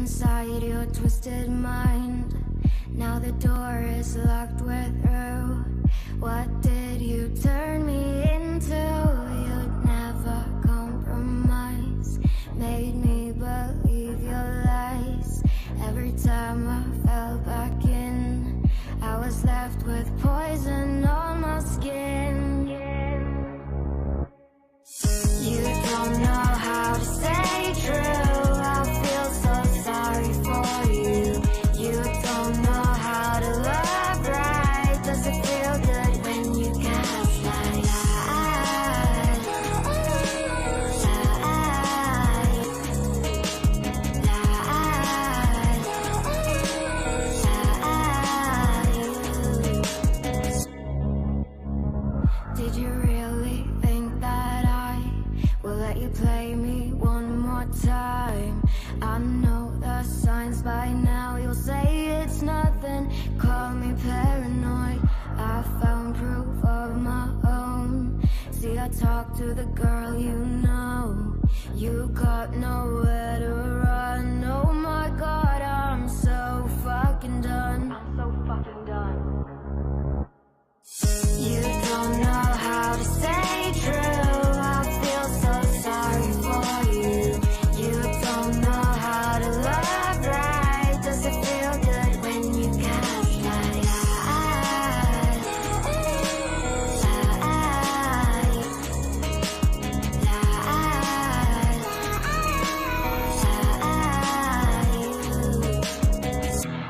inside your twisted mind. Now the door is locked with you. What did you turn me into? You'd never compromise. Made me believe your lies. Every time I fell back in, I was left with poison on my skin. You don't know how to stay true. I feel so sorry for you. You don't know how to love right. Does it feel good when you gaslight? Did you really think that I will let you play me one more time? I know the signs by now. You'll say it's nothing, call me paranoid. I found proof of my own. See, I talked to the girl you know. You got nowhere to run. Oh my God, I'm so fucking done. I'm so fucking done. You don't know how to stay true. I feel so sorry for you. You don't know how to love right. Does it feel good when you gaslight?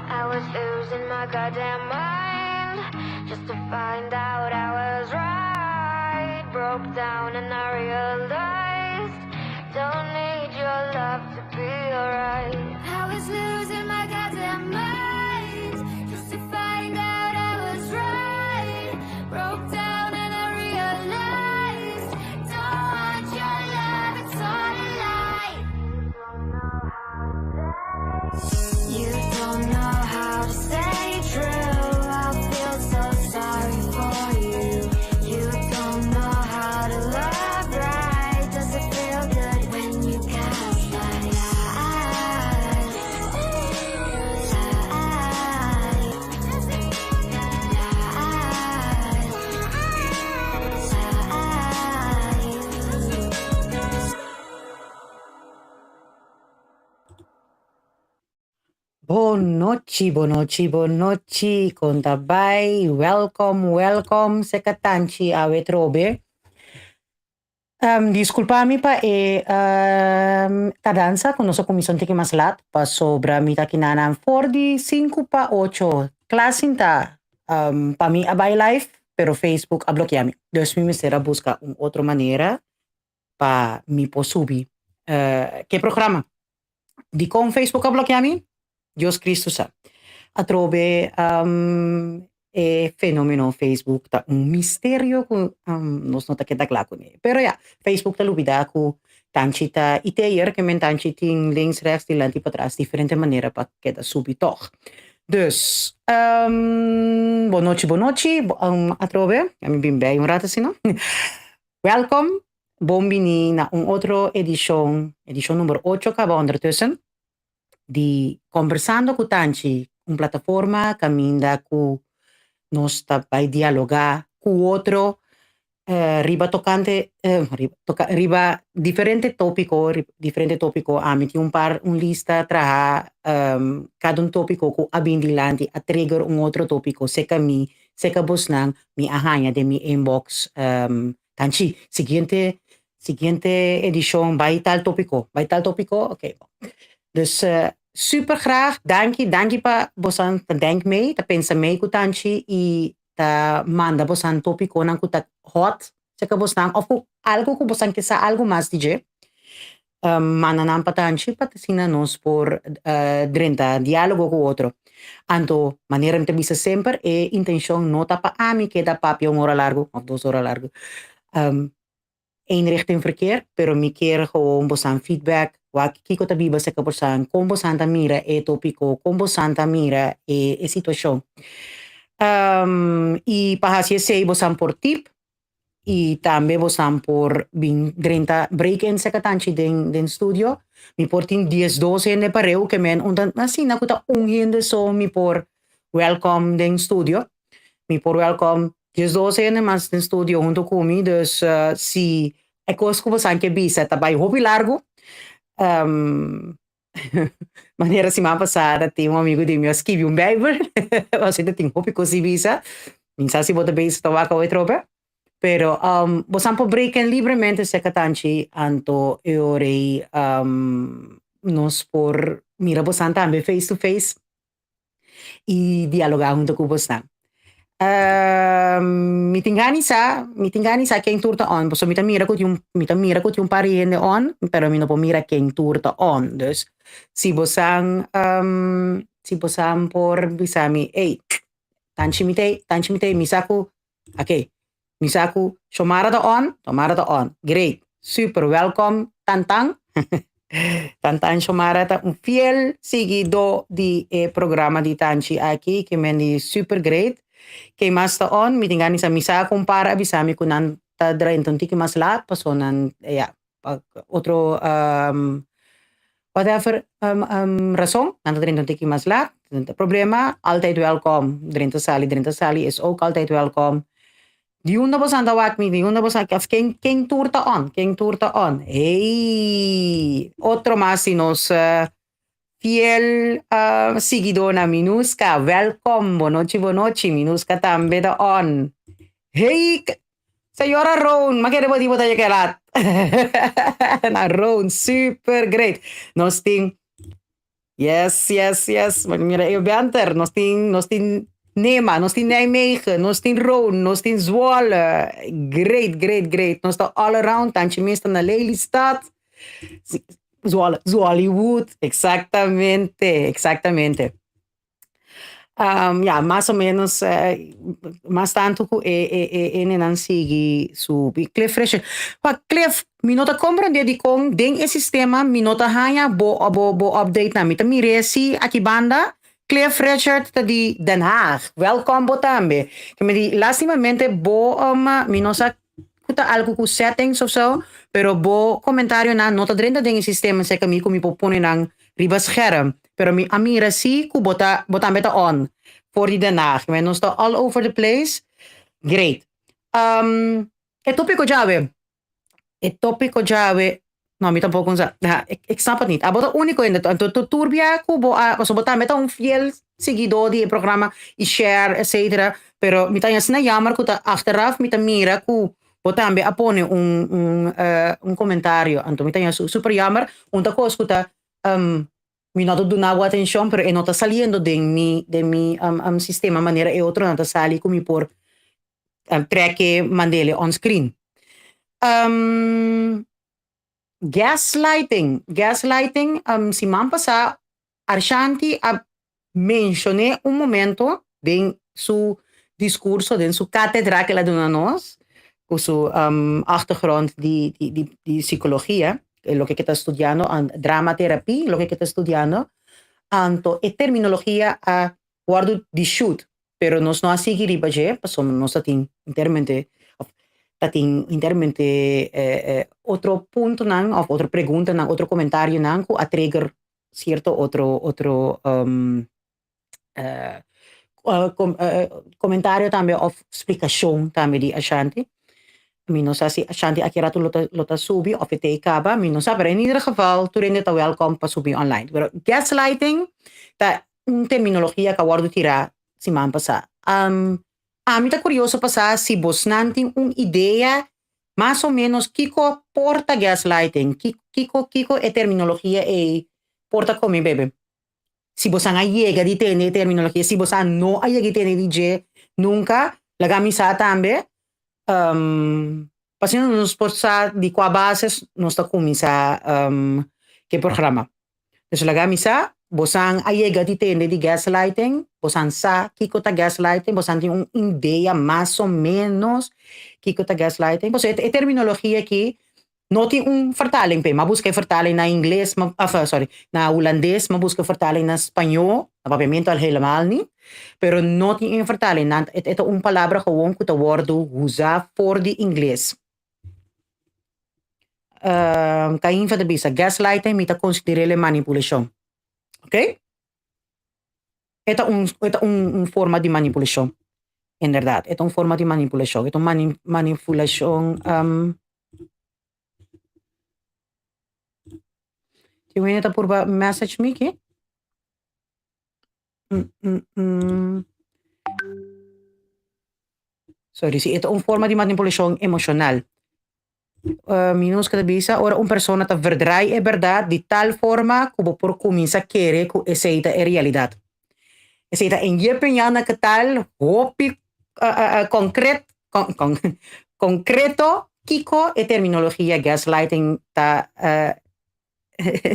I was losing my goddamn mind just to find out I was right. Broke down and I realized don't need your love to be alright. I was losing my goddamn mind just to find out I was right. Broke down and I realized don't want your love, it's all a lie. You don't know how to stay true. I feel so sorry for you. You don't know how to love right. Does it feel good when you gaslight? Buonanotte, contabay. Welcome sa Katanchi awe trobe. Disculpami pa tadanza kung sa komisyon tiki maslat pa sobra mita kinanam 45 pa 8 klasinta pa mi abay life pero Facebook abloqueami. Dus mi será busca outra maneira pa mi posubi que programa. Di con Facebook abloqueami. Dios Cristo sa. Atrobe fenomeno Facebook ta un misterio ku nos nota que claro ne. Pero ja, Facebook ta lubida ku tanchi ta iteer que men tanchi ting links rechts die lanti patras diferente manera pa que da subi toch. Dus buonanotte atrobe. Ami bim bij un rato sino. Welkom. Bombini na un otro edición numero 8 acaba ondertussen. Di conversando con tanchi, un plataforma caminda cu nos by dialoga cu otro riba tocante riba differente topico amiti un lista tra cada un topico cu abindilanti a trigger un otro topico seca bosnang mi ahanya de mi inbox tanchi siguiente edition bij tal topico oké. Dus super graag, dankie pa bosan ta denk mee, ta pensa mee kutanchi i ta manda bosan topico nang kuta hot, seka bosan of algo ku bosan kesa algo mas DJ. Mananam patanchi patasina nos por drenta dialogo ku otro. Anto manera te bisa sempre e intention nota pa ami que da papi un hora largo of 2 horas largo. Eenrichting verkeer, pero mi keer gewoon bosan feedback. Wak kiko tabiba sa kaposan, combo santa mira e topico, combo santa mira e situación. Y pahasya say bosan por tip, y también bosan por 30 break-in sa katanchi den studio. Mi por tin 10-12 ne pareu que men undan assim na kuta unghiende so mi por welcome den studio. Mi por welcome 10-12 ne mas den studio junto comigo. Dus si é coisa que você quer bisa tabai hobby largo. Maneira semana passada tem um amigo de meu que escreveu Bible. Você tem hobby coisa bisa. Minsan si bota bisa tawa ka tropa. Pero bosan po breaken libremente sa katanchi anto eorei nos por mira bosan tambe face to face y dialogar junto con bosan. Mitingani sa quem turta on. So mita mira kut yung pariende on, pero mi no po mira quem turta on. Dus si bosan por bisami, hey, tanchi mitei, misaku, okay. Misaku, tomara da on. Great. Super welcome, Tantang. Tantang Shomara ta un fiel seguidor di programa di Tanchi aqui, que mendi super great. Que mas ta on, mitingani sa Misaku para bisami kunan ta dra entonti que mas la pasonan otro whatever razón, nanta dra entonti que mas la problema, altijd welkom. Drinta sali is ook altijd welkom. Die onda bosan tawag mi, die onda bosan kaf king turta on. Hey, otro más si nos fiel seguidor na Minuska. Welcome, bonochi, Minuska tambe da on. Hey, Señora Ron, makere ba di mo tayo kalat? Na Ron, super great. Nos ting, yes. Mira, eu banter, nos ting Nema, nos in Nijmegen, nos in Roon, nos in Zwolle. Great. Nos está all around, tantje meestal na Lelystad. Zwolle-Wood, exactamente. Más o menos, más tanto que en sigi su Cliff Fresher. Cliff, mi nota comprende di kong ding e sistema, mi nota hanya bo update na. Mita mi resi aki banda. Cliff Richard di Den Haag. Welkom po tambe. Kami di lastimamente bo minosa kuta algo ku settings of so, pero bo komentaryo na nota drenta ding sistema sa kami kung ipopune ng ribas scherm. Pero mi amira si ku bota beta on for di Den Haag. Kami nos all over the place. Great. E topico jave. No, mi tampoco ik snap het niet. Abo dat unico in het turbia kubo so bota meta un fiel seguidor di programa i share etc. Pero mi tanya sna jammer kuta achteraf mi mira ku bota ambe apone un comentario anto mi tanya super jammer unta cos kuta mi noto donavo atención pero nota saliendo de mi sistema manera e otro nota sali come por trekke mandele on screen. Gaslighting, si mampasa Arshanti mencioné un momento en su discurso, en su cátedra que la dona nos, con su achtergrond di psicología, lo que está estudiando, dramaterapia, lo que está estudiando, anto e terminología a guardo di shoot, pero nos no así que ribaje, paso nos atin intermente otro punto nang of otro pregunta nang otro comentario nang ku a trigger cierto otro comentario también of explicación también di Ashanti. Mi no sa si Ashanti akirato lota subi of ite ikaba, mi no sa, pero in ieder geval tu rende ta welcome pa subi online. Pero gaslighting ta terminología ka guardo tira si man pasa. Mi tá curioso passar se vos não tem uma ideia mais ou menos kiko porta gaslighting, kiko é terminologia e porta como bebê. Se você não chega de ter terminologia, se você não chega de ter DJ nunca, lagamisa também. Passando nos porta de qual base nós está começar que programa. Então lagamisa bosan ayega di tende di gaslighting, bosan sa kiko ta gaslighting, bosan tem uma ideia mais ou menos kiko ta gaslighting. Bosan é terminologia que não tem vertaling pe, mas busca vertaling na inglês, na holandês, mas busca vertaling na espanhol, na papiamento al helemaal niet. Pero no tiene vertaling. Het is een palabra gewoon que te worden usa voor die Engels. Kain van de bisa. Gaslighting mita considerele manipulação. Ok? Het is een forma de manipulação. Inderdaad, het is een forma de manipulação. Het is een manipulação. Je weet het por message me, ¿qué? Sorry, sí, het is een forma de manipulação emocional. Minus que bisa, ora una persona te verdraai e verdad de tal forma como por comienza a querer que aceita en realidad. Aceita en je peñana que tal, hopi concreto, kiko e terminología gaslighting ta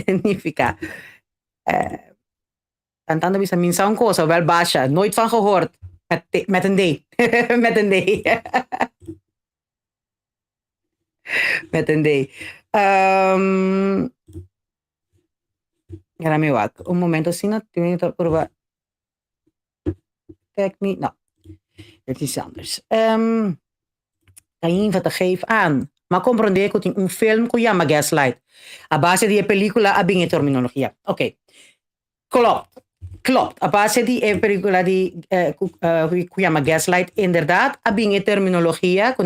significa. Tantando bisa minsa een cosa, wel basha, nooit van gehoord. Met een D. Met een D. Met een D. Laat me wachten. Un momento, si no te probar. Kijk niet. Nou, het is anders. Kan je wat te geven aan? Maar comprende que tem film que llama Gaslight. A base de película a bien terminología. Ok. Klopt. A base de película que llama Gaslight, inderdaad, a bien terminología que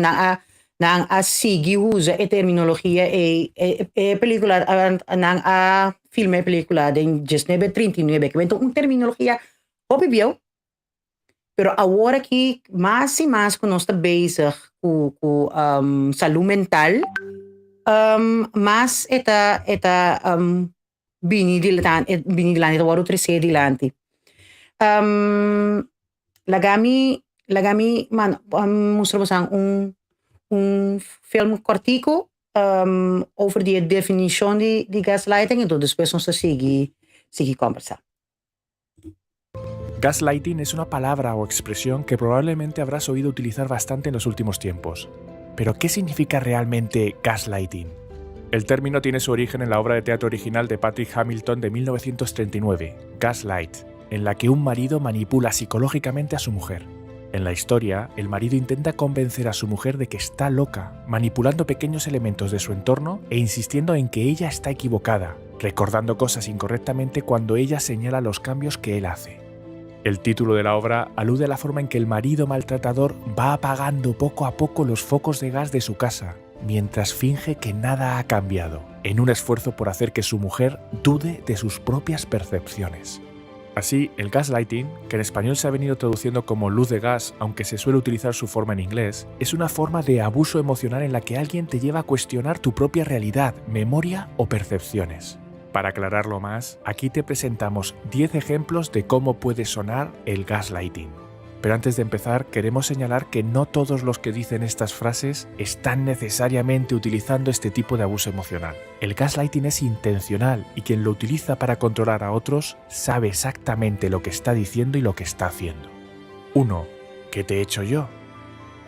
nang a sigi usa e terminologia película nang a filme película de 1939 que vem terminologia opibio pero agora que mais e mais que nós está bezig com saúde mental mas eta bini dilante waro trece dilante lagami man mostramos un film cortico over die definition de gaslighting y después nos sigue conversar. Gaslighting es una palabra o expresión que probablemente habrás oído utilizar bastante en los últimos tiempos. Pero, ¿qué significa realmente gaslighting? El término tiene su origen en la obra de teatro original de Patrick Hamilton de 1939, Gaslight, en la que un marido manipula psicológicamente a su mujer. En la historia, el marido intenta convencer a su mujer de que está loca, manipulando pequeños elementos de su entorno e insistiendo en que ella está equivocada, recordando cosas incorrectamente cuando ella señala los cambios que él hace. El título de la obra alude a la forma en que el marido maltratador va apagando poco a poco los focos de gas de su casa, mientras finge que nada ha cambiado, en un esfuerzo por hacer que su mujer dude de sus propias percepciones. Así, el gaslighting, que en español se ha venido traduciendo como luz de gas, aunque se suele utilizar su forma en inglés, es una forma de abuso emocional en la que alguien te lleva a cuestionar tu propia realidad, memoria o percepciones. Para aclararlo más, aquí te presentamos 10 ejemplos de cómo puede sonar el gaslighting. Pero antes de empezar, queremos señalar que no todos los que dicen estas frases están necesariamente utilizando este tipo de abuso emocional. El gaslighting es intencional y quien lo utiliza para controlar a otros sabe exactamente lo que está diciendo y lo que está haciendo. 1. ¿Qué te he hecho yo?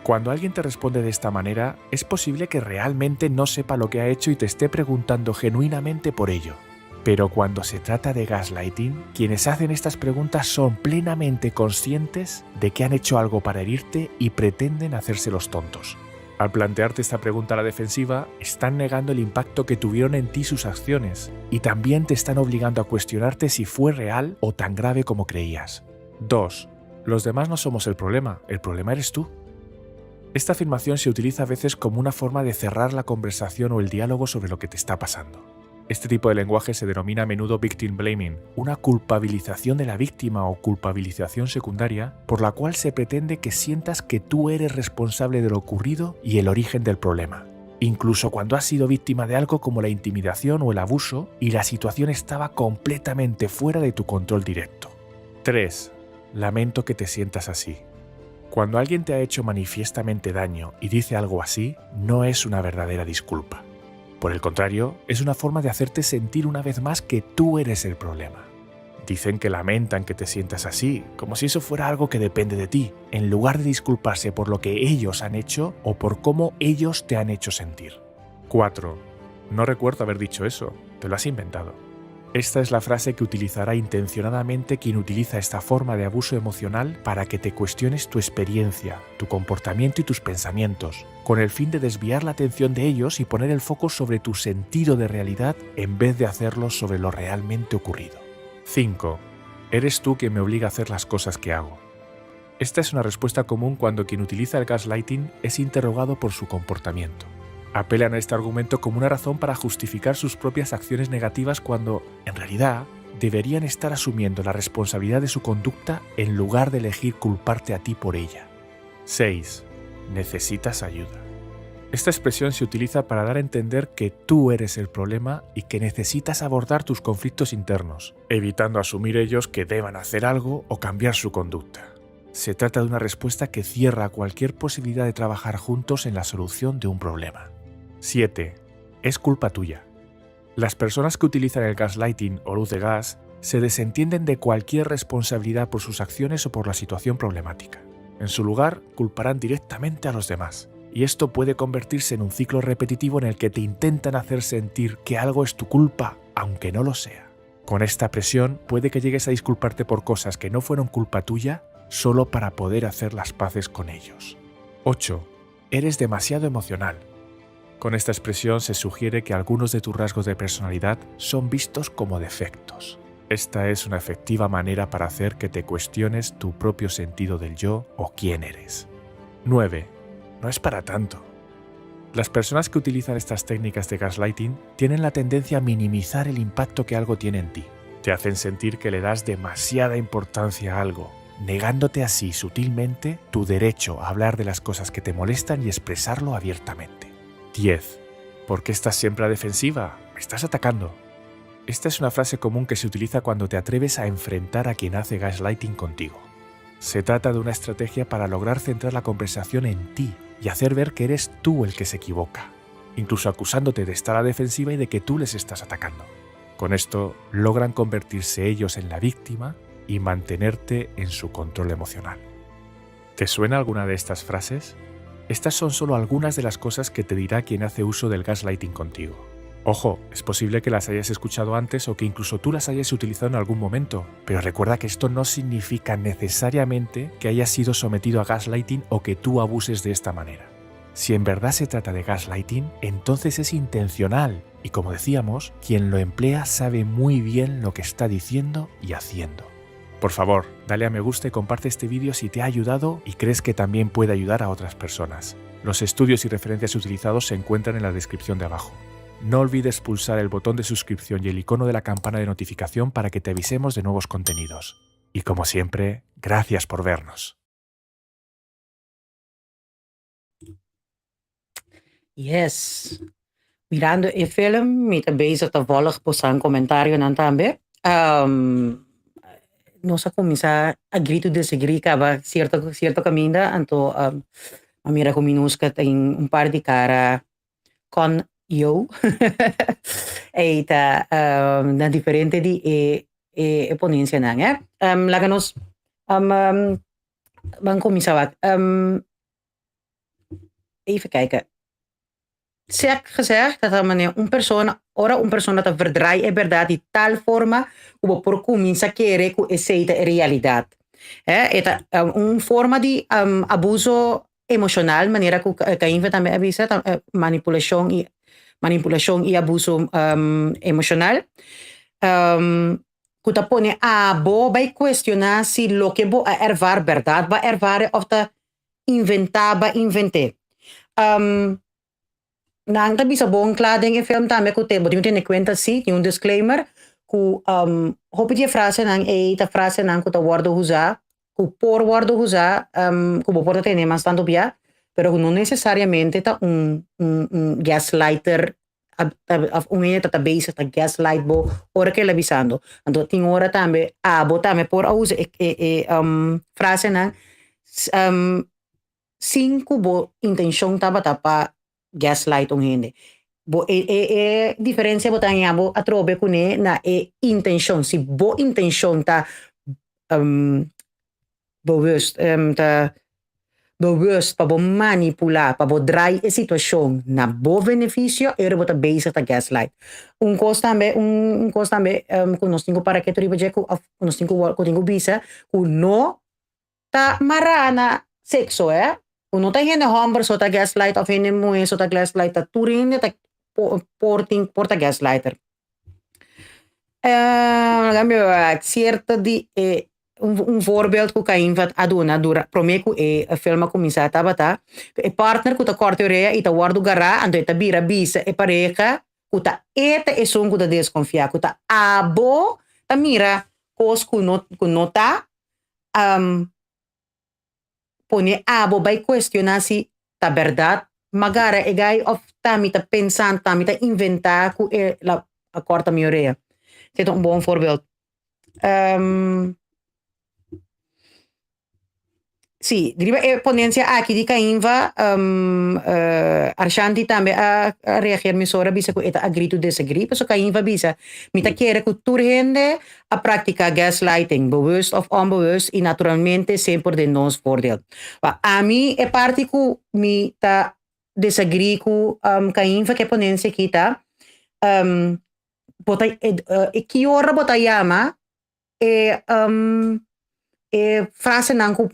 Cuando alguien te responde de esta manera, es posible que realmente no sepa lo que ha hecho y te esté preguntando genuinamente por ello. Pero cuando se trata de gaslighting, quienes hacen estas preguntas son plenamente conscientes de que han hecho algo para herirte y pretenden hacerse los tontos. Al plantearte esta pregunta a la defensiva, están negando el impacto que tuvieron en ti sus acciones y también te están obligando a cuestionarte si fue real o tan grave como creías. 2. Los demás no somos el problema eres tú. Esta afirmación se utiliza a veces como una forma de cerrar la conversación o el diálogo sobre lo que te está pasando. Este tipo de lenguaje se denomina a menudo victim blaming, una culpabilización de la víctima o culpabilización secundaria por la cual se pretende que sientas que tú eres responsable de lo ocurrido y el origen del problema, incluso cuando has sido víctima de algo como la intimidación o el abuso y la situación estaba completamente fuera de tu control directo. 3. Lamento que te sientas así. Cuando alguien te ha hecho manifiestamente daño y dice algo así, no es una verdadera disculpa. Por el contrario, es una forma de hacerte sentir una vez más que tú eres el problema. Dicen que lamentan que te sientas así, como si eso fuera algo que depende de ti, en lugar de disculparse por lo que ellos han hecho o por cómo ellos te han hecho sentir. 4. No recuerdo haber dicho eso, te lo has inventado. Esta es la frase que utilizará intencionadamente quien utiliza esta forma de abuso emocional para que te cuestiones tu experiencia, tu comportamiento y tus pensamientos, con el fin de desviar la atención de ellos y poner el foco sobre tu sentido de realidad en vez de hacerlo sobre lo realmente ocurrido. 5. Eres tú quien me obliga a hacer las cosas que hago. Esta es una respuesta común cuando quien utiliza el gaslighting es interrogado por su comportamiento. Apelan a este argumento como una razón para justificar sus propias acciones negativas cuando, en realidad, deberían estar asumiendo la responsabilidad de su conducta en lugar de elegir culparte a ti por ella. 6. Necesitas ayuda. Esta expresión se utiliza para dar a entender que tú eres el problema y que necesitas abordar tus conflictos internos, evitando asumir ellos que deban hacer algo o cambiar su conducta. Se trata de una respuesta que cierra cualquier posibilidad de trabajar juntos en la solución de un problema. 7. Es culpa tuya. Las personas que utilizan el gaslighting o luz de gas se desentienden de cualquier responsabilidad por sus acciones o por la situación problemática. En su lugar, culparán directamente a los demás. Y esto puede convertirse en un ciclo repetitivo en el que te intentan hacer sentir que algo es tu culpa, aunque no lo sea. Con esta presión, puede que llegues a disculparte por cosas que no fueron culpa tuya solo para poder hacer las paces con ellos. 8. Eres demasiado emocional. Con esta expresión se sugiere que algunos de tus rasgos de personalidad son vistos como defectos. Esta es una efectiva manera para hacer que te cuestiones tu propio sentido del yo o quién eres. 9. No es para tanto. Las personas que utilizan estas técnicas de gaslighting tienen la tendencia a minimizar el impacto que algo tiene en ti. Te hacen sentir que le das demasiada importancia a algo, negándote así sutilmente tu derecho a hablar de las cosas que te molestan y expresarlo abiertamente. 10. ¿Por qué estás siempre a la defensiva? Me estás atacando. Esta es una frase común que se utiliza cuando te atreves a enfrentar a quien hace gaslighting contigo. Se trata de una estrategia para lograr centrar la conversación en ti y hacer ver que eres tú el que se equivoca, incluso acusándote de estar a la defensiva y de que tú les estás atacando. Con esto logran convertirse ellos en la víctima y mantenerte en su control emocional. ¿Te suena alguna de estas frases? Estas son solo algunas de las cosas que te dirá quien hace uso del gaslighting contigo. Ojo, es posible que las hayas escuchado antes o que incluso tú las hayas utilizado en algún momento, pero recuerda que esto no significa necesariamente que hayas sido sometido a gaslighting o que tú abuses de esta manera. Si en verdad se trata de gaslighting, entonces es intencional y, como decíamos, quien lo emplea sabe muy bien lo que está diciendo y haciendo. Por favor, dale a me gusta y comparte este vídeo si te ha ayudado y crees que también puede ayudar a otras personas. Los estudios y referencias utilizados se encuentran en la descripción de abajo. No olvides pulsar el botón de suscripción y el icono de la campana de notificación para que te avisemos de nuevos contenidos. Y como siempre, gracias por vernos. Yes. Mirando el film, me está bezig toevallig po sa comentario nan tambe. No sa comienza agree to disagree ka ba cierto caminda anto mamira ko minuskat in un par di cara con yo. Eita na diferente di ponencia nang laganos bang comienza wat even kijken. Se ha gezegd dat een persona te verdraai é verdade de tal forma como por comienza querer que aceita a realidad. Esta forma de abuso emocional, maneira que Caim também avisa, manipulação e abuso emocional. Que pone bo vai questionar se lo que bo ervar verdade, vai ervar of te inventei. Nang tabi sa buong klading e film tame ko te bodin tin kwenta si yung disclaimer ku hopi die frase nang ta frase nang ku ta wardo huza ku por wardo huza ku bo porta tene mas tanto bia pero no necesariamente ta un gaslighter un ta base ta gaslight bo ora que labisando ando ting ora tambe bo tame por usa frase nang cinco bo intention taba tapa gaslight ong hindi. Bo diferensya bo tang bo atrobe kune na intention si bo intention ta bewust ta bewust para manipular, para draai a situação na bom benefício, era bota bezig ta gaslight. Un costa tambe ku nós tingo para que tribo je ku nós tingo bisa ku no ta marana sexo Uno ta hene hombre so ta gaslight of hene moe so ta gaslight ta turine ta porta gaslighter. Cierto di un voorbeeld ku kain vat aduna dura promeku filma comincia tabata e partner ku ta korte rea ita wardu gara ando ita bira bisa e pareja ku ta eta e son ku ta desconfia ku ta abo ta mira kos ku nota pone abo by questionasi ta verdad magara e gai of tamita pensant tamita inventa ku la korta mi orea. Dit is een bon voorbeeld. Sì, ponencia aqui di Cainva, Arshanti também a reagir misora bisa ku eta agree to disagree, so Cainva bisa. Mita kere ku turhende a practica gaslighting, bewust of onbewust, e naturalmente sempre de nos voordeel. A mim é parte ku mita disagree ku Cainva que ponencia kita, que ora bota yama frase nanku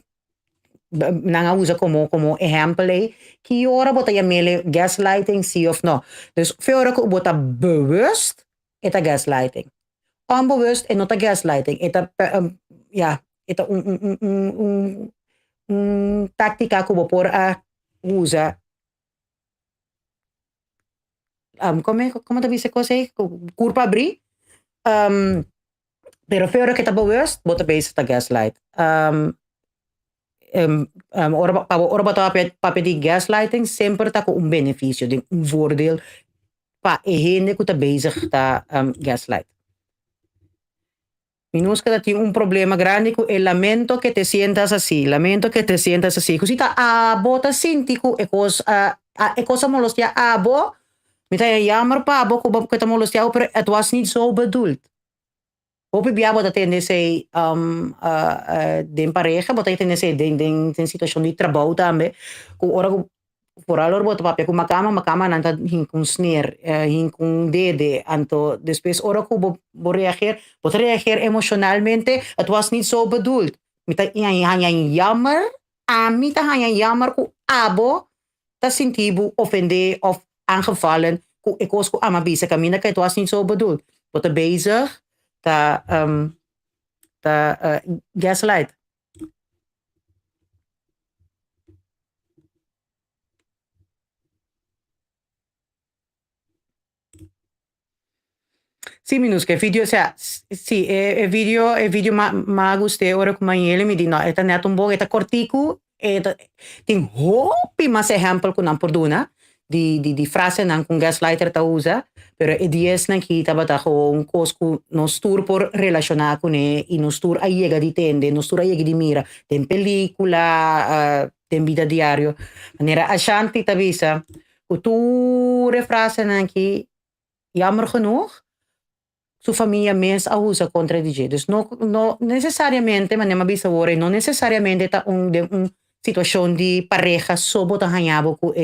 nanga usa como exemplo que ora bota yamele gaslighting sim of no. Dus veel ko bota bewust eta gaslighting. Onbewust en nota gaslighting. Eta eta un táctica ko por a usa como te dice cosa culpa abrir pero feo que está bewust bota base ta gaslight ora bota pape di gaslighting sempre ta com benefício de voordeel pa hende que tá bezig ta gaslight. Minusca dat tiene un problema grande cu lamento que te sientas así cosita bota sintiku e cosa molestia abo Met een jammer pa, boko boko kita molestia, maar het was niet zo bedoeld. Hoop ik dat in deze den pareja, dat in deze den situatie die trabalho também, com ora vooral ora bota papia com macama nanta hin com sneer, hin com dede, anto después ora ku bo reagir emocionalmente, het was niet zo bedoeld. Met een jammer, mita een jammer ku abo, ta sintibu offende of aangevallen. Ik was amabisa camina que het was niet zo bedoeld. Wat bezig ta gaslight. Sim, minusca video, sì, video ma guste ora com ele me di no, eta net un bom, eta cortico, eta tem hopi mas exemplo com não perdona. Die frase nan com gaslighter ta usa, pero dies nan kita bata gewoon cosco no stur por relacionar con e no stur a llega di tende, no stur a llega di mira, ten película, ten vida diario. Manera ashanti ta visa, culture frase nan ki jammer genoeg su familia mens a usa contra DJ. Dus no necesariamente, maar nema bisa wore, no necesariamente ta un situación di pareja sobo ta hanyabo ku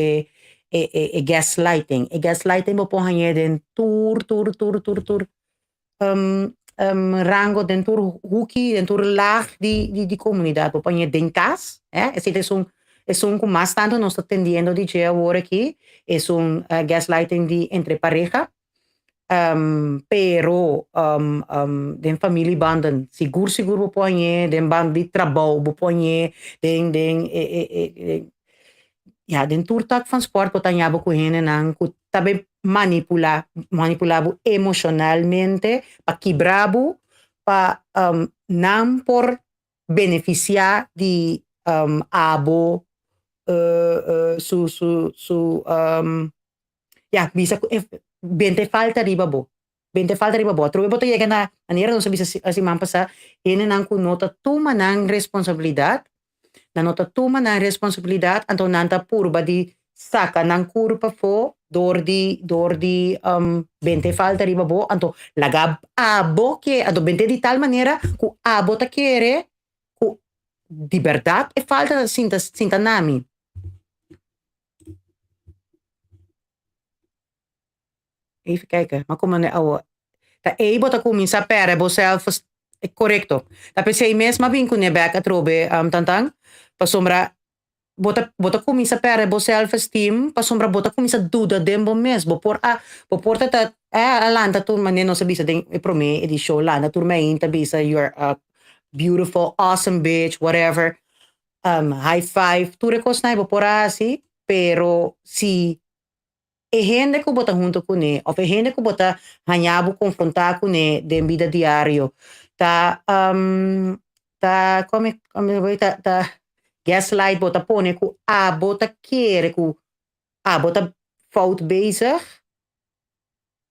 gaslighting. Gaslighting po hanya den tur rango den tur huki den tur laag di comunidad po hanya den cas, es un como más tanto no está tendiendo DJ ahora aquí, es un gaslighting di entre pareja. Pero den familie banden sigur po hanya den band di trabalho po hanya den turtak van sport pot anyabo ku hene nang ku tabe manipulabo emocionalmente pa kibrabo pa nam por beneficiar di abo bisa bente falta ribabo trobe boto llega na manera no se bisa asi mampasa hene nang ku nota tuma nang responsabilidad na nota toma na responsabilidad anto nanta purba di saka nang kurpa fo door di bente falta ribabo anto lagab abo che ado bente di tal manera ku abo ta quiere ku de verdad e falta sinta nami. Even kijken, maar kom maar ouwe. Ta e bota comincia pere bo self correcto. Ta pensei mesma vinco ne back atrobe tantang. Pa sombra bota comincia pere bo self esteem, pa sombra bota comincia duda dembo mesmo bo porta ta landa tu maneno sa bisa ding pro me edi show landa tu me inta bisa you're a beautiful awesome bitch whatever. High five tu recos na bo pora asi, pero si e gente que bota junto com ele, ou e gente que bota hanhabo confrontar com ele de vida diário, tá gaslight bota pone que bota querer que bota fout bezig,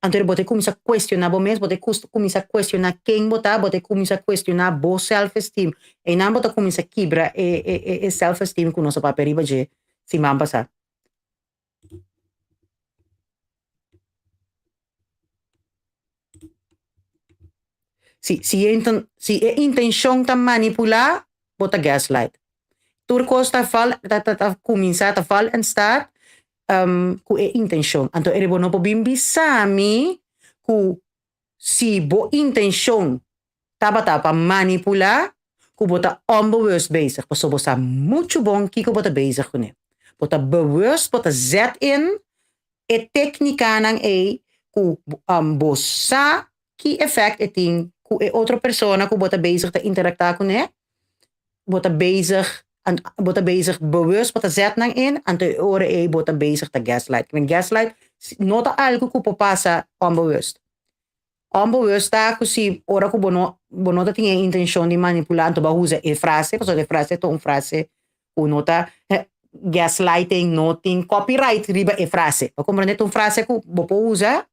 então bota começa a questionar mesmo, bota começa a questionar quem bota começa a questionar bo self-esteem, e não bota começa a quebrar e self-esteem com nosso papel riba de se mambasa. Si e intenção ta manipular, bota gaslight. Turcos ta começar ta fal en staat, ku e intenção. Então, ele não pode bimbisami ku si bo intenção taba pa manipular, ku bota onbewust bezig. Paso bota muito bom kiko bota bezig kune. Bota bewust, bota zet in, e technica nang ku bosa ki effect eting ku e outra persona ku bota bezig te interactar com ele, bota bezig bewust bota zet nang in, anto ore bota bezig te gaslight. Kung gaslight, nota algo ku popasa onbewust. Onbewust ta ku si ora ku bono ta tinha intenção de manipular, anto ba usa e frase, paso de frase to frase ku nota gaslighting, noting, copyright riba e frase. O comprende tu frase ku bopo usa,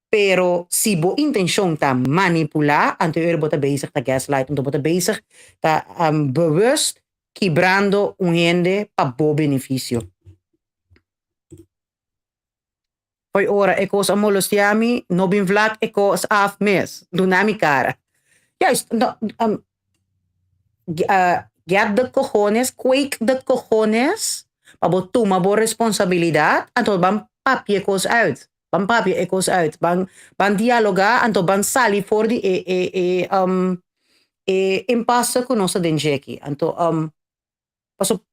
pero si bo intention ta manipular, anterior bota bezig ta gaslight, então bota bezig ta bewust quebrando gente pa bo benefício. Foi ora ecos amolostiami, no bin vlak ecos af mes, dunami cara. Juist, get de cojones, quake de cojones, pa bo toma bo responsabilidad, anto ban papje ecos uit. Ban papje ecos uit. Ban dialoga, anto ban sali for di impasse con nostra denjeki. Anto, paso,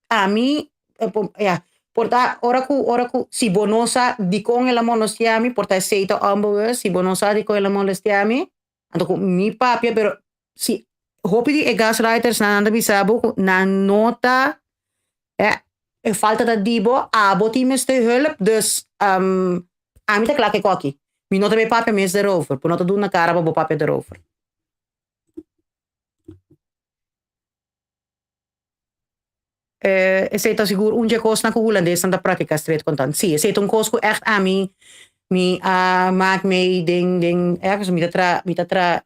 a mi, porta, ora ku, si bonosa di con la molestiami, porta seita onbewust, si bonosa di con la molestiami, anto ku mi papje, pero, si, hopi di gaslighters na nanda bisabo, na nota, e falta dat dibo, boti mes te hulp, dus, ami te klake koki. Mi nota be papje mes erover, po nota doen na cara bo papje erover. E sei sigur un je kos na ku Holandes aan de praktika street contant. Zie, je zit een kos ku echt aan mi maak mee ding ergens met dat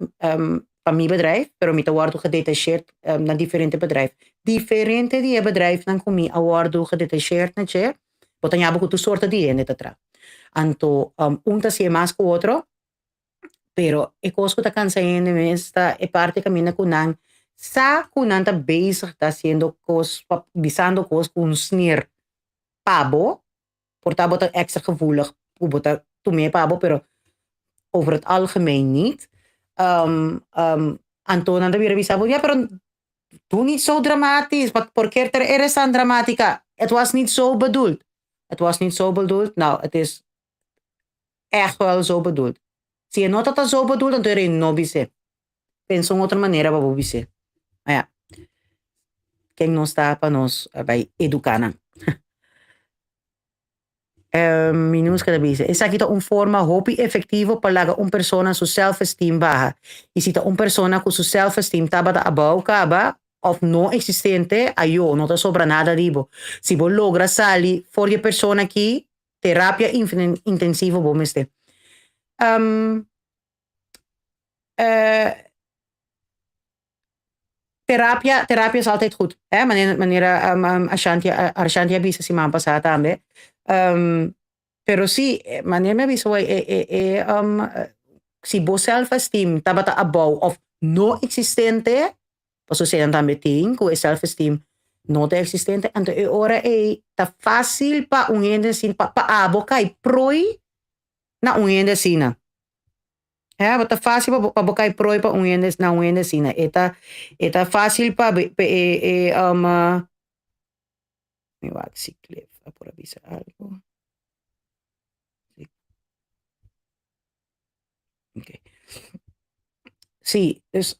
van mijn bedrijf, pero met award gedetacheerd naar differente bedrijf. Differente die bedrijf dan kom mi award gedetacheerd na che. Botanya bu tu sorta di ene tatra. Anto un ta si mas ku otro, pero e kos ku ta kansa ene mesta e parte camina ku nang sa kunanta bezig ta haciendo kos, bisando kos kun sneer pabo, porta bota extra gevoelig, bota tume pabo, pero over het algemeen niet. Anton aan de weer bisabo, ja, pero doe niet zo dramatisch, ¿por qué eres tan dramatica? Het was niet zo bedoeld. Het was niet zo bedoeld, nou, het is echt wel zo bedoeld. Si no está zo bedoeld, dan eres no bise. Penso en otra manera, babo bise. Ja, quem não está para nós vai educar. Minus cada vez. Esa kita un forma hopi efectivo para un persona su self-esteem baja. Y si ta un persona con su self-esteem taba da abau kaba of no existente, ayo, no te sobra nada dibo. Si vos logra salir for je persona aquí, terapia intensivo bom este. Terapia is altijd goed. Hè? Wanneer Ashanti bisa si mampa sa tambe. Pero si, wanneer me bisa si bo self-esteem tabata abaw of no existente, paso se también ting, que self-esteem no te existente, anto e ora ta fácil pa un gente sin pa aboca e proi na un gente sina. Bota fácil pa boca e proi pa un gente na un gente sina. Eta fácil pa me va a clip, por avisar algo. Okay. Sí, dus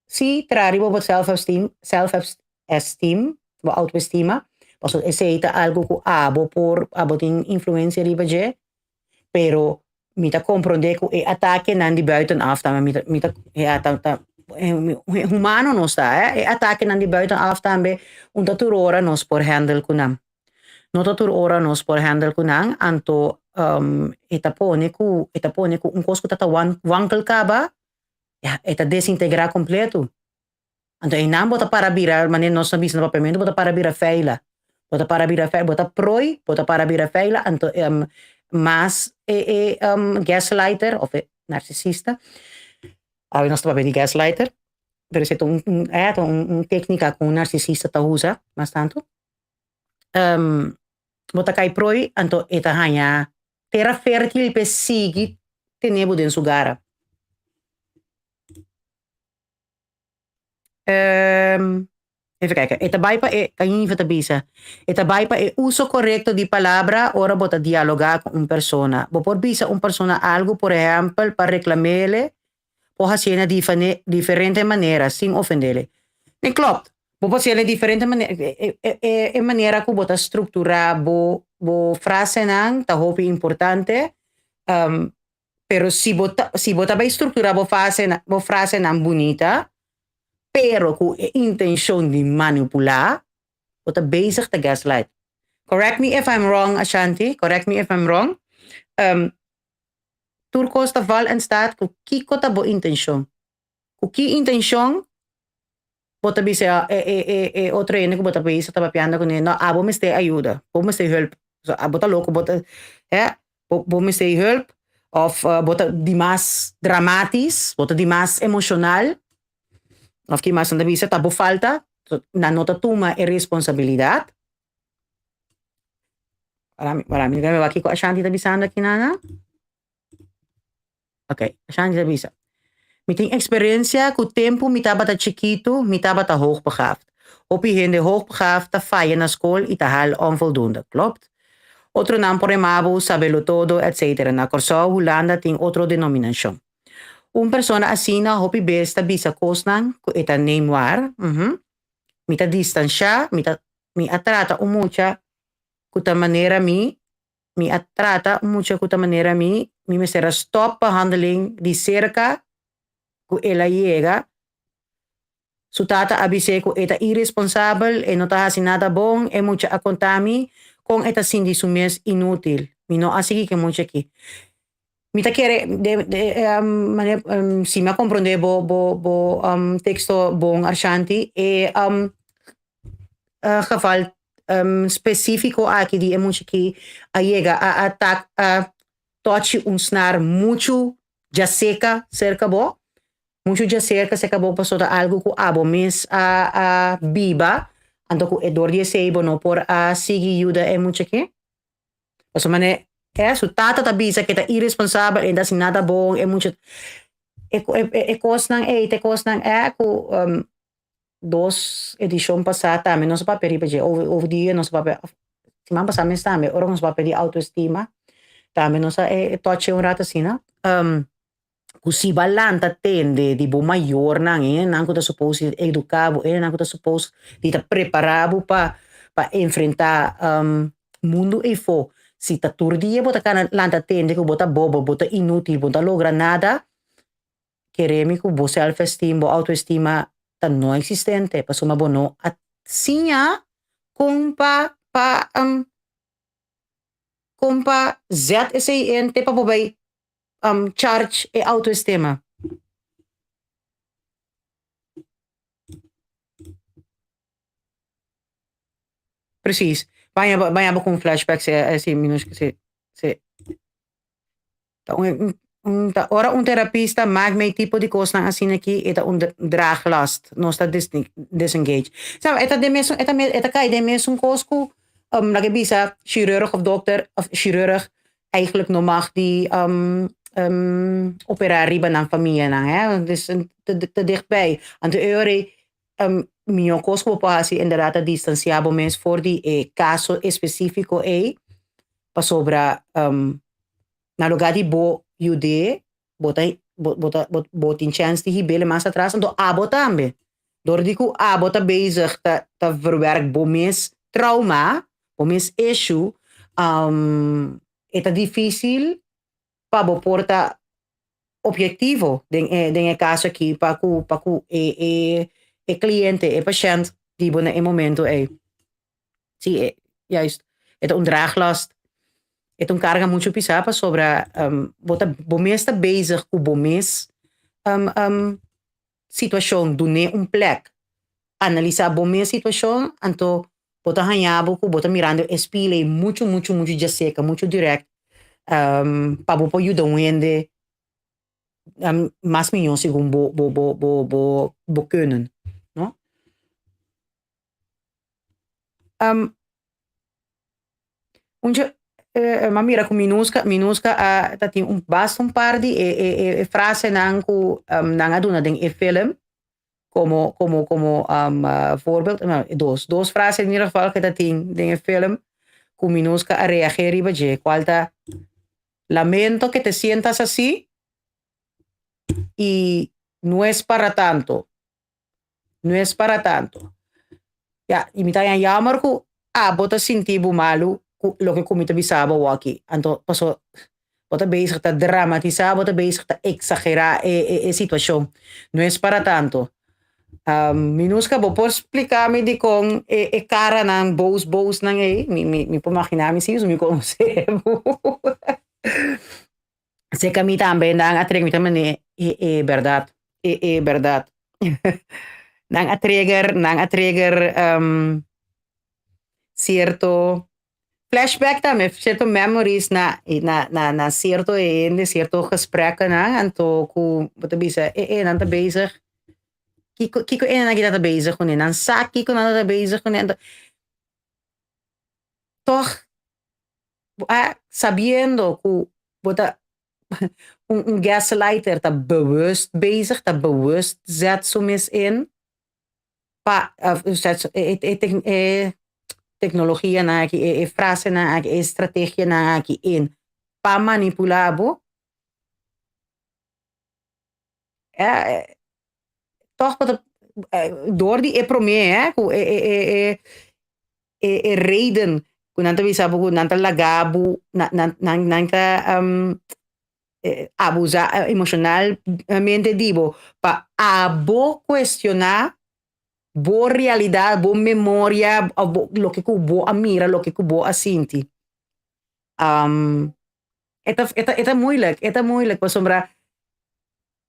sí, trari bo self-esteem, bo autoestima. Paso ese algo ku abo por abo tin influencia riba je, pero mita comprende ku e ataque nan di buitenaf, ta mita ja humano no sta, e ataque nan di buitenaf tambe un taturora nos por handle kunam. No taturora nos por handle kunang anto etapone ku un cosco tata wankel kaba, ja, eta desintegrar completo. Anto inam bota para bira, manen nos sabis na papamento bota para bira feila. Bota para bira feila, bota proi, bota para bira feila, anto mas gaslighter of narcisista. Awe nos papel di gaslighter. Pero es un técnica con un narcisista ta usa, mas tanto. Bota kai proi, anto eta hanya terra fértil pe sigi tenebu den sugara. Even kijken. Etabaipa kanyin fatabisa. Etabaipa uso correcto di palabra ora bota dialogar con un persona. Bo por bisa un persona algo, por ejemplo, para reclamarle o hacer de diferente manera sin ofenderle. En klopt. Bo pot hacer de diferente manera manera que bota estructurar bo frase nang ta hopi importante. Pero si bota ba estructurar bo frase nang bonita, pero com a intenção de manipular, você bezig te gaslight. Correct me if I'm wrong, Ashanti. Correct me if I'm wrong. Turcos ta val en staat ku kiko ta bo intenção. Ku ki intenção, bota bisa outro ene ku bota bisa ta papiando ku no, abo me stay ajuda. Bo me stay help. So bota louco, bota bo me stay help of bota dimas dramatis, bota dimas emocional. Of que mais anda bisa tabo falta na nota tuma e responsabilidad. Para mim me aqui com a Shanti tabisando aqui nana. Ok, a Shanti tabisa. Mi tem experiência com o tempo mi taba ta chiquito, mi taba ta hoogbegaafd. Op je hinde hoogbegaafd ta fallen na school e ta hal onvoldoende, klopt? Otro naam por emabo, sabelo todo, etc. Na Corsao, Holanda tem outro denominação. Un persona asina hopi besta bisa kosnang ku eta name war. Mita distancia, mi atrata umucha kuta manera mi atrata umucha kuta manera mi me será stop behandeling di cerca ku ela llega. Su tata abise ku eta irresponsible e no ta hasi nada bon e mucha acontami con eta sindi sumes inútil. Mi no así que mucha aquí. Mita quiere si me comprende bo texto bon Ashanti e geval específico aqui di emotie que llega a atac a tochi un snar mucho ya cerca bo mucho ya cerca bo pasó da algo ku abo mes a biba ando ku edor die seibo no por a sigi yuda emotie que paso mane su tata tabisa que ta irresponsável e da sin nada bom e muito te costan ku dos edição passada também não se pode pedir over dia não se pode se man passar mês também ora não se pode pedir autoestima também não se toche um rato assim não se balanta tende de bom maior não não que tá suposto educado não que tá suposto de tá preparado para enfrentar mundo e fo si ta turdia bota kana lanta tende ko bota bobo bota inútil bota logra nada queremi ko bo self esteem bo autoestima ta no existente pasuma bono at sinya compa ZSAN te pa bobay charge e autoestima. Precies. Banyak ba kung flashback sa minus kasi ora un terapista maakt mij tipo de coisa na assim aqui eta draaglast não está disengage sabe eta kai de mesmo cosco lagi bisa chirurg of dokter of chirurg eigenlijk no mag die operari ba ng familie na hè dus te dichtbij aan de eure minha cosco pasi inderdaad distanciabo mens voor die caso específico pa sobra na lugar de bo jude botin chance die hibele mas atrás do abo tambe door die ku abo ta bezig ta verwerk bomis trauma bomis issue eta difícil pa bo porta objetivo den caso aqui pa ku cliente patiënt die bo na momento zie juist het draaglast het carga muito pisapa sobre bomes está bezig com bomes situação do ne plek analisar bomes situação anto bota hanhabo ku bota mirando espile muito já seca muito direct pa bo ajuda wende mas milhões segundo bo kunnen no ma mira com minusca tati basta par de frase nanku nanga duna den film como voorbeeld dos frases in ieder geval que tati den film com minusca a reagir ibaje qualta lamento que te sientas así y no es para tanto ya imitayan jammer ku bota sintibu malu lo que comita bisaba waki anto paso bota bezig ta dramatizar bota bezig ta exagerar situação não é para tanto minusca bo por explicar-me de com cara ng boos nang mi imaginar-me sim me concebo se kami também nang atreg mi também verdade verdade nang atrigger certo flashback também, certo memories na certo gesprekken na anto ku wat bisa nanta bezig kiko na kita bezig kunin nan sa kiko na bezig kunin toch sabiendo ku bota un gaslighter ta bewust bezig ta bewust zet soms in pa tecnologia na aqui frase na aqui estratégia na aqui in pa manipulabo toch door die promé reden kunanta bisabo kunanta lagabo nanta abusar emocionalmente dibo pa abo questionar boa realidade, boa memória, lo que boa mira, lo que boa sinti. Eta moeilijk, pa sombra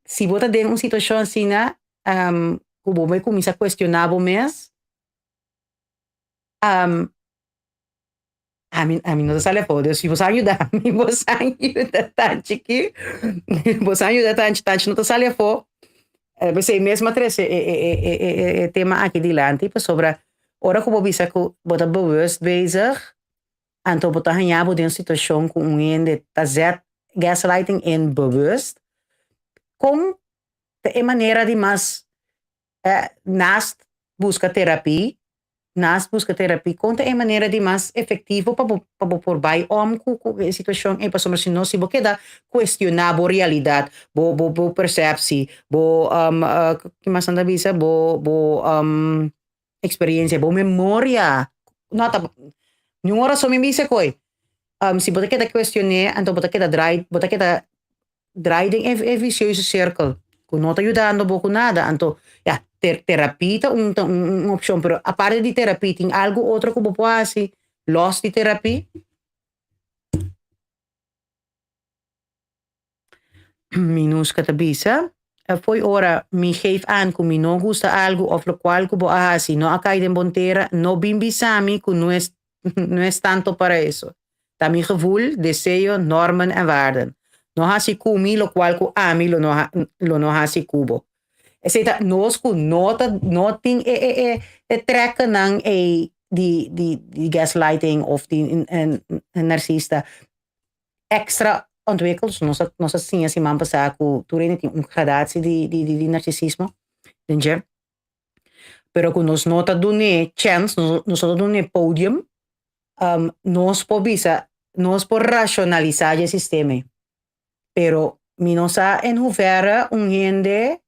si bota de uma situação assim na kubo may começa a questionar mes a mim não sale foda, se você ajudar, você ajuda tanto que você ajuda tanto não sale foda. Você mesmo traz tema aqui dilante sobre ora como bisa ko bota bewust bezig anto bota hanhabo de uma situação com de tazet gaslighting in bewust com de maneira de mais naast busca terapia com de maneira de mais efetivo para por bai com a situação e para somos se não se bo queda questionar bo realidade bo percepção bo que mais anda bisa bo experiência bo memória nota nenhuma hora só me bisa coi se bota queda questionar então bota queda draai em vicioso circle com não tá ajudando bo com nada então ja terapia uma opção, pero a parte de terapia tem algo outro que pode fazer los de terapia minusca tabisa foi ora me geef aan que me não gusta algo of lo cual que vou fazer não acai de bontera não bimbisami que não é tanto para isso tá meu gevoel, desejo, normen en waarden No hasi kumi, lo cual ku ami, lo no hasi kubo. E seta, nos ku nota, noting trekken ng die gaslighting of die narcista extra ontwikkeld. Nos assim, assim, man passar ku, tu rin een gradatie die narcisismo. Entende? Pero kung nos nota dune chance, nos nota dune podium, nos po bisa, nos po rationalizar o sistema. Pero mi no sa en hoeverre un gente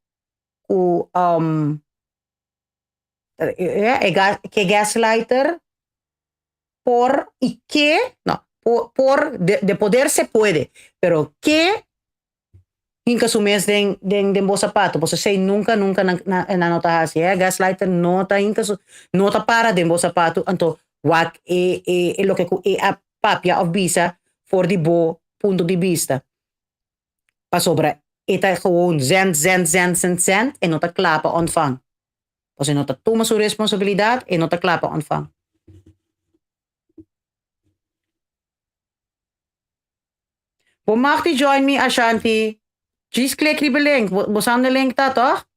que gaslighter por y que no por de poder se puede, pero que hinka su mes den vos zapato, pues sei nunca na nota así, gaslighter nota hinka su nota para den vos zapato, anto wak lo que a papia of visa voor die bo punto de vista. Pas sobra, eta gewoon zend en nota klappen ontvang. Pues nota toma su responsabilidad en nota klappen ontvang. Mag die join me, Ashanti? Just klik die link. Bos aan de link dat, toch?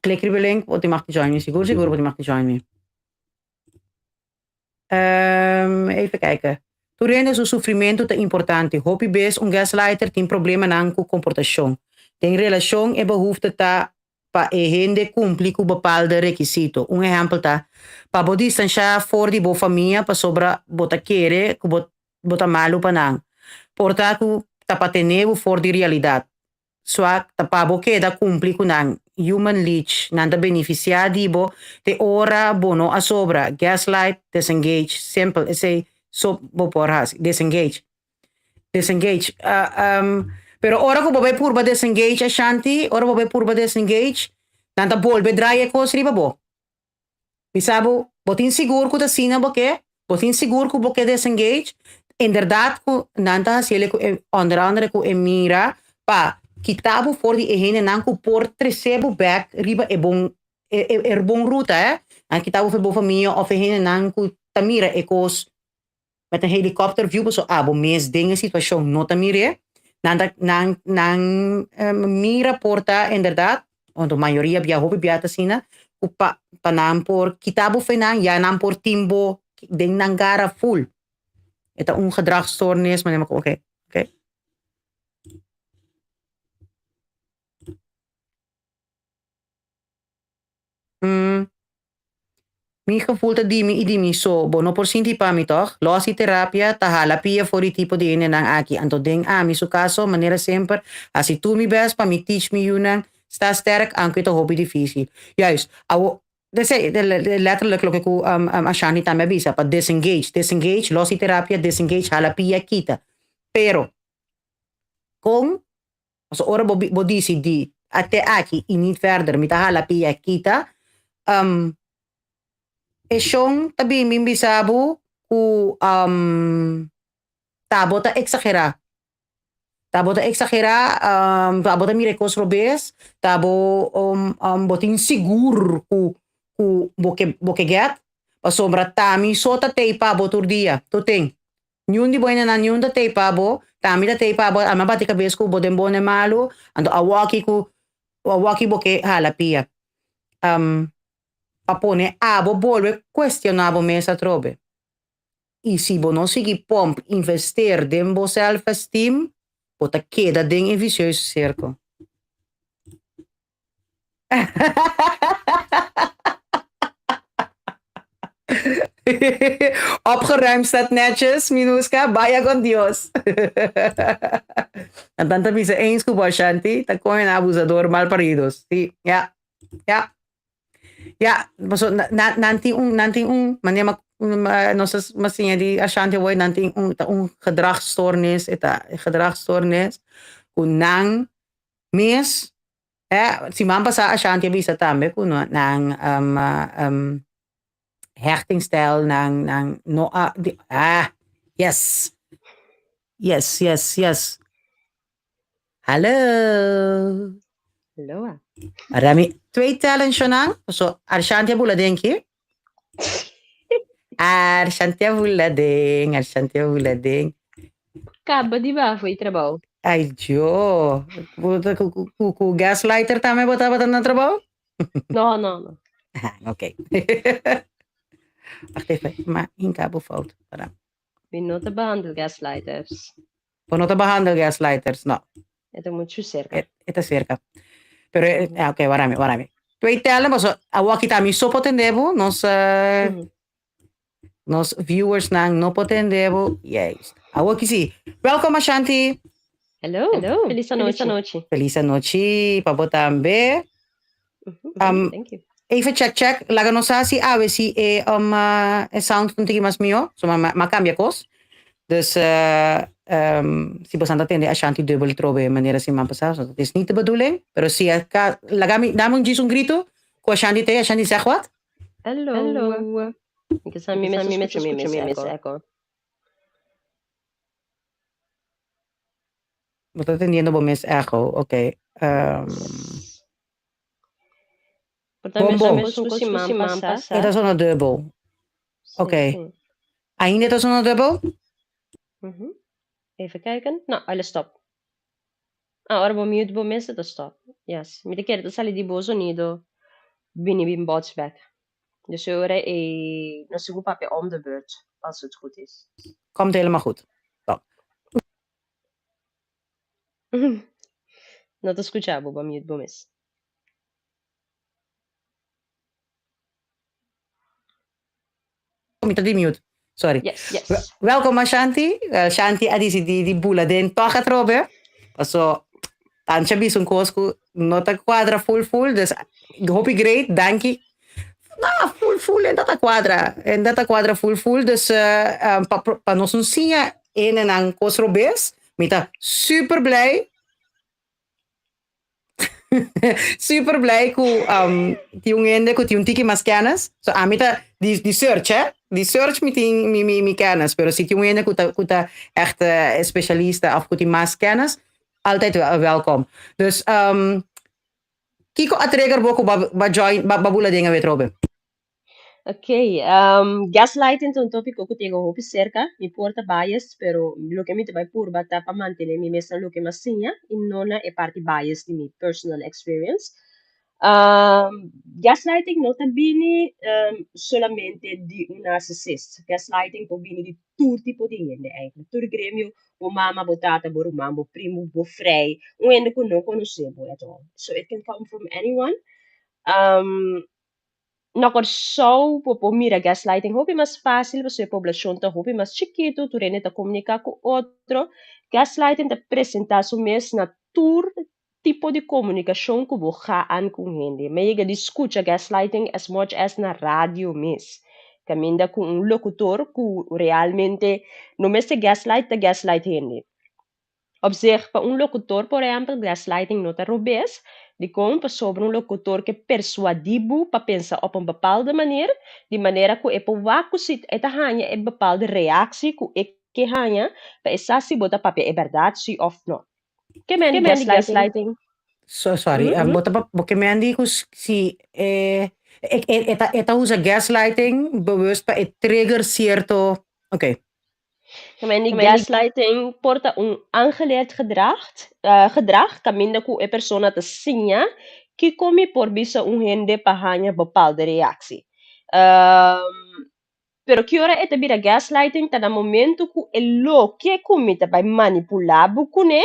Klik die link, want die mag die join me. Seguro, want die mag die join me. Even kijken. Turende su sofrimento te importante. Hopi bes un gaslighter tem problema nan ku comportação. Tem relação e behoefte ta pa e hende cumpli ku bepaalde requisito. Un exemplo ta pa bo distancia for di bo família pa sobra bota quere ku bota malu pa nang. Porta ku tapatenevo for di realidad. Swak tapabo queda cumpli ku nang human leech nanda beneficiar dibo te ora bono a sobra gaslight disengage simple say so boporhas disengage pero ora ko babay purba disengage Ashanti ora babay purba disengage nanda bolbe draye ko sriba bo bisabo botin seguro ko da sina boke botin seguro ko boke disengage inderdaad ko nanda hasele ko onder andere ko emira pa kitabo for die ehene nanku por tresebo back riba bon ruta ang kitabo for bo família of ehene nanku tamira ekos met een helikopterview so abo mes dingen situação nota mire nang mira porta inderdaad want de maioria bia hobi biata sina upa panam por kitabo fenan ja nam por timbo ding nangara full eta gedragsstoornis maar oké Mi gevoel dat idimi so bono por sinti pa mi toch losi terapia tahala pia for die tipo de ene nang aki anto ding mi su caso manera sempre asi tu mi best pa mi teach mi yunang sta sterk anche to hobby difficile juist awo letterlijk lo que ku Ashani también avisa pa disengage losi terapia disengage hala pia kita pero con so ora bodisi di ate aki in niet verder mit hala pia kita Esyong tabi mimbisabu ku tabo ta exagera. Tabo ta mirekos robes, tabo botin sigur ku bokeget, pasobra tami so ta tei pabo turdia, tuting. Nyun di boy na nyun ta tei pabo, tami ta tei pabo, amabati ka bes ku bodem bone malu, ando awaki boke halapia. Papone abo bolve questionabo mesa trobe. E si bo non sigi pomp investeer den bo self-esteem, bota queda den in vicieuze cirkel. Opgeruimd staat netjes, Minuska. Vaya con Dios. En dan tabi sa eens ko Ashanti, tagko yung abusador malparidos. Sí, ja. Ja, so nanti manneer nos masinha di Ashanti woy nanti gedragsstoornis kunang mis si man sa Ashanti bisa tambe kuno nang hechtingstijl nang no yes. Hallo. Arami 2 tellen siya nang. So, Arshantia Buladeng ki? Arshantia Buladeng. Acaba de ba foi trabalho. Ay, Diyo. Gaslighter também botava no trabalho? No. Ok. Wacht even, maar in kabel fout. Para. Minota behandel gaslighters. Ponota behandel gaslighters. No, Ito muito cerca. esta es cerca. Pero, ok, warami. Twee tellen, maar zo, awaki tami so potendebo, nos viewers nang no potendebo. Yes. Awaki si. Welcome, Ashanti. Hello. Feliz noite. Feliz noche, papotambe. Thank you. Even check. Laga no sa si awe si sound kung tiki mas mio. So makambia kos. Dus si bosan atende Ashanti dubbel trobe manera si mampasa. So dat is niet de bedoeling. Pero si lagami damon jis un grito. Ko Ashanti zegt wat? Hello. Ik sa mi mes echo. Wat atendiendo bo mes echo. Okay. Bombo. Ito sono dubbel. Oké. Ainda ito sono dubbel? Even kijken. Nou, alles stop. Ora vou mute vou mesa to stop. Yes. Mi te quero sali di bo sonido. Bini bin bots back. Dus ora non si ocupa om de beurt. Als het goed is. Komt helemaal goed. Non te escuchavo, vou mute vou mesa. Kom di mute. Sorry. Yes. Welkom Ashanti. Ashanti adisi di bula den toca trobe. So tansya bisun kosku nota quadra full. Dus hopi great, danki. Full en data quadra. En data quadra full. Dus pa nos sinha en ang kosrobes. Mita super blij. Super blij ku tiungende ku tiuntiki mas canas. So amita di search Die search mi kennis. Pero si tiungende kuta echt specialisten of kuti mas kennis, altijd welkom. Dus kiko atreger boko ba join babula dingen weer robe. Okay, gaslighting è un topico che tengo hopi cerca, mi porta bias, pero lo che mi vai pur bata pa mantenere mi messa lo che mi assegna, in non è parte bias di mi personal experience. Gaslighting notabene solamente di un narcissist. Gaslighting può venire di tutto tipo di gente, eigenlijk. Tutto gremio, o mamma, bo tata, bo roman, bo primo, bo vrij, o ende che non conoscevo at all. So it can come from anyone. Nokor sou po mira gaslighting hopi mas fácil você população tá hopi mas chiquito tu rene tá comunicar com outro gaslighting tá apresentar so mes na tour tipo de comunicação que você an com gente mas ele escuta gaslighting as much as na rádio mes caminda com locutor que realmente no mes de gaslight gente op zich, para locutor, por exemplo, gaslighting não está robês, de como sobre locutor que persuadibu para pensar op een bepaalde manier, de maneira que é para waku sit eta hanya é bepaalde reactie que hanya para essa se bota papel é verdade sim of não. Que men gaslighting? Sorry, porque me andi si eta usa gaslighting bewust para trigger cierto, okay. Gaslighting porta aangeleerd gedrag caminda ku e persona te sinha que come por bisa gente para bepaalde reactie. Pero que ora é bira gaslighting tá no momento que lo que come tá vai manipular bucune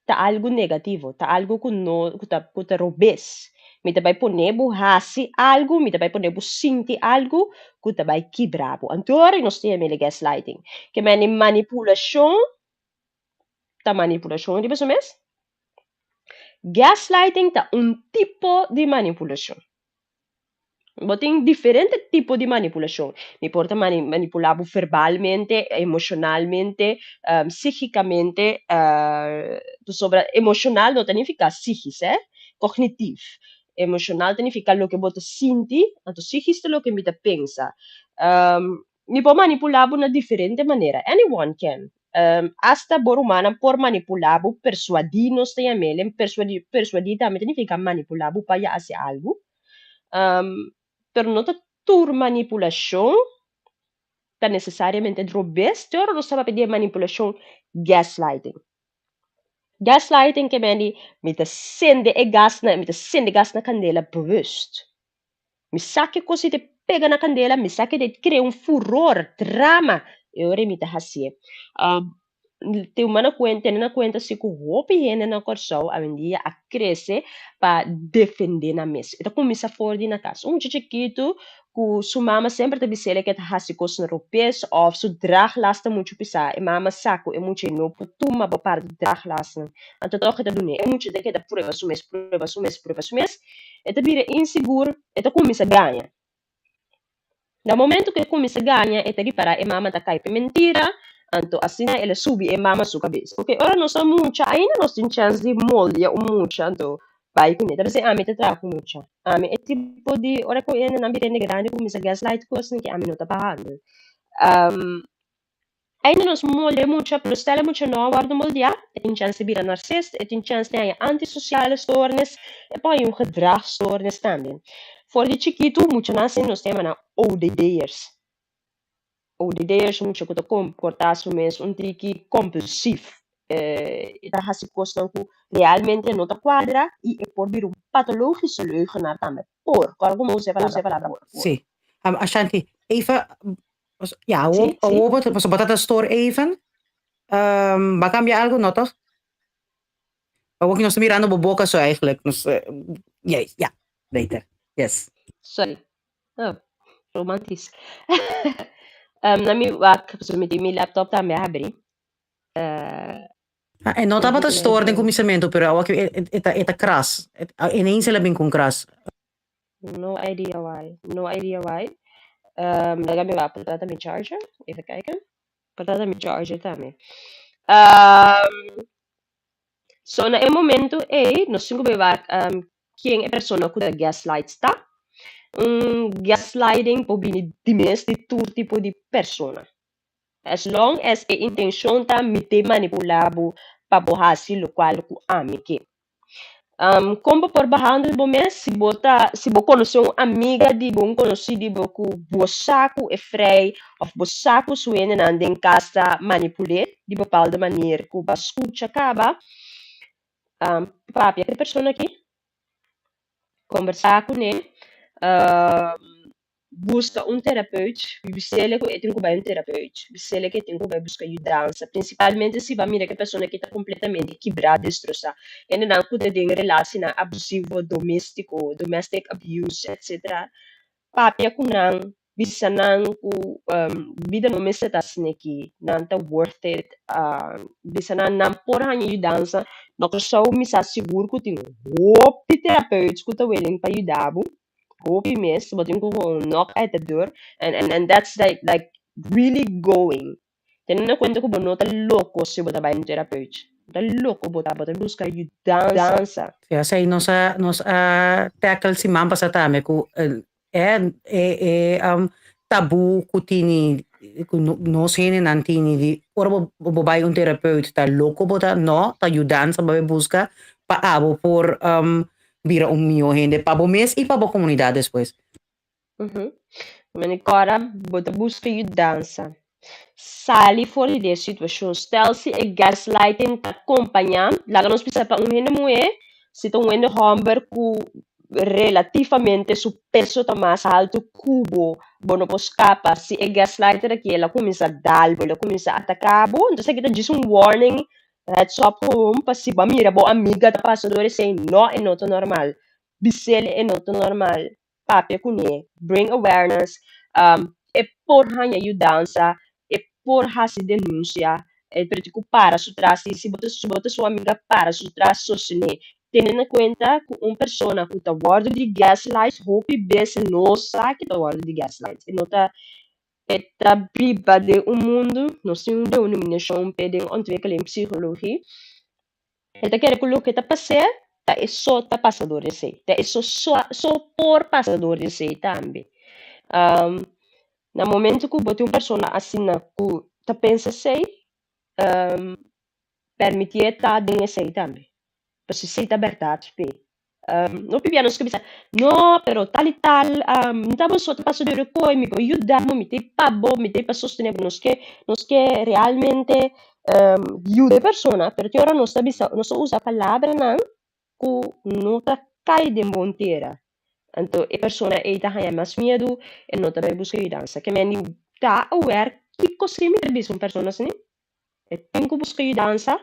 tá algo negativo, tá algo que não que tá robes. Mi te vai poner hasi algo, mi te vai poner sinti algo, que te vai quebrar. Antore non stia mele gaslighting. Que meni manipulação, ta manipulação de pessoa mes? Gaslighting ta tipo de manipulação. Tem diferente tipo de manipulação. Mi porta manipular verbalmente, emocionalmente, psicicamente, sobre emocional não significa psiquis, cognitivo. Emocional significa lo que você sente, então psiquis lo que você pensa. Mi pode manipular de diferente maneira. Anyone can. Hasta por humana por manipular, persuadir nos tem a mele, persuadir também significa manipular para fazer algo. Pero não tour manipulação tá necessariamente drobes, pero não sabe pedir manipulação gaslighting. Gaslighting que meni met 'n sende gas na candela bewust. Mi sa che così te pega na candela, mi sa che te crea un furor, drama. E ora mi ta hasie. Te umana cuenta, na cuenta se ku hopi hene na corso, a vendia a cresce para defender na mesa. Então começa fora de na casa. Chiquito ku su mama sempre te bisele que ta hasi cos na ropes of su drag lasta muito pisa. E mama saco e muito no putuma ba par de drag lasta. Anto toch te doen. E muito de que ta prova su mes. E te vira inseguro, e te começa ganha. No momento que começa a ganhar, e te ripara, e mama ta cai per mentira, anto assina ela subi e mama su cabeça. Porque ora nós somos muita, ainda nós temos chance de molhar muita, anto vai com ele. Você ame te trago muita. Ame é tipo de, ora que eu não virei grande, começa a gaslight coisa que ame não tá pagando. Ainda nós molhar muita, pero stella muita não guarda molhar, e tem chance de virar narcisista, e tem chance de ter antissociale stoornis, e poi gedragsstoornis também. Voor de chiquito, muito nascer nós temos na ODD'ers. ODD'ers muito que comportar-se mesmo trique compulsivo. Dat has ik kosten realmente não te quadra e é por vir pathologische leugenaar também. Por, como você fala por. Sim. Ashanti, even, ja, Sim, sim. we botar de store even. Maar cambia algo, não toch? Ook nog mirando op boca zo eigenlijk. Dus, ja, beter. Yes. Sorry. Oh, romantisch. Na mi wak, so met mi laptop também abri. En não estava a store de comissamento, pero ook eta kras. Ineens ela bem com kras. No idea why. Laga mi wak, patata mi charger. Even kijken. Patata mi charger também. So na e momento nós cinco bewak quem é persona que da gaslight está. Gaslighting pobini di mes di tur tipo di persona. As long as a intention ta mite manipulabo pa bohasi lo qual ku amike. Como por bahando bo mes si bo conhecer uma amiga de bom conhecido bo ku bosaku e frei of bosaku suene na den casa manipuler de bepaalde manier ku bascucha acaba. Papi, a persona aqui conversar com ele, busca terapeuta, bisele que tem que vai terapeuta, bisele que tem que vai buscar ajuda, principalmente se vai mirar que a pessoa que está completamente quebrada, destroçada, e não pode ter relação abusivo, domestic abuse, etc. Papi, com não, bisa não ku vida no mês está assim aqui, não tá worth it, bisa não por ajuda, não só me seguro que tem hoop terapeuts que tá willing para ajudar, hoop mes, but tem que knock at the door, and that's like really going. Tendo em conta que você não tá louco se você vai em terapeuta, tá louco você busca ajuda. Ja, sei nos tackle si mampa sa tame ku tabu kutini no sene nantini di ora bo bai un terapeut ta loco bota no ta ajudanza ba busca pa abo por vira un mio gente pa bo mes e pa bo comunidade después. Men agora bota busca ajudanza. Sali fora de situação, stel-se e gaslighting ta acompanhando, lá nós precisa pa um hene moe, se tá um hene homber ku relativamente su peso tá mais alto cubo, bono po scapa, se é gaslighter aqui, ela começa a dar, ela começa a atacar, bom, então aqui tá diz um warning, heads up home, pa se ba mira, bo amiga tá passador say, no, é not normal, bisele é not normal, papi kune, bring awareness, é por hanya ajudança, é por hasi denúncia, é para te para su trasi, se bota sua amiga para su trasi sostener, tendo em conta que uma pessoa que está guardando de gaslight, hope bem não sabe que está guardando de gaslight. E não está biba de mundo, nós temos uma denominação de ontwikkeling psicologia. E tá querendo que o que está passando, é só tá passador de si. É só por passador de si também. No momento que você uma pessoa assim, que tá pensa assim, permitir estar dentro de si também. Porque se tá verdade, No piano bisa, no, pero tal y tal, estamos sotto passo di recoi, mi puoi aiutare, mi te pabbo, mi te pa sostenere, nos che realmente aiuta persona, perché ora non sta bisa, non so usa palavra nan, ku non ta cai de montera. Então, a persona eita hanya mas medo, e não também busca dança. Que meni tá aware que così mi bis un persona assim. E tenho busca dança,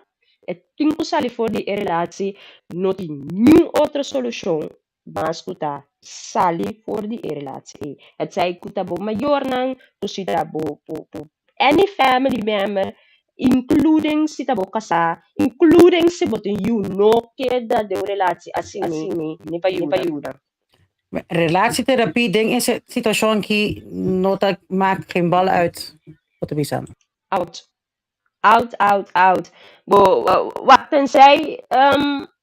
e tenho sali for di relatie, não tem nenhuma outra solução, mas kuta sali for di relatie. Het zij kuta bo maior nan, tu sita bo any family member, including sita bo kasa, including se boten you no queda de relatie assim ni pa ayuda. Relatietherapie, ding is een situatie die nota maakt geen bal uit. Wat er bisa. Out. Wat tensij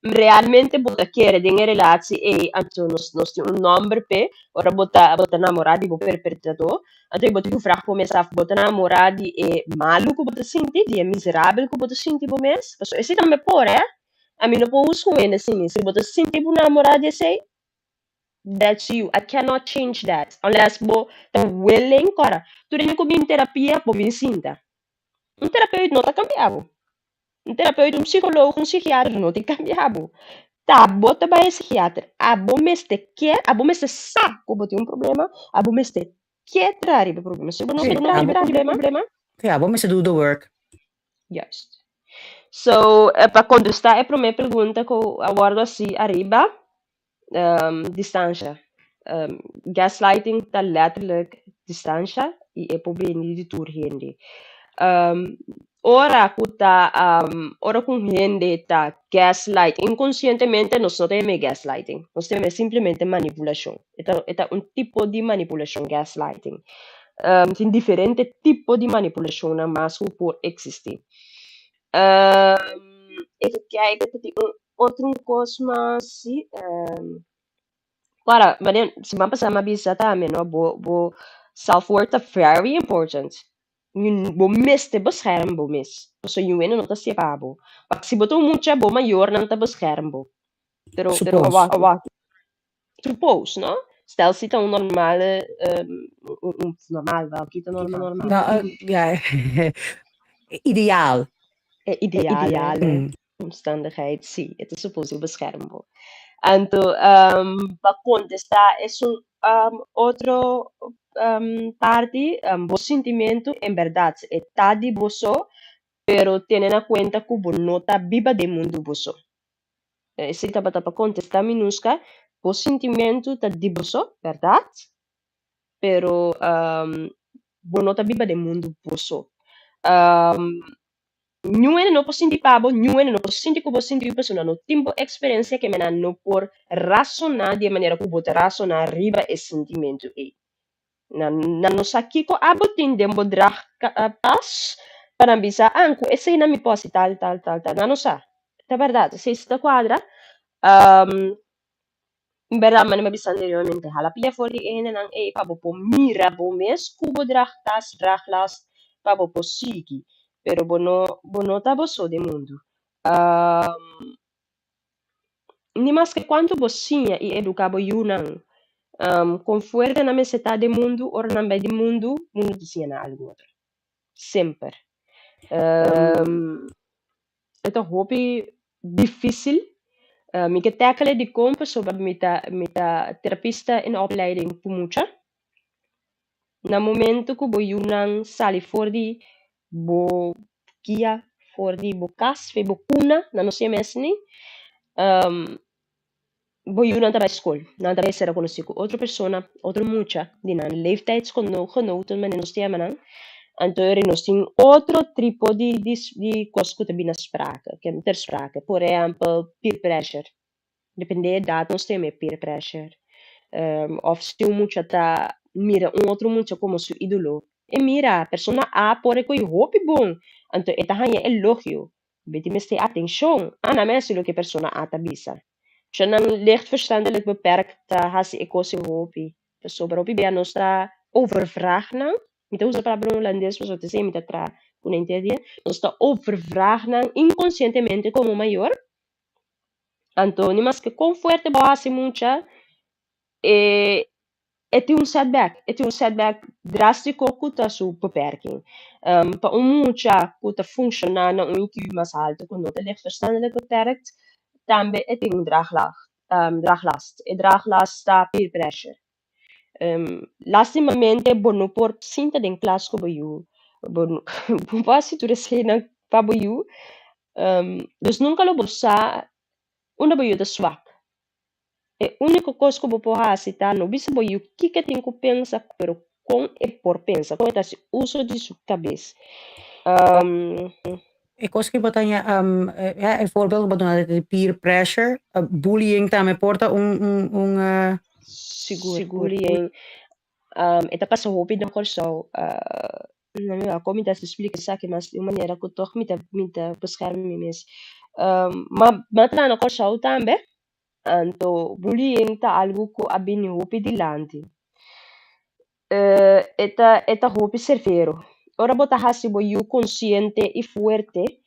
realmente bota querer dinge relatie e anto nos tem un number pe ora bota namoradi bo perpetrator anto bota tu vraag po mes af bota namoradi e maluco bota sinti di è miserabile ko bota sinti po mes so esse também por a mim não po uso ainda assim se bota sinti po namoradi sei that's you. I cannot change that unless bo the willing kora tu rin ko min terapia po min sinta un terapeuta não tá cambiado. Um terapeuta, um psicólogo, um psiquiatra não tem cambiado. Tá, bota para psiquiatra. A bom meste quer, a bom meste sabe que tem um problema, a bom meste quer trazer o problema. Se você não tem problema, Ja, waarom is het do the work? juist. So, para contestar a primeira pergunta que eu abordo assim, arriba, distância. Gaslighting está letterlijk distância e é problema de tour hindi. Ora com gente tá gaslight inconscientemente nós não temos gaslighting, nós temos simplesmente manipulação. É um tipo de manipulação gaslighting. Tem diferente tipo de manipulação, mas que pode existir. Even kijken, dat die outro coisa mas claro, mas se mapa sama bisa também, no, bo self-worth is very important. Bo mis te beschermen, bo mis. So you win não tá se pabo. Pak se botou mucha bo maior não tá beschermen bo. Pero Suppose. Suppose, no? Stel se tá um normal, normal, wel, kita normal. Nou, ja. Ideaal. Ideale omstandigheid, sim. Het is suppose beschermen. Então, para contestar, é outro parte, o sentimento, em verdade, está de você, pero tendo em conta que você não está viva do mundo você. Se está para contestar, minusca, o sentimento está de você, verdade? Pero você não está viva do mundo você. Nenhum não pode sentir pabo, nenhum não pode sentir que você sentir pessoa no tempo experiência que mena não por razonar de maneira que você razonar riba esse sentimento aí. Na nossa aqui com abo tendemos drag pas para bisa anco esse aí não me pode tal. Na nossa, é verdade, se está quadra, em verdade, mas não me bisa anteriormente, halapia for die ene nang pabo po mira po mes kubo drag las pabo po sigi. Pero bono tabo so de mundo. Ni mais que quanto bocinha e educabo yunang, com fuerte na meseta de mundo, or na de mundo dizia na algo outro. Sempre. É um hobby difícil. Me que tackle de compra sobre mita terapista in opleiding pumucha. Na momento que bo yunang sali for di bo kia for die bokas fe bokuna na nosie mesni bo yuna bij school na daarbij será conocido outra persona outra mucha die na leeftijdsgenoten men nos tema na anterior nos tem outro tipo de coisa que também na sprake que ter sprake por exemplo peer pressure depende da nos tem peer pressure of se mucha tá mira outro mucha como seu ídolo e mira, a persona A pode que hopi bom. Então, esta é elogio. Beti me ste atenção. Ana mensen lo que persona A ta bisa. Se não licht verstandelijk beperkt, hasi ekosi hopi. Sobre hopi bia nostra overvraag na. Mita usa para holandês, mas te sei mita tra una entendida. Nostra overvraag na inconscientemente como maior. Então, mas que com fuerte base muita, é, tem um setback. Tem um setback drástico que está sua beperking. Para muita que está funcionando um IQ mais alto, que não é verstandelijk beperkt, também tem um draaglast. E draaglast está peer pressure. Lastimamente, bono por sinta den klas ko bayu. Bono, basi tu resena pa bayu. Dus nunca lo bossa, una bayu da swak. E único coisa que eu vou citar, no bisa bayu, que tem que pensar, pero com e por pensar, com esse uso de sua cabeça. Ik was bertanya, een voorbeeld wat doen de peer pressure, bullying também porta Segurem. Eta pa sa hopi na korso, ako minta se explica sa que mas de maneira que toch minta beschermen mes. Matra na korso também, anto bullying ta algo que abini hopi dilante. Eta hopi servero. Ora bota hasi boyu consciente e fuerte,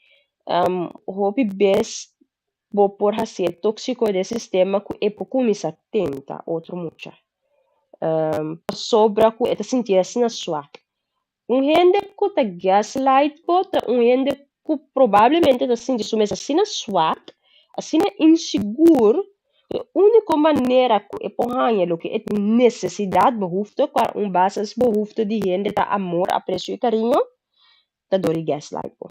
hopi best bo por hasi tóxico de sistema que é pouco me atenta outro mucha. Sobra ku eta sentir-se na sua. Gente que tá gaslight bota, gente que provavelmente tá sentindo assim na sua, assim inseguro. A única maneira que é porranha lo que é necessidade, behoefte, qua basis behoefte de gente tá amor, apreço e carinho, tá dor gaslight po.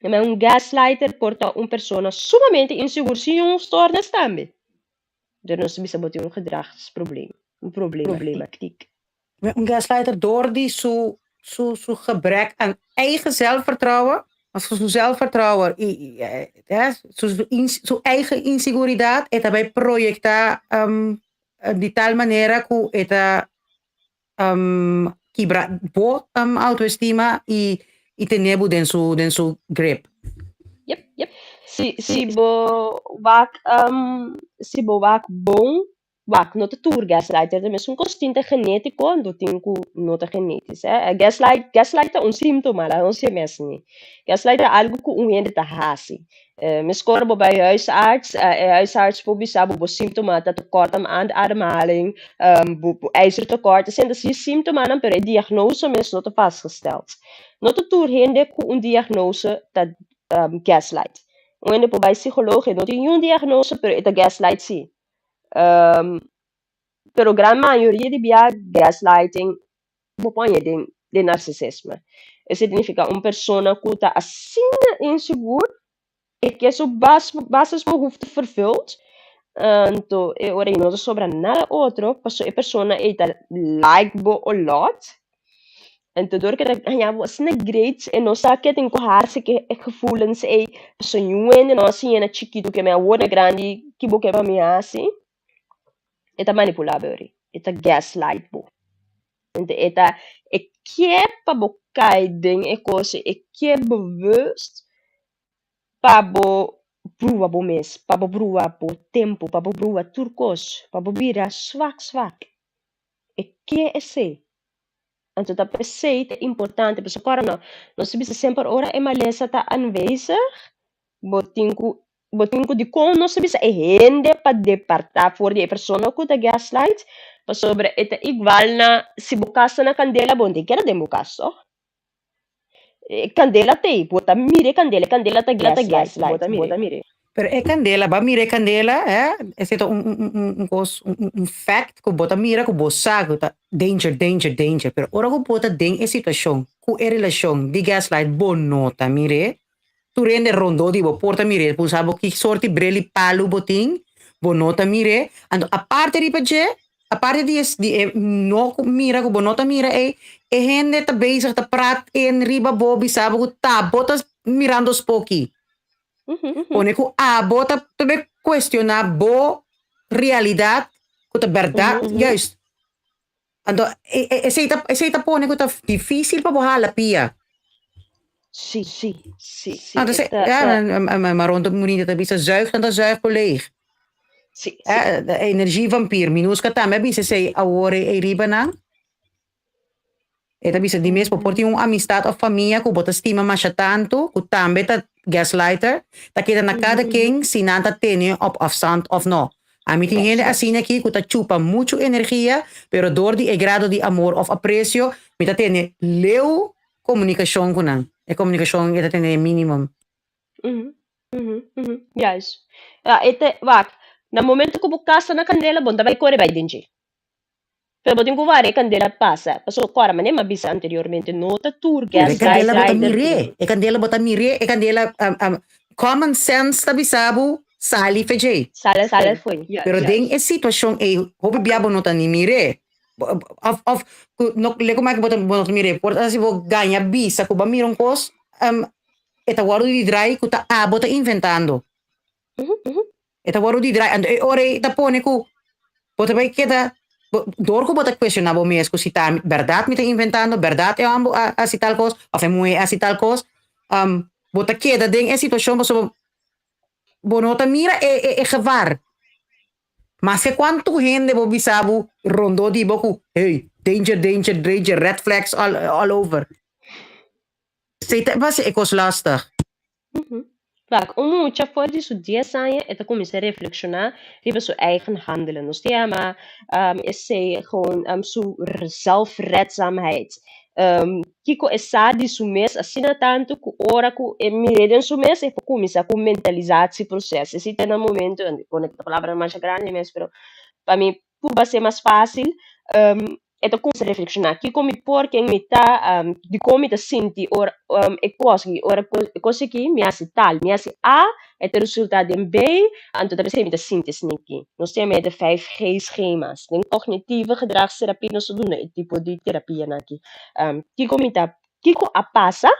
Mas gaslighter porta pessoa sumamente insegura se torna também. Dus não se bisa botar gedragsprobleem. Een problematiek. Een gaslighter door die zo gebrek aan eigen zelfvertrouwen, als je zo zelfvertrouwen, zo eigen inseguridad, eta bij projecta de tal manera que eta quebra bo autoestima y tener den su grip. Yep. Si bo wak bom, wak not de tour gaslighter, de mes un constante genético, do tinku nota genetis, gaslighter un symptoma, la ons mes ni. Gaslighter algo que gente ta hasi. Mes corbo bij huisarts voor bisabo bo symptoma dat tekort aan ademhaling, bo ijzertekort, zijn dat symptomen aan per diagnose mes not vastgesteld. Not de tour gente ku un diagnose dat gaslight. Onde por psicólogo não tem diagnose pero é gaslight sim. Pero grande maioria de gaslighting põe de narcisismo. Isso significa pessoa que está assim insegura e que sua basis behoefte vervult. Então, ora não sobra nada outro, para a pessoa está like bo a lot. Então, door que ja was na great en não sabe que tem que que gevoelens sonhando não assim na chiquito que me agora grande que boque para mim assim é manipulável é gaslight bo então é que é para bocar ding é coisa é que é bewust para bo brua bo mes para bo brua bo tempo para bo brua turcos para bo vira swak é que é esse. Então, dat preceito é importante, porque agora nós precisamos sempre ora é malesa está aanwezig, botinco de como nós precisamos é rende para departar for de pessoa que está gaslight, para sobre é igual na se bocassa na candela bonde que era de bocasso. Candela tem, bota mire candela tá gaslight, bota mire. Pero candela, ba mire candela, es un fact que bota mira que bosa que danger. Pero ora que bota den é situação, que é relação de gaslight bonota mire, tu rende rondo di bo porta mire, pu sabo que sorte breli palu boting, bonota mire, ando a parte di no mira que bonota mira gente tá bezig te praat en riba bobi sabo que tá botas mirando spoki. Pone que bota também questionar boa realidade, que a verdade, juist. Então, essa pone que tá difícil para borrar a pia. Sim. Maar rond de moeder dat bisa zuigt en dat zuigt leeg. Sim. De energie vampir, minusca também bisa sei agora e riba na. E da bisa di mesmo porti amistad o família que bota estima mais tanto, que também tá gaslighter, dat kita na cada quem si nanta tiene op afstand of no. A mí tiene así aquí que chupa mucho energía, pero door die grado de amor of aprecio, mita tiene leu comunicação com não. E comunicação ita tiene minimum. Juist. Ja, wacht. Na momento que você na candela, bom, vai correr vai dentro. Pero botin kuvare candela passa. Paso kora mané mabisa anteriormente nota tour gas candela bota mire. E candela bota mire. E candela common sense tabisabu sali feje. Sala foi. Pero ding e situação e hobi biabo nota ni mire. Of no leko mak bota nota mire. Por assim vou ganha bisa ku ba miron kos eta waru di drai ku ta bota inventando. Eta waru di drai and ore ta pone ku bota vai kita door ko bota questionabo mesmo se tá verdade me tá inventando verdade é ambo assim tal coisa ou é muito assim tal coisa bota queda ding é situação so bonota mira é gevaar mas que quanto gente bo bisabo rondo di boku hey danger red flags all over steeds was ek was lastig. Vaak, mucha voor die studie zijn, het começar a reflexionar over zijn eigen handelen. Dus ja, maar is zij gewoon zo zelfredzaamheid. Kiko essa di sumes assina tanto ku ora ku e mireden sumes e começa com mentalizatie-processo. Se tem no momento, quando a palavra mais grande, mas pero para mim vai ser mais fácil. Então começa a reflexionar que como por quem me tá de como me senti or e consegui me tal me A é o resultado em B então dat is me senti aqui nós temos de 5G schema's de cognitieve gedragstherapie nós doen het tipo de terapia aqui que como tá que a passa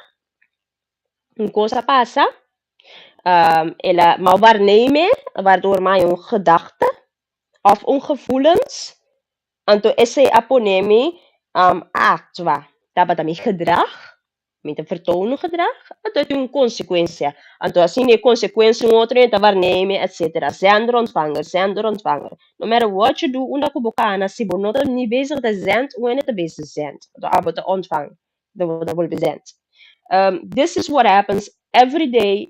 uma coisa passa ela maar waarnemen waardoor mij een gedachte of gevoelens Anto esse aponemi actua. Dapat ami gedrag, met een vertonen gedrag, dat heeft een consequentie. Anto assim é consequência outro então waarnemen, etc. Zender ontvanger. No matter what you do, una kubukana si bonota niet bezig te zijn, hoe het bezig zijn. De abo te ontvangen, dat wil bezend. This is what happens every day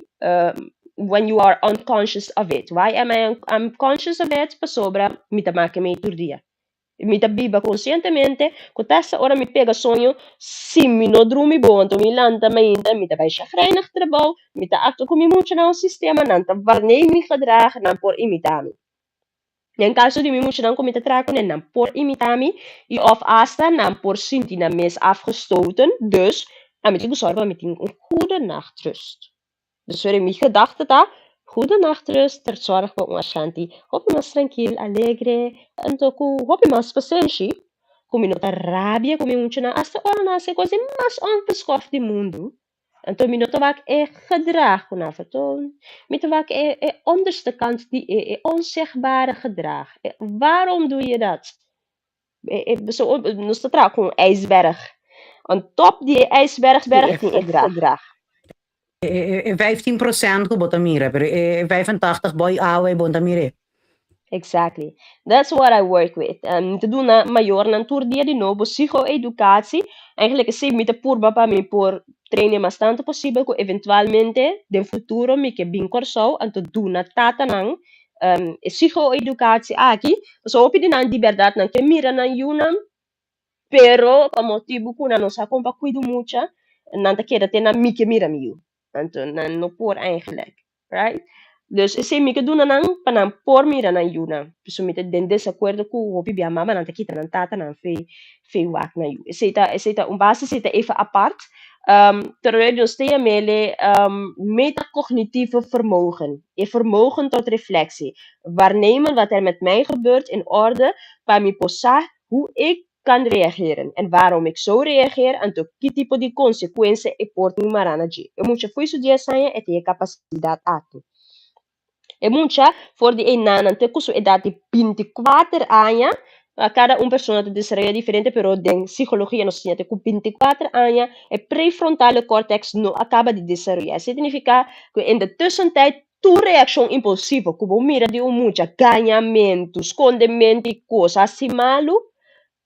when you are unconscious of it. Why am I unconscious of it? Pasobra, me te maken mee door dia. Me tá biba conscientemente, quando essa hora me pega sonho, sim, me não dorme bom, então me lanta ainda, me tá baixa reinig trabalho, me tá acto com me muito no sistema, não tá varnei me gedrag, não por imitar-me. Em caso de me muito não cometa traco, não por imitar-me, e of asta, não por sentir na mes afgestoten, dus, a me digo zorgen, me tenho goede nachtrust. Dus weer mijn gedachten daar. Goede nachtrust, ter zorg voor ons shanti. Hopi mas tranquilo, alegre. Então, hopi mas paciente. Como não tá rabia, como não tinha hasta ora nasce coisa mais onbeschoft do mundo. Então, me não vaak gedrag na vertoon. Me te vaak onderste kant die onzichtbare gedrag. Waarom doe je dat? Zo, nu staat er ook een ijsberg. On top die ijsberg die gedrag. 15% ko bota mire, pero 85 boy away bota mire. Exactly. That's what I work with. Te doen na maior na tour dia de novo psycho-educatie. Eigenlijk is me te purba para mim por trainer mas tanto possível que eventualmente de futuro me que bem corso anto doen na tata nang psycho-educatie aqui. So opi di nan liberdade nan que mira nan yunam, pero pa motivo kuna não sa compa cuido mucha, nan te queda te na mi que mira miu. Anto nan no por eigenlijk, right? Dus se mi que doen nan panam por mira nan yuna. So mi te den desacuerdo ku opi bia mama nan te kita nan tata nan fe wak na yu. Seita base seita even apart. Terwijl dus te mele metacognitieve vermogen. Je vermogen tot reflectie. Waarnemen wat er met mij gebeurt in orde, para me posar hoe ik kan reageren. En waarom ik zo reageer, en tot que tipo de consequência e porto maranaji. E mucha foi su dia sanha e te capacidade ato. E mucha for de enana te kusu edad de 24 anos. Cada persona te desarrolla diferente, pero en psicología nos enseña que con 24 años el prefrontale cortex no acaba de desarrollar. Significa que en la tussentijd tu reacción impulsiva, como mira de mucha ganhamento, escondimento y cosas así malo,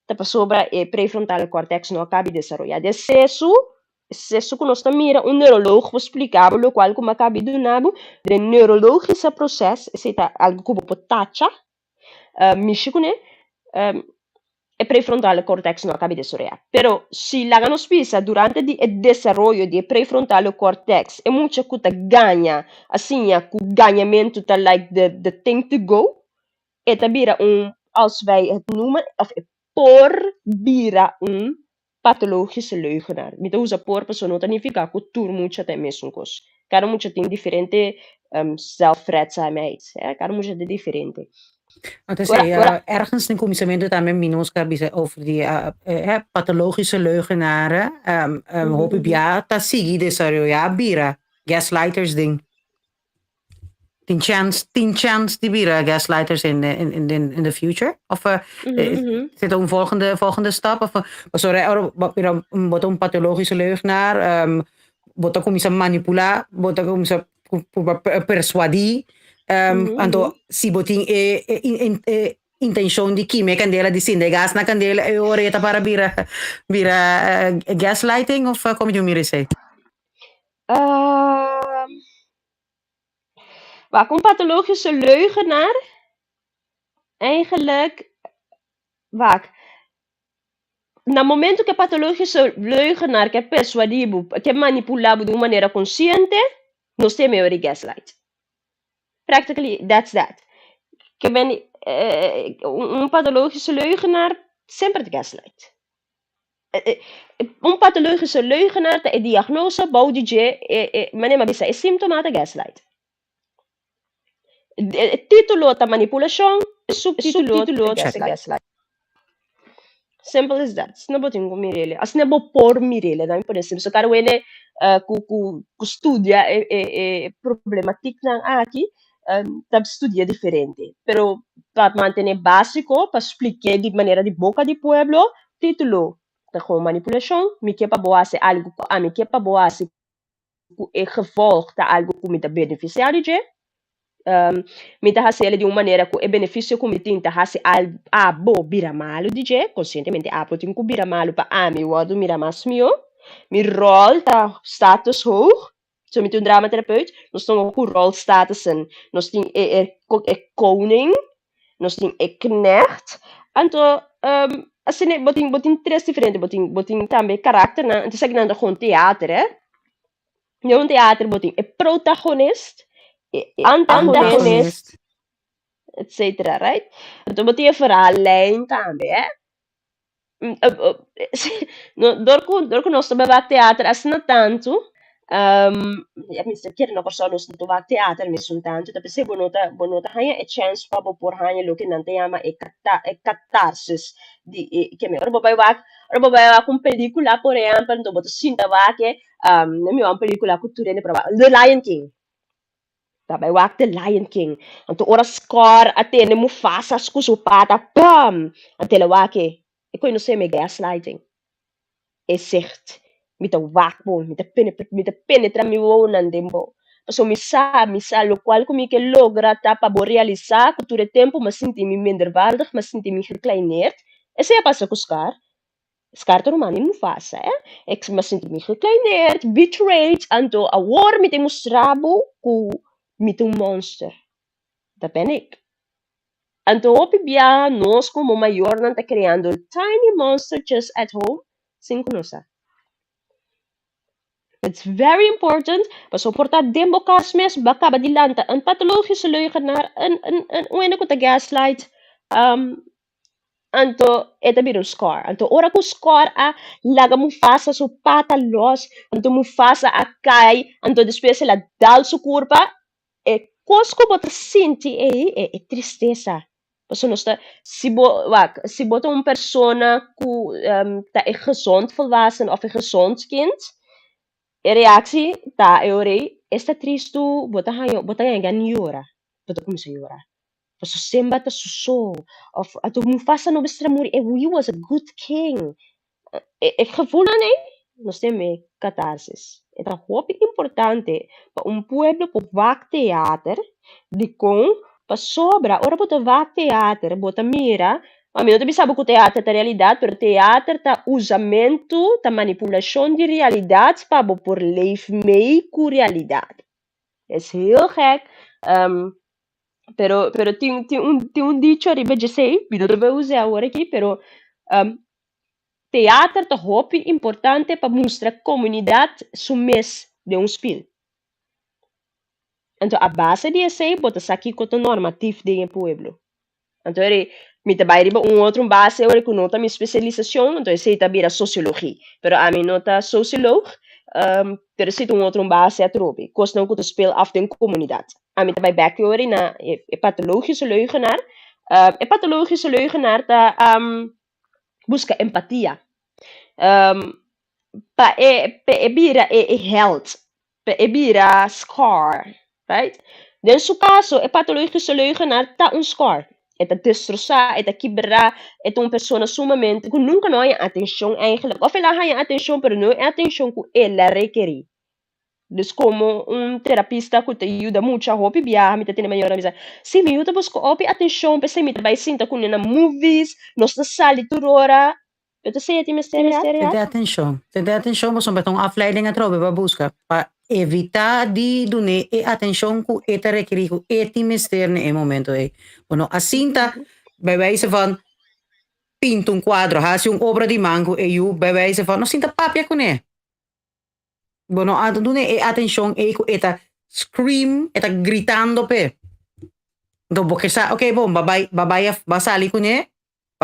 te sobre el prefrontale cortex no acaba de desarrollar. De eso, se isso que nós mira um neurologo explicava o qual como acabei de nabo, de neurologische proces, é algo como potacha, mexicune, e prefrontal cortex no acabei de sorear. Pero se la nos pisa durante o desenvolvimento de prefrontal cortex, é muito que ganha, assim, que ganhamento tá like the thing to go, é vira als wij het noemen, of por vira pathologische leugenaar. Met usa por persoon não significa que tudo muito tem mesmo coisa. Cada muito tem diferente zelfredzaamheid. Cada muito é diferente. Want Ora, ergens in commissariënt daarmee minoska over die pathologische leugenaren. Hoop ik ja, dat zie je dus ja, bira. Gaslighters ding. 10 chance die bira gaslighters in the future? Of zit er een volgende stap? Of sorry, wat een pathologische leugenaar, wat ook om ze manipuleren, wat ook om ze persuadir. Anto si boting intention di kime candela di sinde gas na candela e oreta para bira gaslighting of come you mire say? Waar een pathologische leugenaar eigenlijk na momento que pathologische leugenaar que persuadido, que manipulado de uma maneira consciente, nós temos o gaslight. Practically, that's that. Que ben pathologische leugenaar sempre de gaslight. Pathologische leugenaar de diagnose bouw DJ maar bisa é sintoma de gaslight. Título da manipulação, subtítulo de gaslight. Simple as that. Não botem com Mirelle. Assim não vou por Mirelle, não é por isso. Se cara wene que estudia problemática aqui, tá estudia diferente. Pero para manter básico, para explicar de maneira de boca de pueblo, título da manipulação, me que para boa se algo, me que para boa se é gevolg da algo que me dá beneficiário de. Me dá ele de uma maneira que é benefício que me tinta a bo bira malo DJ conscientemente a potin ku bira malo pa ami wado mira mas mio mi rol ta status hoog so met een dramatherapeut nós temos ku rol status en nós tem koning nós tem knecht anto assim botin três diferente botin também karakter na então sei não gewoon teater hè não teater botin é protagonist antagonist, etc. Right? Então, botei a verhaallijn também, Door que nós trabalhamos teatro, assim não tanto, quer uma pessoa nós não vai teatro, mas não tanto, então você bonota hanya a chance para por hanya lo que não tem ama é catarsis de que me ora vai com película por exemplo, então boto sinta vai que não me uma película cultura ne para The Lion King. Daarbij waakt The Lion King. En toen ora score atene Mufasa skusupata bam. En tele wake. Ik kon je nog zeggen met gaslighting. Hij zegt met de waakbol, met de penetra mi wonan dembo. So misa lo qual como que logra tapa bo realizar que todo tempo me sinto me minderwaardig, me sinto me gekleineerd. En ze passa com Scar. Scar to romani Mufasa, Ik me sinto me gekleineerd, betrayed, en toen a war met een mostrabo met een monster. Dat ben ik. En toen op je nós como maior não está criando tiny monsters at home, sem conocer. It's very important, para suportar democratie mes, baka badilanta, een pathologische leugenaar, een ko gaslight, anto eta bir un scar. Anto ora ko scar laga Mufasa so pata los, anto Mufasa cai, anto después la dal su curva, Cosco bota senti é tristeza. Porque nós se bota uma persona que tá é gezond volwassen of een gezond kind, a reactie tá está triste, bota ganha llora, bota começa a llorar. Porque sempre tá so of ato Mufasa no bestra muri, he was a good king. Gevoel nós temos catarsis. É muito importante para pueblo que vai teatro, de com para sobra, ora bota vai teatro, bota mira, A mim não te sabe que o teatro é realidade, pero teatro tá usamento, tá manipulação de realidades para por leef mee com realidade. É heel gek. Pero tem um dicho ali, eu sei, eu não vou usar agora aqui, pero teatro tá hopi importante para mostrar comunidade sumes de um spil. Então, a base de sei, bota aqui com o normativo de um pueblo. Então, me trabalha outro base, eu que nota minha especialização, então, sei também a sociologia. Pero a mim nota sociólogo, pero sei outro base a trobe. Kost não que tu speel af de comunidade. A mim também background na pathologische leugenaar. Pathologische leugenaar tá busca empatia. Pa bira health, pa bira scar, right? Dan su caso, pathologische leugenaar tá scar. É destroçar, é quebrar, é uma pessoa sumamente que nunca não tem atenção eigenlijk. Of ela tem atenção, pero não é atenção que ela requer. Dus como terapista que te ajuda muito a hopi biar, me tem melhor amizade. Se me ajuda buscar hopi atenção, pensei me vai sinta com na movies, nós da sala toda hora. Eu te sei a ti Te dê atenção, mas somente uma afleiding a trobe para buscar, para evitar de donar a atenção que eta requer, que eti mister em momento aí. Bueno, assim tá, bij wijze van pinta quadro, hace obra de mango e eu bij wijze van, não sinta papia com ele. Bueno, a donar atenção e que eta scream, eta gritando pe. Então, porque sa, okay, bom, babay basali com ele.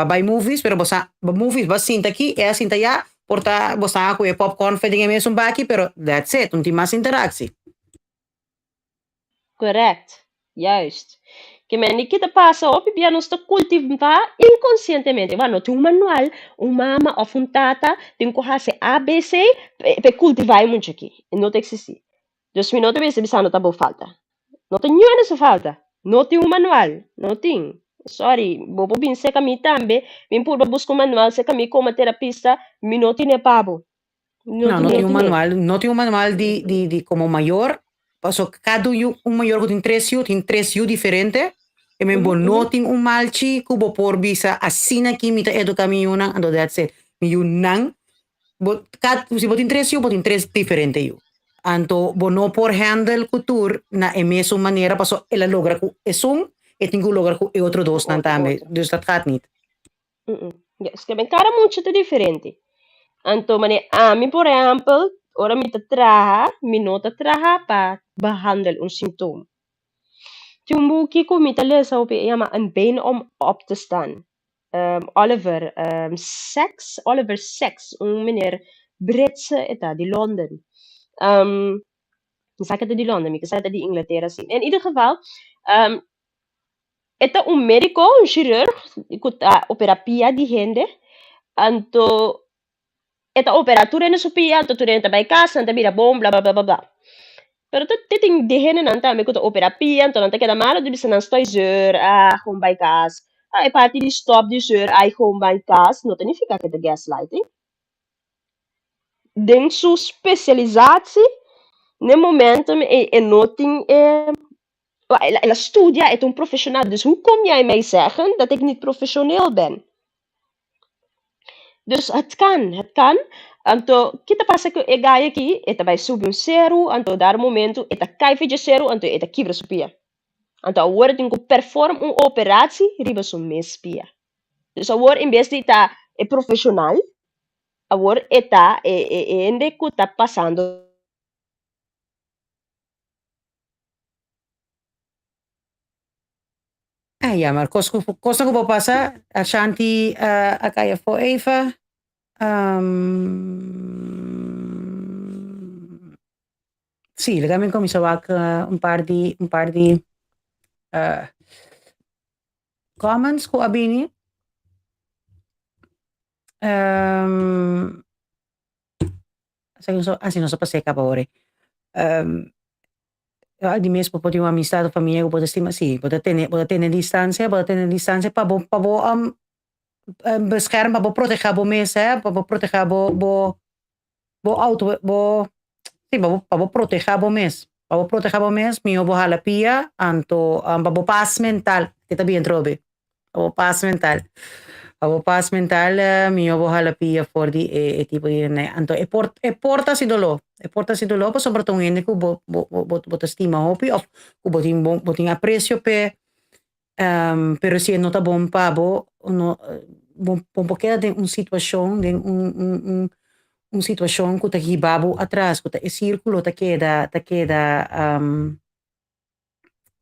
Babay movies, pero basta movies, basta sinta aqui, é sinta ya, porta basta ako popcorn feeding mesmo baki, pero that's it, não tem mais interação. Correto, juist. Que men kita passa op e nós está cultivar inconscientemente. Mano, tem manual, mama ou tata, tem que fazer ABC para cultivar muito aqui. Não tem existe. Dus me não tem esse bisano tá falta. Não tem nenhuma dessa falta. Não tem manual, não tem. Sorry, bobo bin se kami também, bin purba busco manual se kami como terapista, me não tem pabo. Não tem manual, não tem manual de como maior, passo cada um maior que tem três diferentes, e mesmo não tem malchi que vou por visa assim aqui me tá educar me yunang, ando that's it, me yunang, se vou tem três diferentes eu. Anto, vou não por handle cultura na mesma maneira, passo ela logra que é e tem que lograr com outro dois não também, dus dat gaat niet. Yes, que bem, cara muito diferente. Então, mim, por exemplo, ora me me nota traha para behandel symptoom. Toen boek ik me te lezen op een been om op te staan. Oliver Sacks, een meneer Britse, die Londen. Ik zeg het die Londen, ik zeg het die Inglaterra. In ieder geval, esta un médico, un chirurg, que opera pia di gente, anto esta operatura en su pia, anto tu renta by casa, anta mira bom, bla bla bla bla bla. Pero tu ting di gente nanta me kuta opera pia, anto nanta keda malo, du bisa nan stoi zeur, gewoon by casa. E parti di stop di zeur, gewoon by casa, não significa que de gaslighting. Denk su specializatie, no momento e noting ela studia, é een professional. Dus hoe kom jij mij zeggen dat ik niet professioneel ben? Dus het kan. Anto, kita passa que é gaya aqui, eta vai subir zero, anto dar momento, eta cai de zero, anto eta quebra supia. Anto agora tem que perform uma operatie, riba so mespia. Dus agora em vez de eta é profissional, agora eta ende que tá passando. Ja, maar kost nog wel passen. Ashanti, Akaya voor even. Sì, legalmente cominciava un par di comments com Abini. Assim, não só passei capa ora. Di mesmo pode uma amistade, família, pode estimar, sim, pode ter distância para beschermen, para proteger bo mensen, para proteger bo auto, para proteger bo mes. Para proteger bo mes, mio bo hala pia, anto bo paz mental, que está bien trobe. Bo paz mental. abo paz mental mi obo halapia for di tipo ne anto porta si dolo pa soprattutto ene ku bo estima hopi of ku boting aprecio pe pero si nota bom pa bo no bom queda de un situação de un situação ku ta hibabo atrás ku ta e círculo ta queda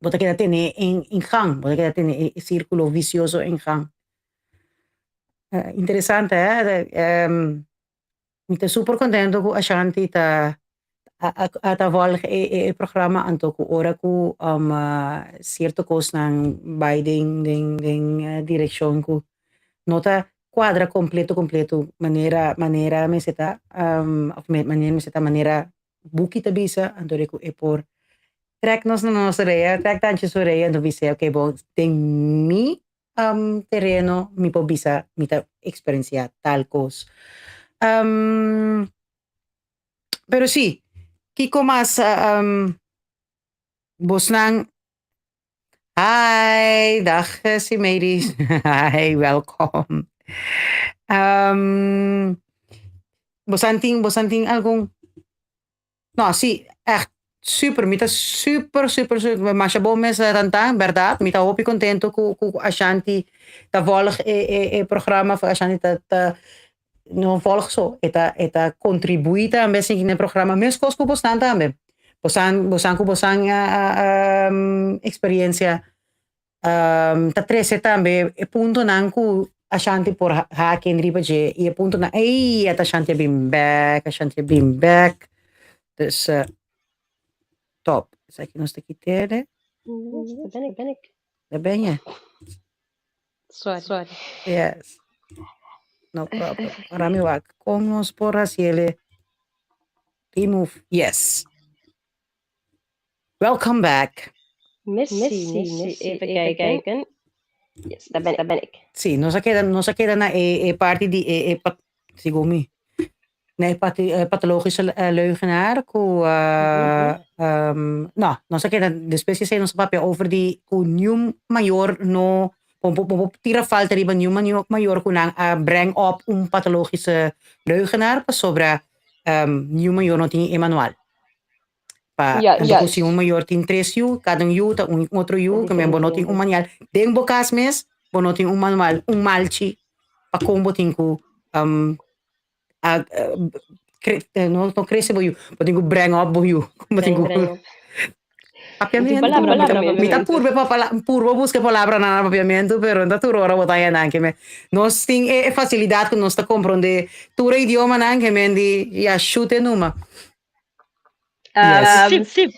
bota queda tene en gang bota queda tene e círculo vicioso en gang. Interessante, mi te super contento ku Ashanti ta volg programma anto ku ora ku cierto cos nang by ding direction ku nota quadra completo manera meseta of manera meseta manera buki ta bisa anto ku e por trek nos na nos rea trek tanche so rea anto bisa okay bo ting mi terreno mi po bisa mi ta experiencia tal cos. Pero sí, Kiko mas Bosnang. Hi, dag Simeris. Hi, welkom. Bosanting algún. No, sí, echt super, mita super. Masha Bomes tantang, verdad? Mita hopi contento ku Ashanti ta volg programma van Ashanti ta no volg zo eta contribuita a mesing in het programma mes cos ku bostan tambe. Bosan experiencia ta trese tambe e punto nanku Ashanti por haken ribaje e punto na at Ashanti been back dus top is aqui nos te quitere Daar ben ik. daar ben je Sorry. yes no problem rami wak kom nos por asiele remove yes welcome back. Missie. Even kijken. Yes, daar ben ik. Sì, non sa queda na party di sigumi. Nee, pathologische leugenaar. No, non sa queda de specie sei non sa papia over di ku new mayor no tira falta riba new mayor ku nang breng op un pathologische leugenaar pa sobra new mayor no ting Emmanuel. Si un mayor tin 3 yu, cada yu ta un otro yu, que me bonotin un manual. Den bocas mes, bonotin un manual, un malchi, pa combo tinku no cresce bo yu, botin ku breng up bo yu, botin ku papiamento. Mita purbo busca palavra na papiamento, pero nda tu ora botaya nanke me. Nos ting facilidad que nos ta comprende tura idioma nanke mendi ya chute numa. Sim.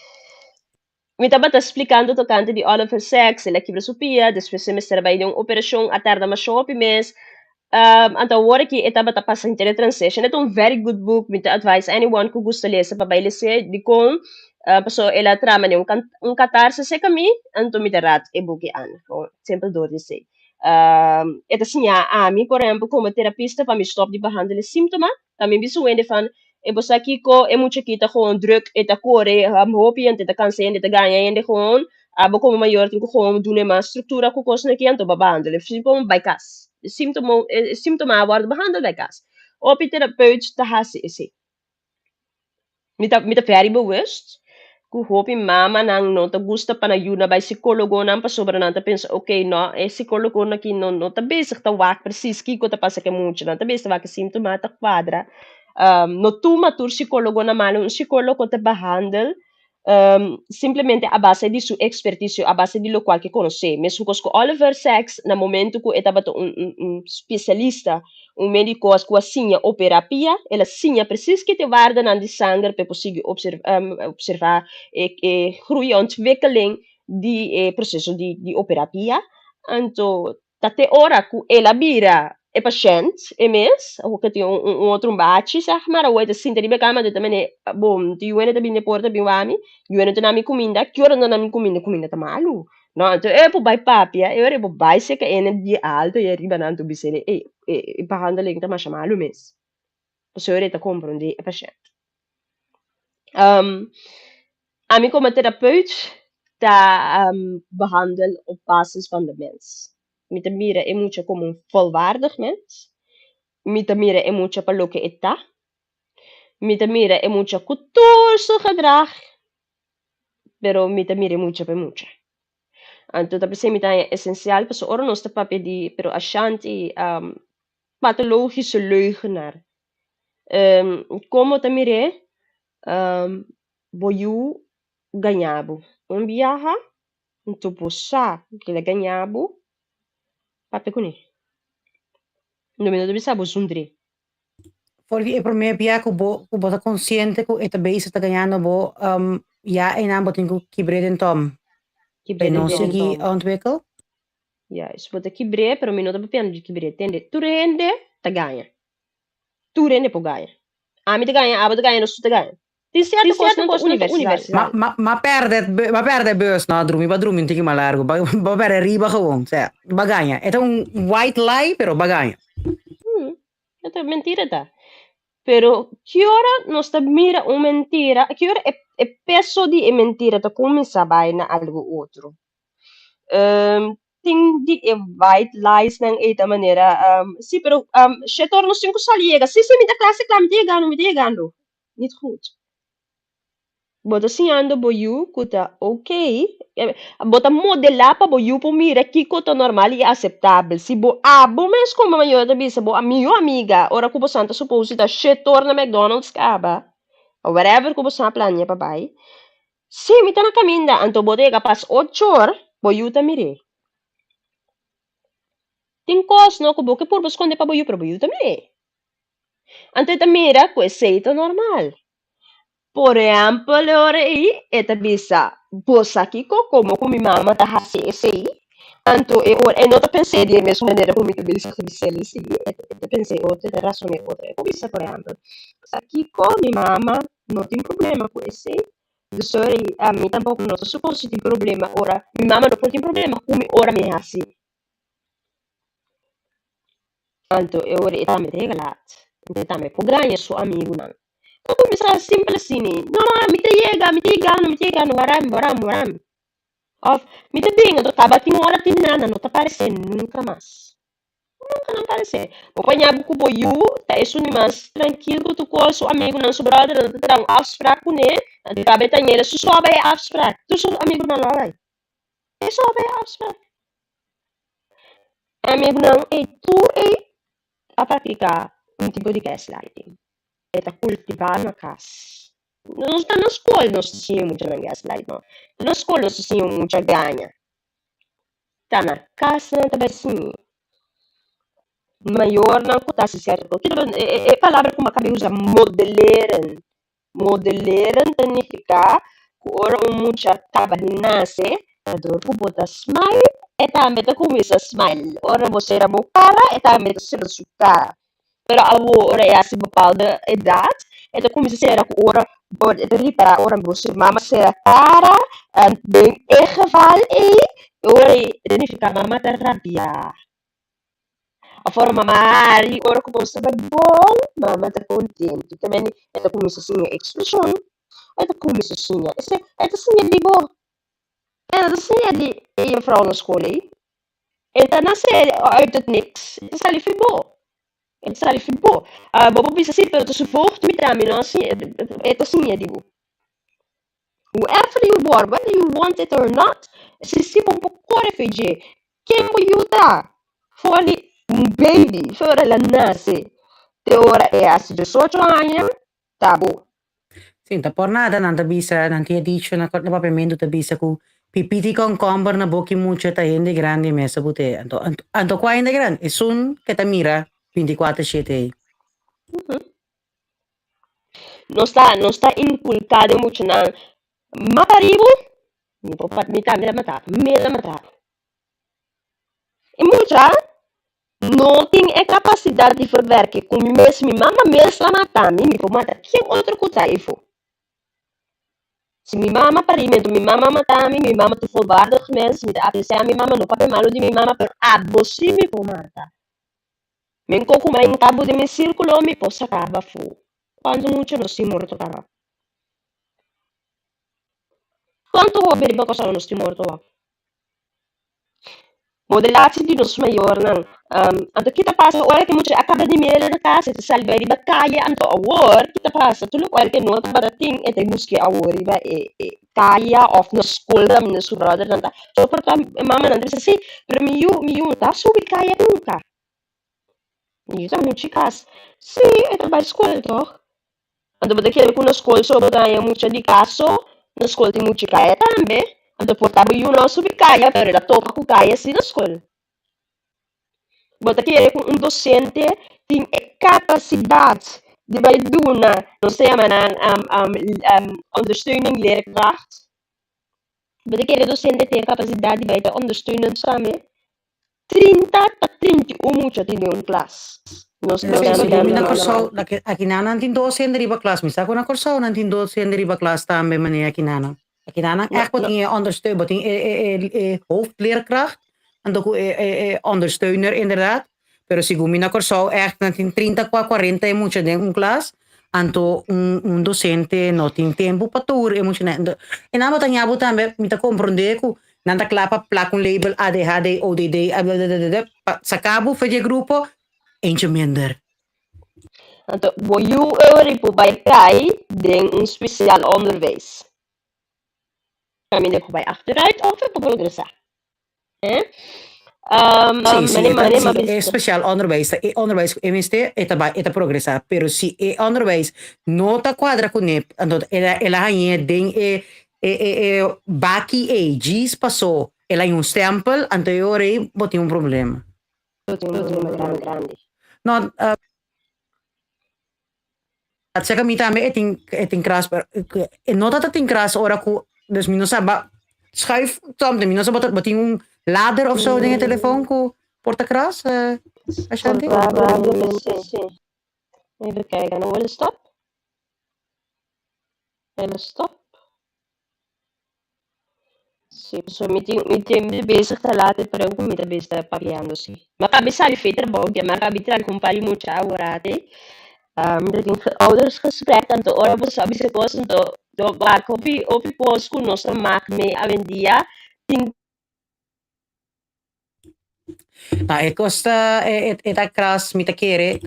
Me estava explicando tocante de Oliver Sacks, ele filosofia, depois se me trabalhei em operação a tarde mas shopping mês. Então agora que estava passando inteira transition, é um very good book, me advise anyone que gosta de ler para vai ler de com passou ela trama de catarse se caminho, então me dará e book an, sempre dor de ser. É assim a mim, por exemplo, como terapista para me stop de behandelen sintomas, também me suende van e bosa kiko e mucha kita gewoon druk e ta kore hopi ante ta kanse ende ta ganha ende gewoon abo como maior tinko gewoon doen ma structura ku kosna ki anto babandele simpom by kas symptoma worden behandeld bij kas op therapeut ta hasi isi mita very bewust ku hopi mama nang no ta gusta pa na yuna by psicologo nang pa sobra nang ta pensa okay no e psicologo na ki no ta bezig ta wak precies kiko ta pasa ke mucho nang ta bezig wak symptoma ta quadra no tomatur psicólogo na mano, un psicólogo te behandel simplesmente a base di sua expertise, a base di lo qual que conhece. Mesmo com Oliver Sacks, na momento que estava um especialista, um médico que assim operapia, ela sim precisa que te guarda na de sangue para conseguir observar groei en ontwikkeling di processo di operapia. Então, até hora que ela vira e patiënt immers, ook het een outro bate, zeg maar, hoe het sinter die bekama de tamene, bom, die juene de bine porta biwami, juene de nami comida, kiora na nami comida tamalu. No, então po bai papia, eu po bai se que ene di alto e riba nanto bisere e behandeling ta machamalu mes. Dus eu ta comprende e patiënt. A mim como therapeut ta behandel op basis van de mens. Me te mira e mucho como un volwaardig mens. Me te mira e mucho para lo que está. Me te mira e mucho cultuurse gedrag. Pero me te mira e mucho per mucho. Anto dat per me é essencial, para ora nós te papi di, pero ashanti pathologische leugenaar. Como te mire, boiu ganhabo. Viaja, tu puxa, que le ganhabo, papi kuni. No me deve saber sundre. Porque é para mim pia que bo tá consciente que esta base está ganhando bo ja en aan botin ku kibreden tom. Que Pe breden non breden sigi tom. ontwikkel. Ja, isso pode quebrar, pero me não dá piano de quebrar. Entende? Tu rende, tá ganha. Tu rende por ganha. A mim te ganha, a te ganha, não su te ganha. Tem certa coisa não universal. Ma perde beurs na drumi, ba drumi tiki malargo, ba perde riba gewoon, cioè, bagagna. È un white lie, però bagagna. É mentira, tá? Pero que hora nós tá mira uma mentira, que hora é peso de mentira, tá começa a vai na algo outro. Ting di white lies ng ita maneira. Sim, pero se torna cinco saliega. Sim, sim, me dá classe lá, me digando. Niet goed. Bota assim ando boiu, kuta ok. Bota modelar para boiu para mira que kuta normal e aceitável. Se bo abo mas como a maior da bisa, bo a minha amiga, ora que você anda supose da se torna McDonald's caba. Ou whatever que você plania para bai. Sim, me tá na caminha, anto bodega pas 8 horas, boiu tá mire. Tem coisa não que boca por esconder para boiu também. Anto tá mira, que é normal. Por exemplo, ora aí, eta bisa, bosa kiko, como com minha mama tá hasi esse anto eu não tá pensei de mesma maneira como que bisa que bisa ali sim, eu pensei outra razão é outra. Eu bisa, por exemplo, kiko, minha mama não tem problema com esse. Sorry, a mim tampouco não tô suposto que tem problema. Ora, minha mama não tem problema com ora me hasi. Anto eu ora me regalat. Então me ganha seu amigo não. Aku bisa simple sini. No, mi te llega, waram. Of, mi te binga, do taba hora tinana, não tá aparecendo nunca mais. Nunca não aparecer. Pokoknya buku boyu, tá isso ni mais tranquilo, tu com seu amigo, não seu brother, não te dá afspraak com ele, de cabe tá nele, su só vai afspraak. Tu seu amigo não vai. É só vai afspraak. Amigo não, e tu a praticar tipo de gaslighting. É cultivar na casa. Não está na escola, nós tínhamos muito na gaslight, não. Na escola, nós tínhamos muita ganha. Está na casa, não está assim. Maior, não está certo. É palavra como acabei de usar, modeleren. Modeleren significa que ora muita taba nasce, a dor que bota smile, e também começa a smile. Ora você era boa cara, e também você era sua cara. Pero agora é assim, bepaalde idade, então começa a ser ora, para ora você mama ser a cara, bem é geval ora identificar mama terapia. A forma mari, ora como você vai bom, mama tá contente. Também então começa assim a expressão, então começa assim, então assim de boa, então assim de eu vrouw na escola aí, então na série uit het niks, então ali foi bom. Het is eigenlijk bo. Bobo bisa sitter tussen vocht met nami no si eto sinha digo. Whoever you are, whether you want it or not, se bobo core feje. Quem mo yuta? Foli baby, fora la nasce. Te ora è a 18 anni, tabu. Sim, tá por nada, não tá bisa, não tinha dicho na corte papel mendo tá bisa ku pipiti con comber na boki mucha ta gente grande mesa bute. Anto qua gente grande, e sun que ta mira 24/7. Não está inculcado muito na maparibo, mi popat mi tamira mata, mela mata. E muita não tem a capacidade de verwerken com mesmo mama mesmo matar, me for matar. Quem outro coisa aí for? Se minha mama parimento, minha mama matar, minha mama tu for bardo mesmo, me apreciar minha mama no papel malo de minha mama, pero você me for matar. Men coco mai in cabo de meu círculo me possa acaba fu. Quando muito não se morto cara. Quanto o beriba cosa non sti morto? Modelatie di nos mayor nang anto kita pasa ora que mucho acaba de mirar na casa te salva riba kaya anto awor kita pasa tulok ora que nota para ting ete muski awor riba kaya of na school na na surada nanta so porta mama nandre sa si pero miu ta subi kaya nunca miu ta muchi kas si ete ba school to anto ba daquele com na school so ba ganha mucho di caso na school tem muchi kaya tambe anto portava no subi kaya pero ela toca com kaya si na school Bota que um docente tem capacidade de bij doen, dan zeg maar ondersteuning leerkracht. Bota que docente tem capacidade de bij te ondersteunen samen. 30 a 31 mucho tiene un class. Nos Siguro na kurso, akinana nantin docent riba class. Misa ko na kurso, nantin docent riba class tambe mani akinana. Akinana echt wat in je ondersteunen, wat in hoofdleerkracht. En ook ondersteuner inderdaad. Pero siguro na kurso, echt nantin 30 qua 40 e mucho de un class. Anto un docente no tin tempo patur e mucho ne. E na bota nyabo tambe mita comprende ko nanda klapa plak un label ADHD, ODD, sa cabo fez grupo eentje minder. Então, vou eu bij kai den een speciaal onderwijs. Kan je bij achteruit of op progressar? Speciaal onderwijs, onderwijs MST eta progressar, pero si onderwijs no ta quadra com ne, ela hanha den baki G's passou, ela em um stempel anterior botou um problema. Grande. No, at saka mi tame eting kras, no dat eting kras ora ku, dus mi no saba schuif tom, mi no saba boting un ladder of zo in je telefoon ku porta kras, Ashanti? Even kijken, dan wil stop. En stop. Sì, mi tieni bezig te laten per ook met de beste papiando sì. Maar kan bisa fitter bouwje, maar kan bisa compari mucha aurate. Dat in ouders gesprek dan te ora bo sabi se kos do bar kopi opi pos ku nostra mak me avendia tin Nou, ik was het kras met de keren,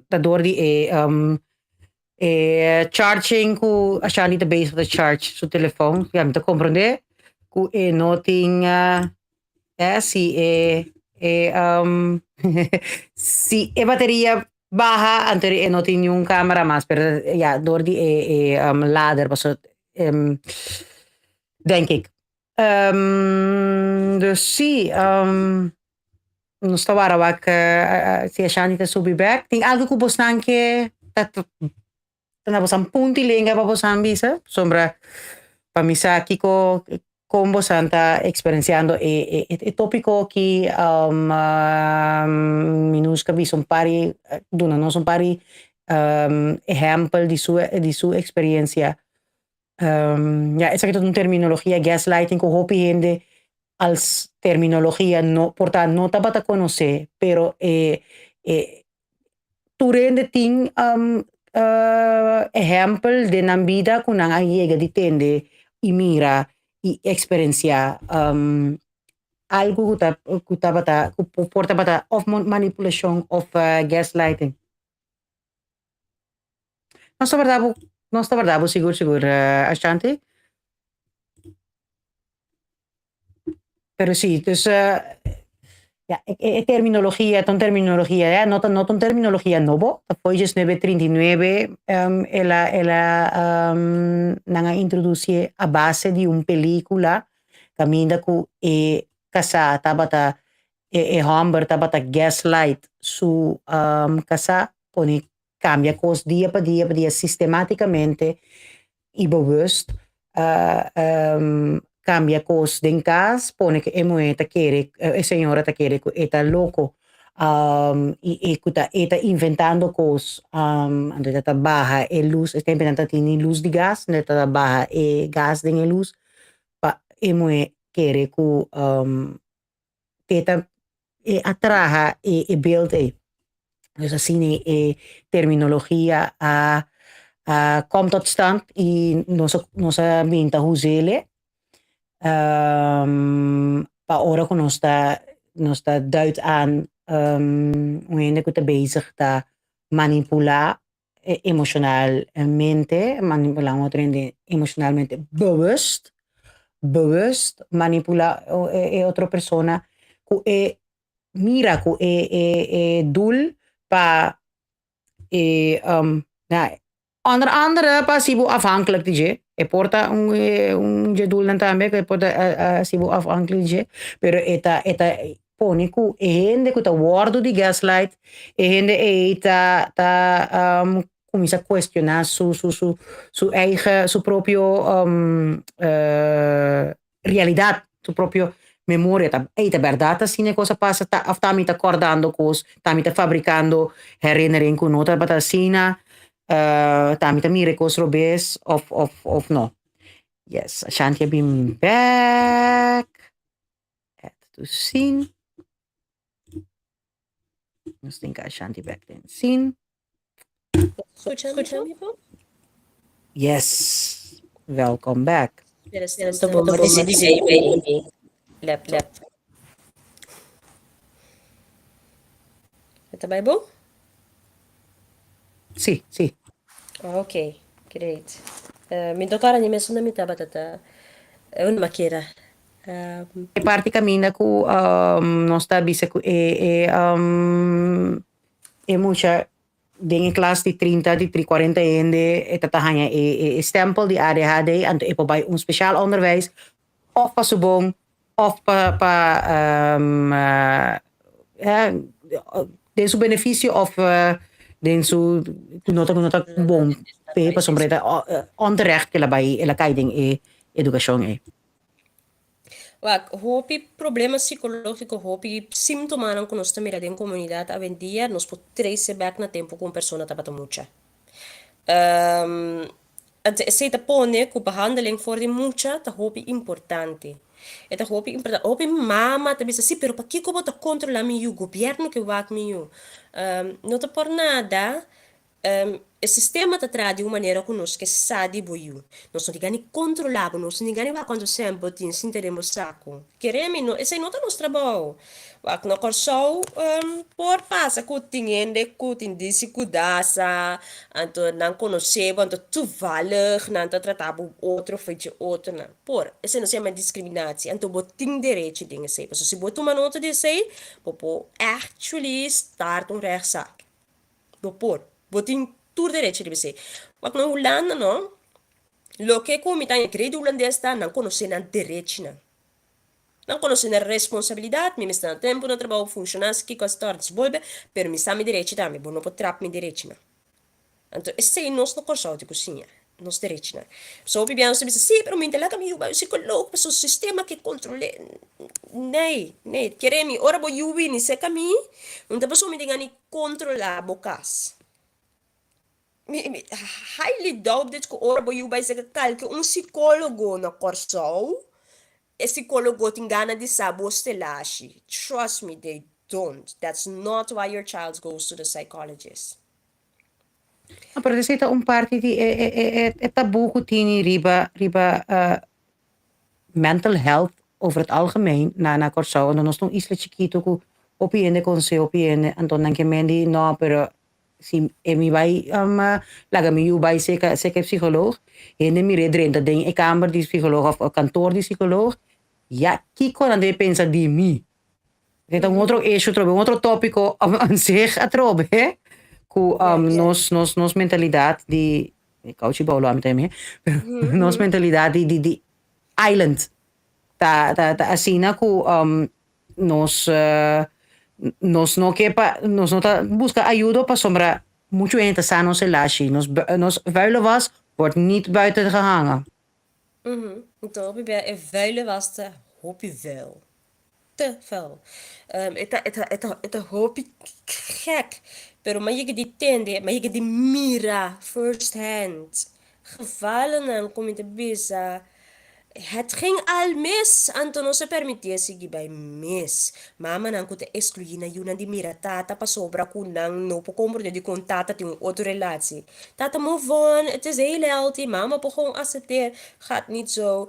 daardoor die charging ku Ashanti de base of the charge su telefoon, ja, met de comprende, ku noting si si bateria baja anterior noting yung camera mas, pero ja, door die lader was het, denk ik. Dus zie, no stawara wak si Ashanti te subi back. Ting algo ko bosnan ke na bosan punti lenga pa bosan bisa. Sombra pamisa kiko combo santa experienciando topico ki minuska bi son pari duna no son pari ejemplo di su experiencia. Ja, es que un terminología gaslighting ko hopi hende als terminología no porta no tabata conocer, pero tu rende ting ejemplo de na vida kun ang llega di tende y mira y experiencia algo kutabata porta bata of manipulation of gaslighting. No está verdad, seguro, Ashanti. Pero sí, dus ja, terminología, ja, no ton terminología novo, foi just 939, ela nanga introduce a base de película, caminda ku kasa tabata Humber tabata gaslight su kasa poni cambia cos dia per dia sistematicamente y bewust cambia cos den cas pone que ta quiere señora ta quiere eta loco y eta inventando cos ande ta baja luz está inventando tini luz de gas ne ta baja gas den luz pa quiere ku eta atraja beeld dus así terminología komt tot stand y nos minta huzele pa ora ko nos ta duidt aan hoe hindi ko ta bezig ta manipula emocionalmente, manipular mo rin emocionalmente bewust manipula otra persona ku mira ku doel pa na onder andere pa sibu afhankelijk die je porta un je doel dan tambe que porta sibu afhankelijk je pero eta pone ku hende ku ta wordo di gaslight hende comienza a cuestionar su eigen, su propio realidad, su propio memoria. Eita verdade, assim a coisa passa, of tami ta acordando cos, tami ta fabricando herinnering con outra batacina, tami ta mire cos robes, of no. Yes, Ashanti been back. Add to scene. Nós tem que Ashanti back then. Scene. Escuchame po? Yes. Welcome back. Ito po, mag-DJ by laptop. Ito ba ibo? Sì, sì. Okay, great. Mi tocara ni messo na mi tabatata. Una makira. E parti cammina cu non sta bisa cu e mucha dingen klas di 30 di 340 ende e tatahanya stempel di ADHD en e bij een speciaal onderwijs of pa subong of den su beneficio of den su nota bom pe pa sombreta onterecht que la bij la kaiding educação Wak, hopi problema psicológico, hopi sintoma que nós também em comunidade, hoje em dia, nós podemos tracer back na tempo com pessoa que está mucha. Se te pone que behandeling voor die mucha, te hopi importante. E te hopi importante. Hopi mama te bisa, sí, pero pa que como te controla mi o governo que wak mi o? Não te por nada. O sistema te traz de uma maneira que nós que sabe boiu. Nós não digamos controlar, nós não digamos vai quando sempre tem sim teremos saco. Queremos não, esse não é nosso trabalho. Vai que não corso por passa que tem que tem dificuldade, então não conhecer, então tu vale, não te tratar o outro feito outro não. Por esse não se chama discriminação, então botin direito de ser. Se botar uma nota de ser, pode actually start rechtszaak. Por botin tur direito de ser. Wat nou Holanda no? Lo que como tá em credo holandês tá não conhece na direito não. Não conhece na responsabilidade, me está tempo no trabalho funcionar que com as tardes volve, pero me está me direito também, bom não pode trap me direito não. Então esse é nosso corso de cozinha. Nos direito não. So bem se sim, pero me entendeu que o psicólogo, o sistema que controle. Nem, queremos ora bo yubi ni se caminho, então pessoa me diga ni controlar bocas. Highly doubt dat ko ora bo yubi se que psicólogo na corso, e psicólogo tem gana de sabo stelashi. Trust me, they don't. That's not why your child goes to the psychologist. Maar er zit een parte die taboe kutini riba mental health over het algemeen na corso en dan is nog isla chiquito ku opiende con se opiende en dan que mendi no pero si mi vai laga mi u vai se que psicoloog en mi redrenta ding e kamer die psicoloog of kantoor die psicoloog ja kiko dan de pensa di mi het un otro issue trobe un otro tópico aan zich atrobe hè ku nos mentalidad di coach bolo am teme nos mentalidad di island ta asina ku nos no quepa nos nota busca ayuda pa sombra mucho gente sano se lashi nos vuile was wordt niet buiten gehangen. Então op je vuile was te hoop je wel. Te veel. Het hoop ik gek. Pero maar je die tende, maar je die mira first hand. Gevallen en kom je te bisa. Het ging al mis, Anton não se permitia seguir bij mis. Mama não kuta excluir na yuna di mira tata pa sobra kunang no po compreender di kon tata tem outra relatie. Tata move on, het is heel healthy. Mama po gewoon accepteer, gaat niet zo.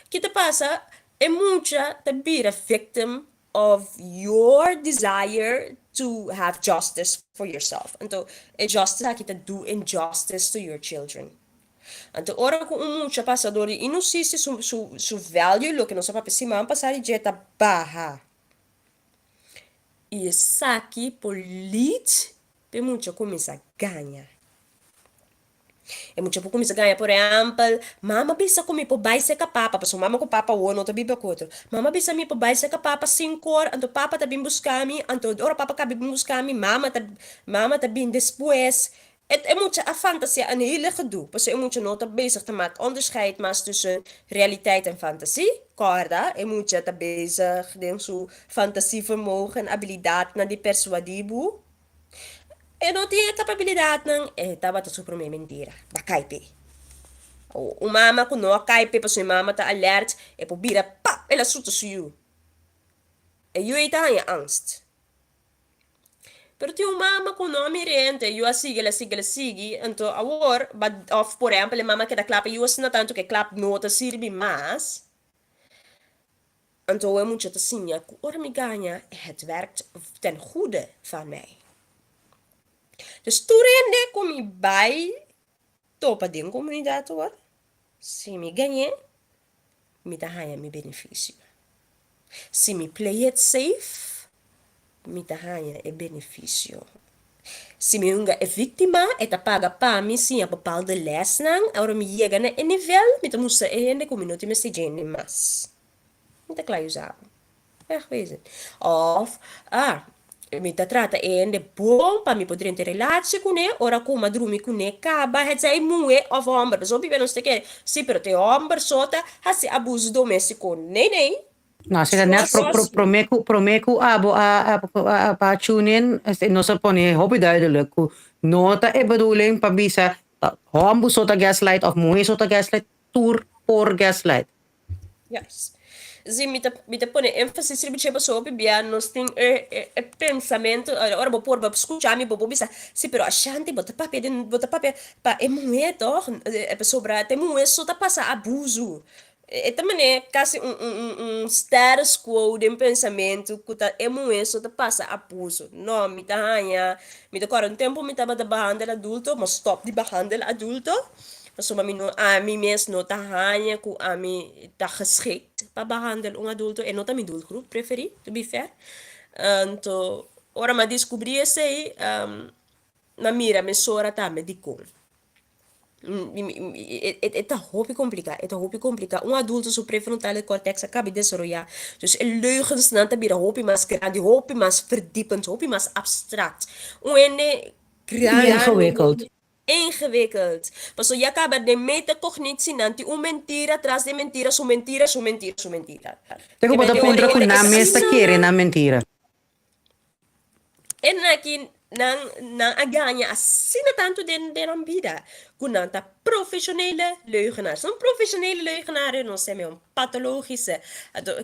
Kita pasa, é muita to be a victim of your desire to have justice for yourself. Então, é justice aqui to do injustice to your children. Então, ora com muita passador e não sei se su value lo que não sabe se man passar de jeta barra. E essa aqui polite, tem muita começa a ganhar. É muito pouco começa a ganhar, por exemplo, mama bisa comigo por baixo que papa, passou mama com papa o não tá bem outro. Mama bisa me por baixo que papa 5 horas, então papa tá bem buscar me, então ora papa cabe bem buscar me, mama tá bem depois. É muito a fantasie een hele gedoe. Pas je moet je nota bezig te maken onderscheid maken tussen realiteit en fantasie. Corda, je moet je te bezig dengan zo fantasievermogen, habilidade na di persuadibu. E não tinha capacidade não, estava te super me mentira. Bakaipe. O mama com não caipe, para sua mama tá alert, e por bira, pá, ela suta suyu. E eu está em angst. Pero tinha mama com nome rente, eu a sigue, então agora, of por exemplo, a mama que da clapa, eu assina tanto que clap nota sirve mais. Então eu moet te zien, ja, ora me ganha, het werkt ten goede van mij. Dus toen rende kom je bij topa de comunidade hoor. Se me ganhei, me dá ganha me benefício. Se me play it safe, me dá ganha é benefício. Se me unga é vítima, é ta paga para mim sim a bepaalde les nang, agora me chega na nível, me ta musa é rende community me se gene mas. Me ta klaar usar. Wegwezen. Of, me ta trata ende bom para me poder ter relatie com ele, ora com uma drumi com ele, acaba, het zij moe of homem, zo bibe não sei que, se pero te homem sota, hasi abuso doméstico, nee. No, sila net promeku abo pa tune in, no sa pone hopi duidelijk ku nota e bedoeling pabisa hombu sota gaslight of moe sota gaslight tour por gaslight. Yes. Sim, me te pone ênfase se biche pessoa bibia nós tem pensamento, ora vou pôr, vou escutar me vou bisa, se pero achante bota papel pa é moe toch, é pessoa bra, tem moe sota passa abuso. E também é quase status quo de pensamento que tá é muito só passa abuso. Não, me tá ganha, me tá agora um tempo me tava da behandel adulto, mas stop de behandel adulto. Mas uma mim a mim mesmo não tá ganha com a mim tá geschikt para behandel adulto e não tá me doelgroep preferi, to be fair. Então, ora me descobri esse aí, na mira me sora tá medicou. É hoop complicaado. Adulto seu prefrontal cortex acaba de desenvolver. Dus leugens não te bira hoop mais grande, hoop mais verdiepend, hoop mais abstract. Ene grande. Ingewikkeld. Maar zo je acaba de metacognitie nanti mentira atrás de mentira, su mentira. Tengo para punto que na mesa quiere na mentira. En aqui nang aganya assina tanto den vida. Kunanta professionele leugenaars. Een professionele leugenaar non zijn een pathologische.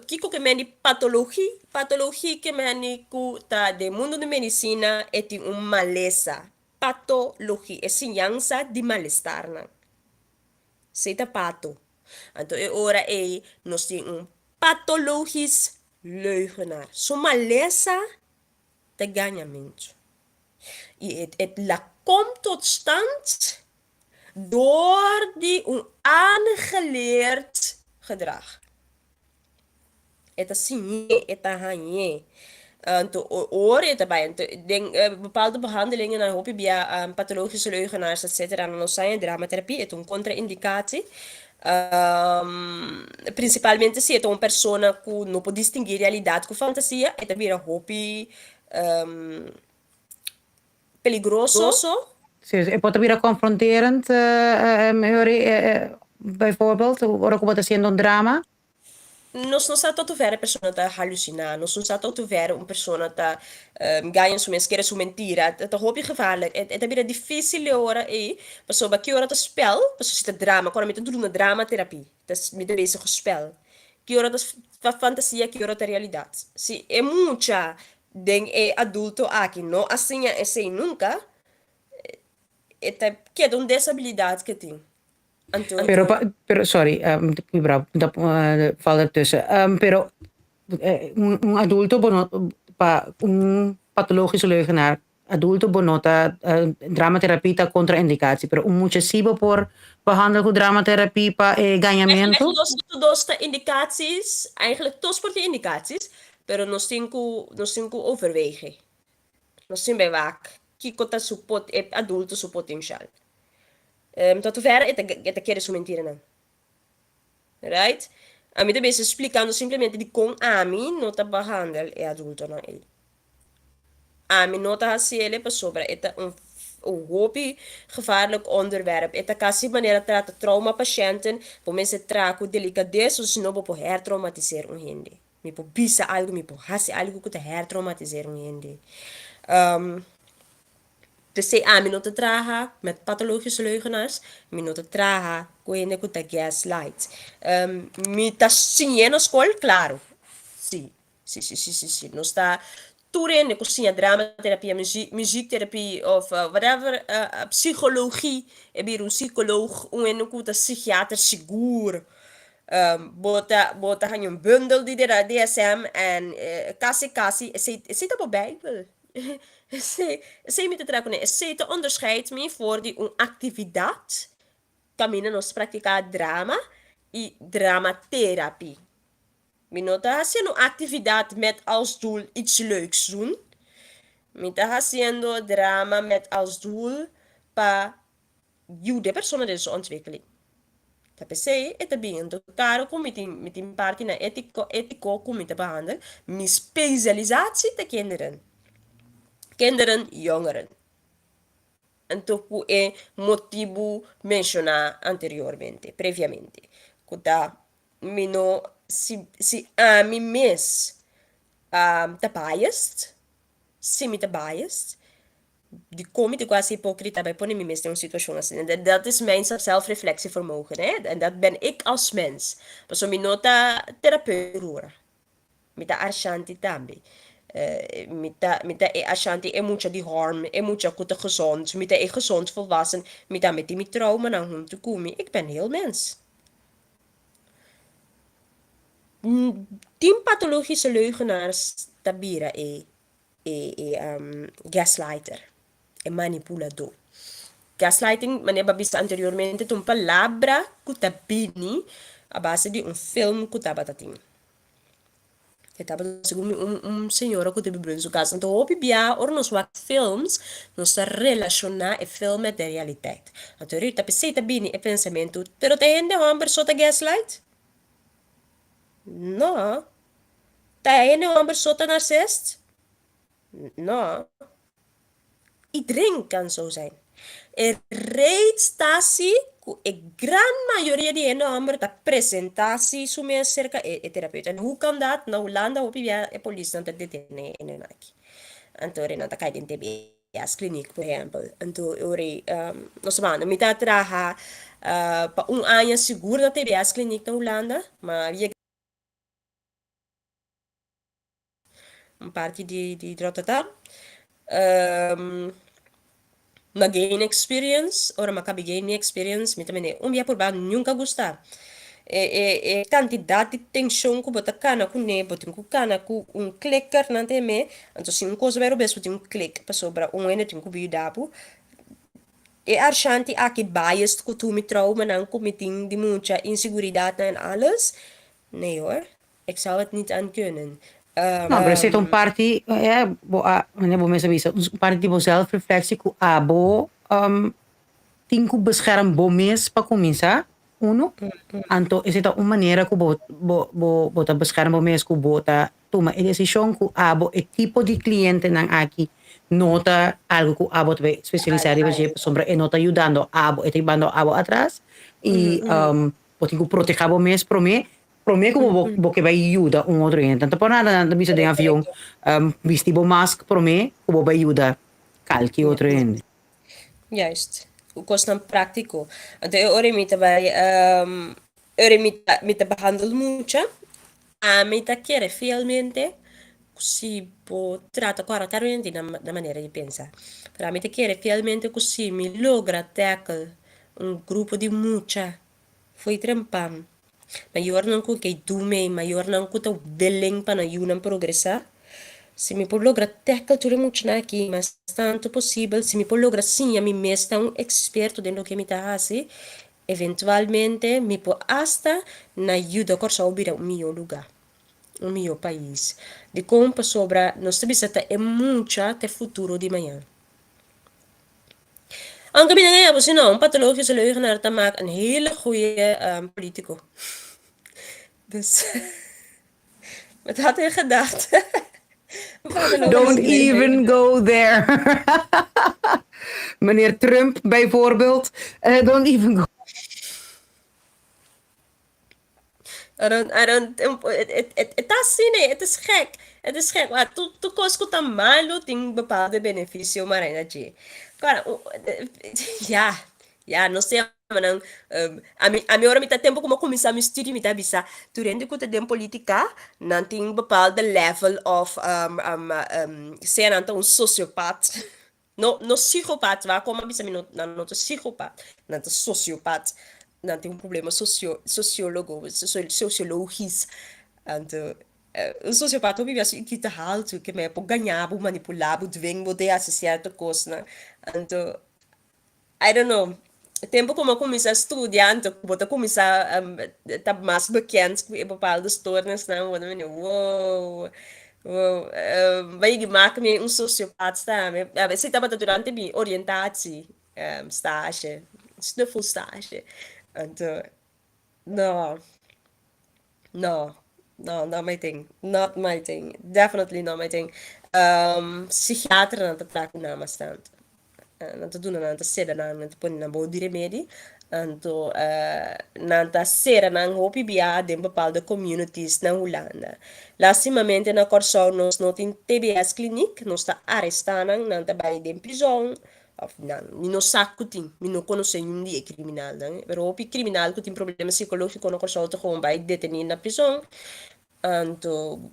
Kiko que meni pathologie que meni ku ta de mundo de medicina eti malesa. Pathologie é sinyansa de malestar na. Seta pato. Então ora nós tem pathologisch leugenaar. So malesa te ganhamento. Het komt tot stand door die aangeleerd gedrag. Het is het hanje. Bepaalde behandelingen, dan hoop je via pathologische leugenaars, etc. Dan zijn dramatherapie, het is een contra-indicatie. Principalmente se é uma pessoa que não pode distinguir realidade com fantasia, é também um hobby peligroso. Sim, pode vir a confronterend, bijvoorbeeld, ook wat is een drama. Nós não sabemos tanto ver a pessoa tá halucinar, nós não sabemos tanto ver uma pessoa tá ganhando sua mesquera, sua mentira, tá hobby gevaarlijk. É também difícil de hora pessoa que hora tá spel, pessoa tá drama, quando me tá dando drama terapia, tá me dá bezig spel. Que hora tá fantasia, que hora tá realidade. Se é muita den adulto aqui, não assim é sem nunca, é tá que é uma desabilidade que tem. Anto, Pero sorry, val ertussen. Pero un adulto, un pathologische leugenaar, adulto bonota dramatherapie ta contra-indicatie, pero un muchesivo por behandelen con dramatherapie pa eigenlijk ganhamento. los dos de indicaties, eigenlijk tos voor de indicaties, pero nos cinco overwegen. Nos zien bij waak. Kiko ta support, adulto su potencial. Tot hoever het querer su mentira não. Right? A mim também se explicando simplesmente de com a mim não tá behandel é adulto não ele. A mim não tá assim ele para sobre é um hobby gevaarlijk onderwerp. Het kasi maneira trata trauma patiënten, voor mensen traku delicadeza, dus não vou hertraumatiseren um hindi. Me po bisa algo, me po hasi algo que te hertraumatiseren um hindi. Dus sei a minuto traha met pathologische leugenaars, minuto traha com kuta gaslight. Mi ta sinye na school, claro. Sim, sim. Não está toeren, cozinha, dramaterapie, muziekterapie of whatever, psychologie. É bir um psycholoog, um kuta psychiater seguro. Bota een bundel die er DSM en kasi, zit op Bijbel. Sei me te traken, sei te onderscheid me voor die een activiteit. Camina nos praticar drama e dramatherapie. Minota haciendo actividad met als doel iets leuks doen. Minota haciendo drama met als doel pa de persona de su ontwikkeling. Tapi sei het bem do caro met die parte na etico como te behandelen. Mi specialisatie te kinderen. Kinderen, jongeren. En toku e motivo mencionar anteriormente, previamente. Kuta mino si a mi mes te biased, si mi te biased, die kom ik quasi hypocriet bij ponen mi mes in een situatie als en dat is mijn zelfreflectievermogen, hè? En dat ben ik als mens. Dus om mi nota therapeut mita arshanti tambi. Mita e ashanti e mucha di harm, e mucha kuta gezond, mita e gezond volwassen, mita met die trauma naar hun te komen. Ik ben heel mens. Tien pathologische leugenaars tabira gaslighter e manipulador. Gaslighting, meneer babista anteriormente, un palabra kutabini a base de un film kutabatating. Estava segundo senhora que teve em sua casa. Então, o bibia, or nos wat films, nos relacionar e film met de realiteit. Então, rita peseta bini e pensamento, pero te hende uma pessoa te gaslight? Não. Te hende uma pessoa te narcist? Não. Iedereen kan zo zijn. Er reeds stasi a grande maioria de gente está apresentasse isso mesmo cerca de terapeuta. Hoe kan dat? Na Holanda hoop je a polícia não detém en aqui. Então, ele não está caindo em TBS clinic, por exemplo. Então, eu nós vamos, me tá traha para ano seguro na TBS clinic na Holanda, mas parte de Rotterdam. Ma gain experience, ora ma cabi gain experience, mi também dia por ba nunca gostar. Quantidade de tensão que bota cana com ne, bota com cana com clicker não tem me, então se coisa vai rober tem click para sobra ene tem que dapo. E arshanti aqui bias que tu me trauma não committing de muita inseguridade en alles. Nee hoor, ik zou het niet aan kunnen. No, pero se un parti, wanneer we mensen weten, een parti tipo zelfreflectie, ku abo, tinku bescherm bomes pa comienza, uno, anto, is ito uma maneira ku bota bescherm bomes ku bota, toma a decisão ku abo, e tipo de cliente nang aki, nota algo ku abo te specializado, sombra, e nota ayudando abo, e tribando abo atrás, e, potiku proteger bomes pro me, como que vai ajuda um outro gente. Então, por nada, não precisa de avião, vestir mask para mim, como vai ajudar qualquer outro gente. Juist. O kost dan práctico. Então, eu remita vai, eu behandel mucho, a mita quiere fielmente, si po trata corretamente da manera de pensar. Para mita quiere fielmente, così mi logra tackle grupo de mucha foi trampam. Maior não que dume, maior não que tá willing para ayunan progressar. Se me por logra ter cultura muito na aqui, mas tanto possível, se me por logra sim, a mim mesmo um experto dentro do que me tá assim, eventualmente me por hasta na ajuda a corsa obira o meu lugar, o meu país. De como sobra, nós temos é muito até futuro de manhã. Ang kami na ngayon, kasi no, patologisch zullen we naar te maken een hele goede politico. Dus, wat had hij gedacht? Don't even go there. Meneer Trump bijvoorbeeld. Don't even go. Het is zin, het is gek. Het is gek. Maar tu kost het aan malo ting bepaalde beneficio maar in dat je. Cara, ja, não sei, mas a minha hora me tá tempo como começar a me estudar, me tá bisa. Durante que eu tenho política, não tem bepaalde level of, sei não, um sociopaat. No psicopaat, waar komen bisa me não psicopaat, não sociopaat. Não tem problema sociologisch. Então, um sociopata vive assim que tá alto, que me pode ganhar, pode manipular, pode dwingen, pode associar a coisa. Então, I don't know. Tempo como eu comecei a estudar, então, quando eu comecei a estar mais bekend com bepaalde stoornissen, dan word ik wow, wow, vai gemaakt me um sociopaat staan. Ik zit daar durante mijn oriëntatie stage, snuffelstage. Então, no, no, no, not my thing. Not my thing. Definitely not my thing. Psichiatra na praku na bastante. Nanto doen na sera na nanto pon na body remedy. Anto nanta sera na hopi bia de bepaalde communities na Holanda. Lastimamente na Corsau nos not in TBS clinic, nos ta arrestanang nanta bij de prison. Of não, não sabe que tem, não conhece um dia criminal, né? Mas o criminal que tem problema psicológico não consegue gewoon bij detenido na prisão, então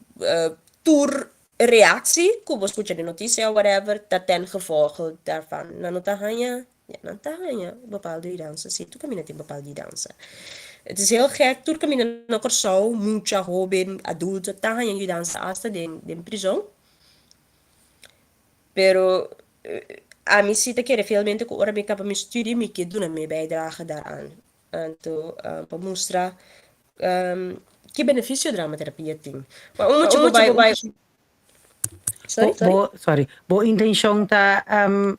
tour reactie, como você escuta de notícia ou whatever, dat ten gevolge daarvan, não tá ganha, ja, não tá ganha, bepaalde dança, sim, tu caminha tem bepaalde dança. Het is heel gek, tu caminha na Corsau, muita jovem, adulto, tá ganha dança hasta de prisão, pero a mim cita que realmente que ora me capa me studie me que doen me bijdrage daaraan. Então, para mostrar que benefício dramaterapia tem. Maar moet je bij Sorry. Bo intention ta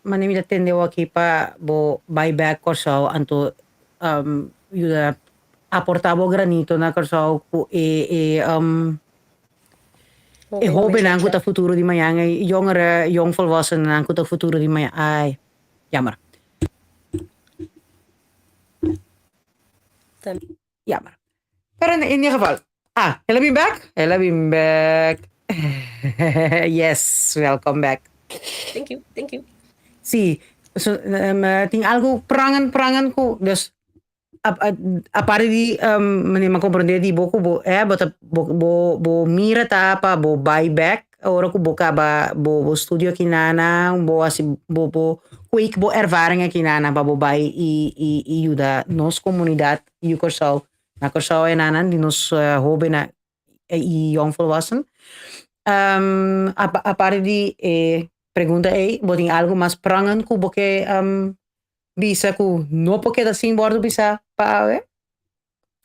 manimi atendeu aqui para bo buyback Corsau anto yuda aportavo granito na Corsau ik hoop in aan het futuro die mij jongeren, jongvolwassenen aan het futuro die mij ai. Jammer. Jammer. Maar in ieder geval. Hello been back? Hello been back. Yes, welcome back. Thank you. Sí, so, ting algo prangan ko. Dus aparte di meneer comprender di boku bo mira tapa bo buyback ora ko boka ba bo studio kinana bo asi bo quick bo ervaringen kinana ba bo buy i yuda nos comunidad yu Corsau na Corsau en anan di nos hobe na i jong volwassen aparte di pergunta bo ting algo mas prangan ko boke bisa ko no porque assim bordo bisa pa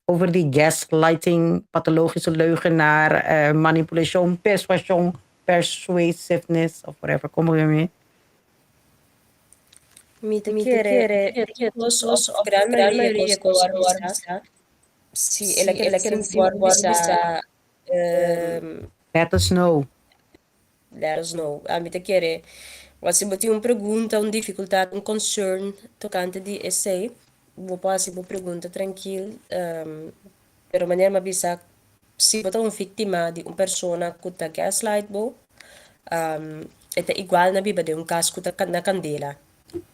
over die gaslighting, pathologische leugenaar, manipulation, persuasion, persuasiveness of whatever. Kom er mee? Mi te quiere os gran mayoría cosa si ela quer bisa Let us know. Let us know. A mi te quiere se você tem uma pergunta, uma dificuldade, um concern tocante de essay, vou fazer uma pergunta tranquila, pero maneira mais bisa se você é uma vítima de uma pessoa que está gaslight bo, é igual na biba de um caso que está na candela.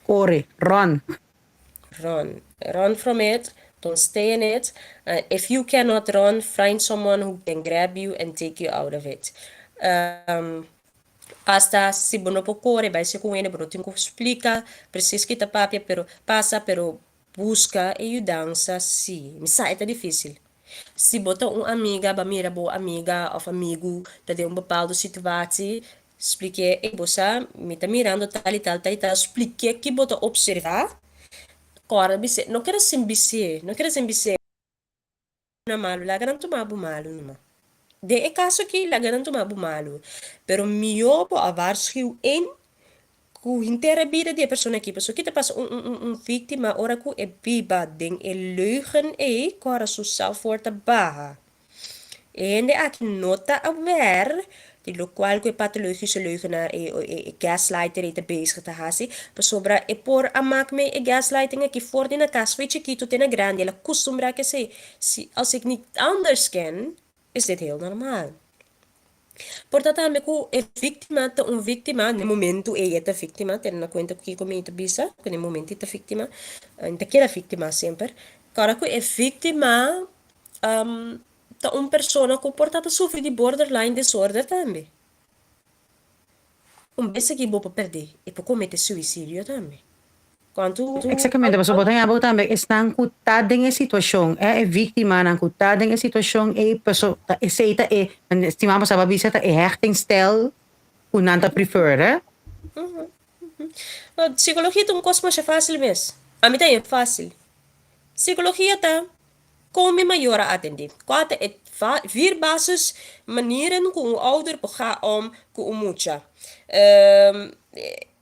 Corre, run from it, don't stay in it. If you cannot run, find someone who can grab you and take you out of it. Hasta se você não pode correr, vai ser com ele, você tem que explicar, precisa que tá papia, pero passa, pero busca ajudança sim. Misa é difícil. Se bota uma amiga, mira boa amiga ou amigo, tá de uma bepaalde situatie, explique, e você me tá mirando tal e tal, explique que bota observar, agora, não quero ser não quero ser na malu, lá não tomar malu, não. De é caso que lá não tomar malu, pero melhor para waarschuw em ku inteira vida de pessoa aqui, pessoa que te passa vítima, ora ku é biba, den é leugen é, cara su selfworth baha. En de aqui nota aware, die lokaal ko pathologische leugenaar e gaslighter e te bezig te hasi, sobra e por amak me e gaslighting aqui voor na kas weet je kito tena grande, ela costumbra que se als ik niet anders ken, is dit heel normaal. Portanto, me ku e vítima te vítima, no momento e é vítima, tendo na conta que comigo bisa, que no momento é vítima, ainda que era vítima sempre, cara ku é vítima, tá persona comportada sofre de borderline disorder também. Vez que vou perder e por cometer suicídio também. Quando Exactamente, mas botar nga bo também estão cutado em situação, é vítima ng cutado em situação e pessoa aceita e estimamos a babisa ta e hechtingsstijl o nanta prefer, psicologia é coisa fácil mesmo. A mim é fácil. Psicologia tá como maior a atender. Quatro é vier basis manieren com o ouder gaan om com o mucha.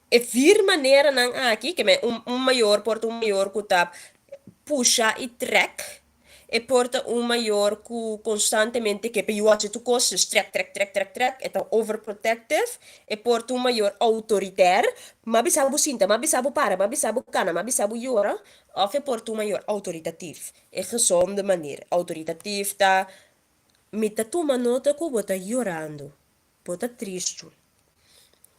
É vier maneiras nang aqui que me maior porta maior que tá puxa e trek. E porta maior que constantemente que eu acho tu coisas trek, é tão overprotective. E porta maior autoritário, mas bisabo sinta, mas bisabo para, mas bisabo cana, mas bisabo llora, of e porta maior autoritativo. É gezonde maneira. Autoritativo tá me tá toma nota que você tá llorando, você tá triste.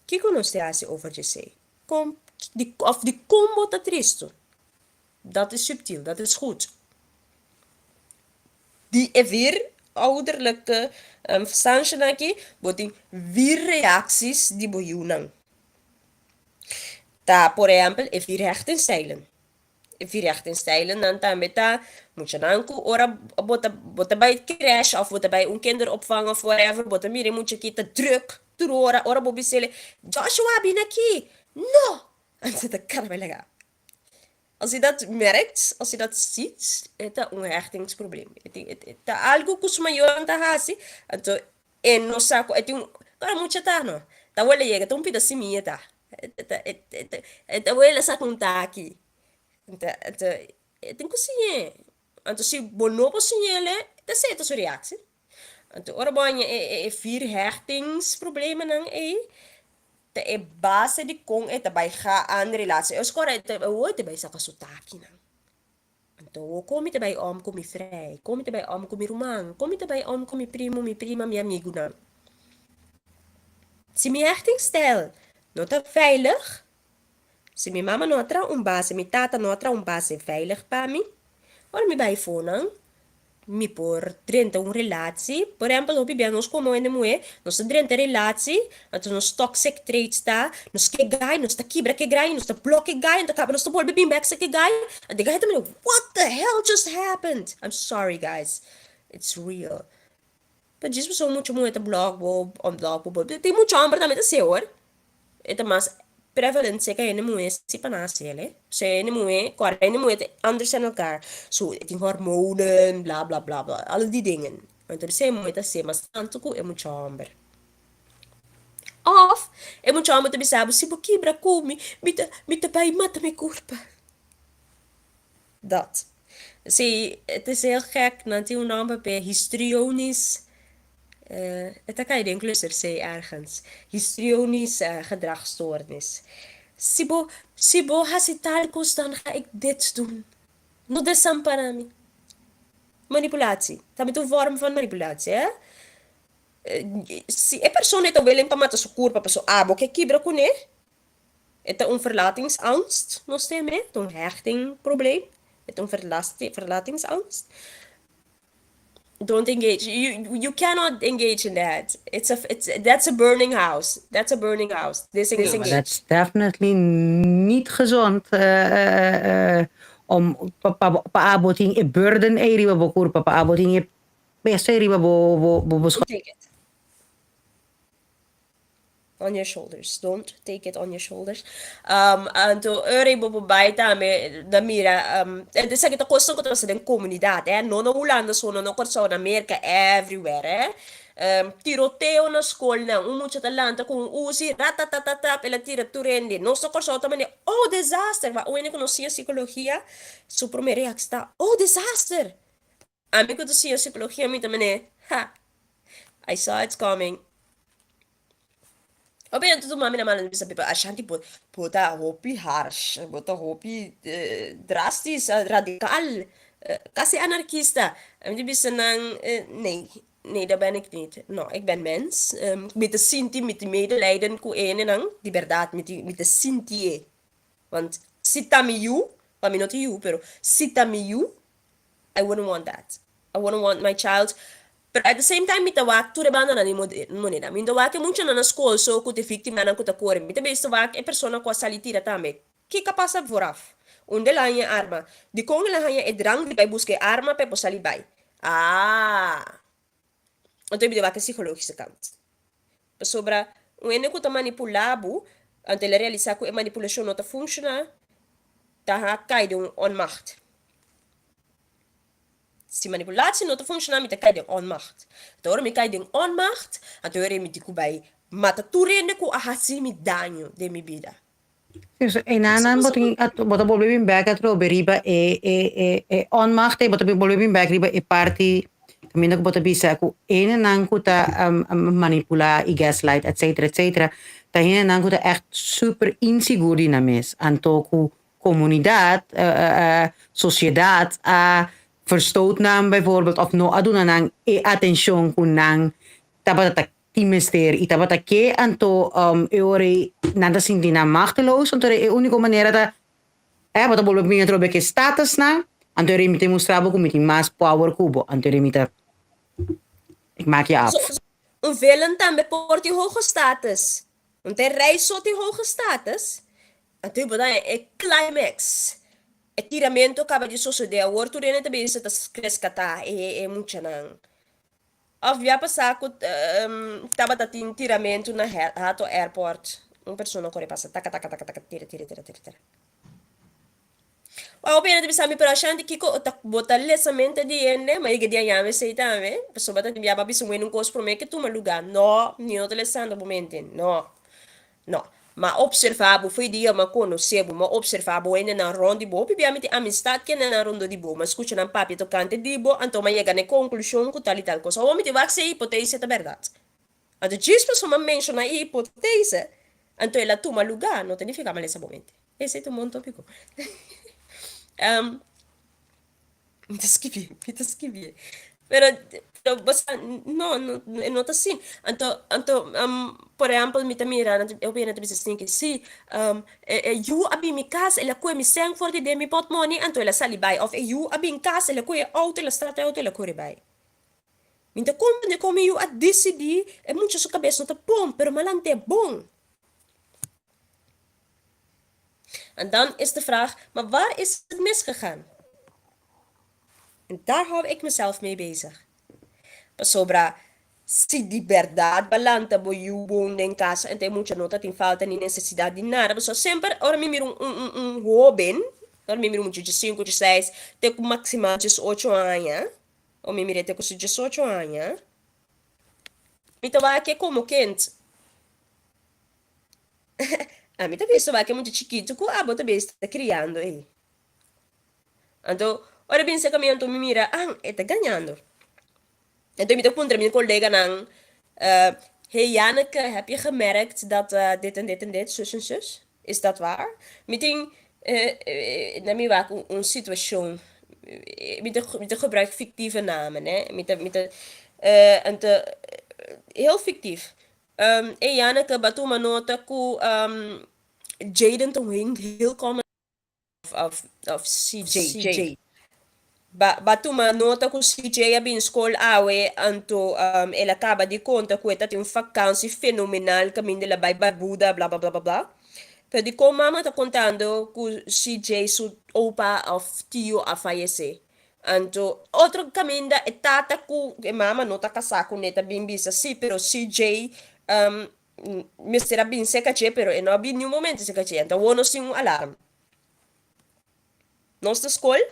Que você acha over dizer? Of de como você tá triste? Dat is subtiel, dat is goed. Die é weer ouderlijke verstandje aqui, botem weer reacties die bojunan. Tá, por exemplo, é vir recht in stijlen. Vir recht in stijlen, dan também tá, moet je dan ora bota bij crash of bota bij kinderopvang of whatever, bota mire moet je kita druk, ora bobisele, Joshua bin aqui, no! En zit de cara legal. Als je dat merkt, als je dat ziet, is dat een hechtingsprobleem. Het is algo que maior não hasi, então é no saco, é um, cara muito tá não. Tá olha aí, tá pedacinho minha tá. Tá olha saco um tá aqui. Então tem que sim. Então se bonobo sim ele, tá certo sua reação. Então ora bom é vier hechtingsproblemen não é é base de com é também gaan relatie. Eu escolho é o também sa kasutaki na. Então, como também om com mi frei, como também om com mi romang, como também om com mi primo, mi prima, mi amigo na. Se mi hechtingsstijl não tá veilig, se mi mama não tra base, mi tata não tra base veilig para mim, ora mi bij fonan, mi por drenta relatie, por exemplo, obi bem nós como ene moe, nós drenta relatie, então nós toxic traits tá, nós que gai, nós tá quebra que gai, nós tá bloque gai, então acaba nós tá bolbe bem back que gai, and the guy também, what the hell just happened? I'm sorry guys, it's real. Mas diz pessoa muito muito blog, tem muito amor também tá senhor, então mas prevalent se kaya moe si panasele. Se ene moe, kora ene moe anders aan elkaar. Zo, het in hormonen, bla bla bla bla. Alle die dingen. Want er zijn moe dat se, mas tanto ko é muito amber. Of, é muito amber te bisabo, si bo kibra kumi, mita bai mata me culpa. Dat. Zie, het is heel gek, dat die naam bij histrionisch. Het kan je de inclusief zeggen ergens. Histrionisch gedragsstoornis. Sibo hasitalkos, dan ga ik dit doen. No desamparami. Manipulatie. Dat is een vorm van manipulatie, hè? Si e persona ito willing pamata sa kurpa pa so abo kay kibra ko ne. Ito een verlatingsangst, no stemme, een hechtingprobleem. Ito een verlatingsangst. Don't engage. You cannot engage in that. That's a burning house. That's a burning house. Disengage. That's definitely niet gezond om paaboting e burden e riba bokur paaboting e peso e riba bo Take it on your shoulders. Don't take it on your shoulders. Anto, ere bo baita me da mira, e sa kita kosto ko sa den comunidade, no no ulanda sono no corso na America everywhere, tiroteo na school na, mucha talanta kung usi, ratatatata, pela tira turendi, no so corso tamane, oh disaster, va, uene conocia psicologia, su primeira reação, oh disaster. Amigo do sia psicologia, mi tamane, ha, I saw it's coming. Open tudo mami na malam bisa pipa ashanti bota hopi harsh, bota hopi drastis, radical, kasi anarchista. Am bisa nang nee, dat ben ik niet. Nou, ik ben mens. Met de Sinti, met de medelijden, ko ene nang, die verdad, met de Sinti. Want sitami you, but me not you, pero sitami you, I wouldn't want that. I wouldn't want my child. But at the same time, mitawak tu rebana na ni moneda. Mitawak e mucho na school so ku te victima na ku ta kore. Mitawak e persona ko salitira tame. Ki kapasa voraf. Unde la hanya arma. Di kong la hanya e drang di bay busque arma pe po salibay. Ah. Então mitawak e psicologische kant. Sobra o ene ku ta manipulabo ante la realizar ku e manipulação nota funciona. Ta ha kai de onmacht. Si manipulatie not functionar met de kijk onmacht. Door me kijk onmacht, en door me die kubai mata turende ku ahasi mi danyo de mi vida. En anan bota volvebin back at beriba onmacht bota volvebin back riba e party também que bota bisa ku ene nan ku ta manipula e gaslight et cetera ta ene nan ku ta echt super inseguro na mes anto ku comunidad sociedad verstoot naam bijvoorbeeld of no aduna nang e attention kunang tabata timester itabata ke anto eore nanda sindina machteloos want e unico maniera da wat bolbe mi trobe che status na anto ere mi te mostravo com mi mas power kubo anto ere mi te ik maak je af. Een willen dan por die hoge status. Want hij reist zo die hoge status. En toen bedoel je climax. E tiramento acaba de suceder. A outro rene também se rescatar é muito não. Havia passado tava tatin tiramento na Hato Airport. Pessoa corre passa taca tira. O pena de bisami para achando que tak botar lesamento de ene, mas que dia yame sei também. Pessoa bata de biaba bisu um cos pro me que tu lugar. No, ni outro lesando momento. No. Ma observavo, foi dia ma conoscevo, ma observavo ene na rondi bo, pipiamiti amistad que na rondo di bo, ma escucha na papi tocante di bo, anto ma chega ne conclusão com tal e tal cosa. O mi ti va se ipotese ta verdade. Anto cispa soma menciona ipotese, anto ela tuma lugar, não te fica mal nesse momento. Esse é o monto pico. Me descrevi. Pero basta no tá assim. Então, por exemplo, me mira, eu bem na assim que se you abi mi casa, ela coi mi sang for de mi pot money, então ela sali bai of you abi em casa, ela coi auto, ela strata auto, ela coi bai. Então, como you a decidir, é muito sua cabeça não tá bom, pero malante é bom. En dan is de vraag, maar waar is het misgegaan? En daar hou ik mezelf mee bezig. Sobra, se de verdade, balanta, bo you woonde em casa, en tem muita nota, tem falta, nem necessidade de nada. Mas sempre, ora me miro jovem, ora me miro muito de 5, de 6, tem com maximal 18 anos, ou me mirei tem com 18 anos. Então, vai aqui como quente. A mim também vai que é muito chiquito, que a bota também está criando ele. Então, ora bem, se caminho, me mira, está ganhando. En toen met mijn collega aan, hey Janneke, heb je gemerkt dat dit en dit, zus en zus? Is dat waar? Meteen, na mij was een situatie, met de gebruik fictieve namen, hè? Heel fictief. Hey Janneke, batu manota ku Jaden toen hing heel common of CJ. Batu uma nota com o CJ abin school awe anto ela acaba de conta que está tem um vacância fenomenal caminho de la bai barbuda bla bla bla bla bla Pero como mama está contando que CJ, su opa of tio a fallecer. Então, outro caminho é tata que mama não está casada com neta bem bisa, sim, pero CJ, mistura bem seca che, pero não há nenhum momento seca che. Então, o não sim um alarme. Nossa escola,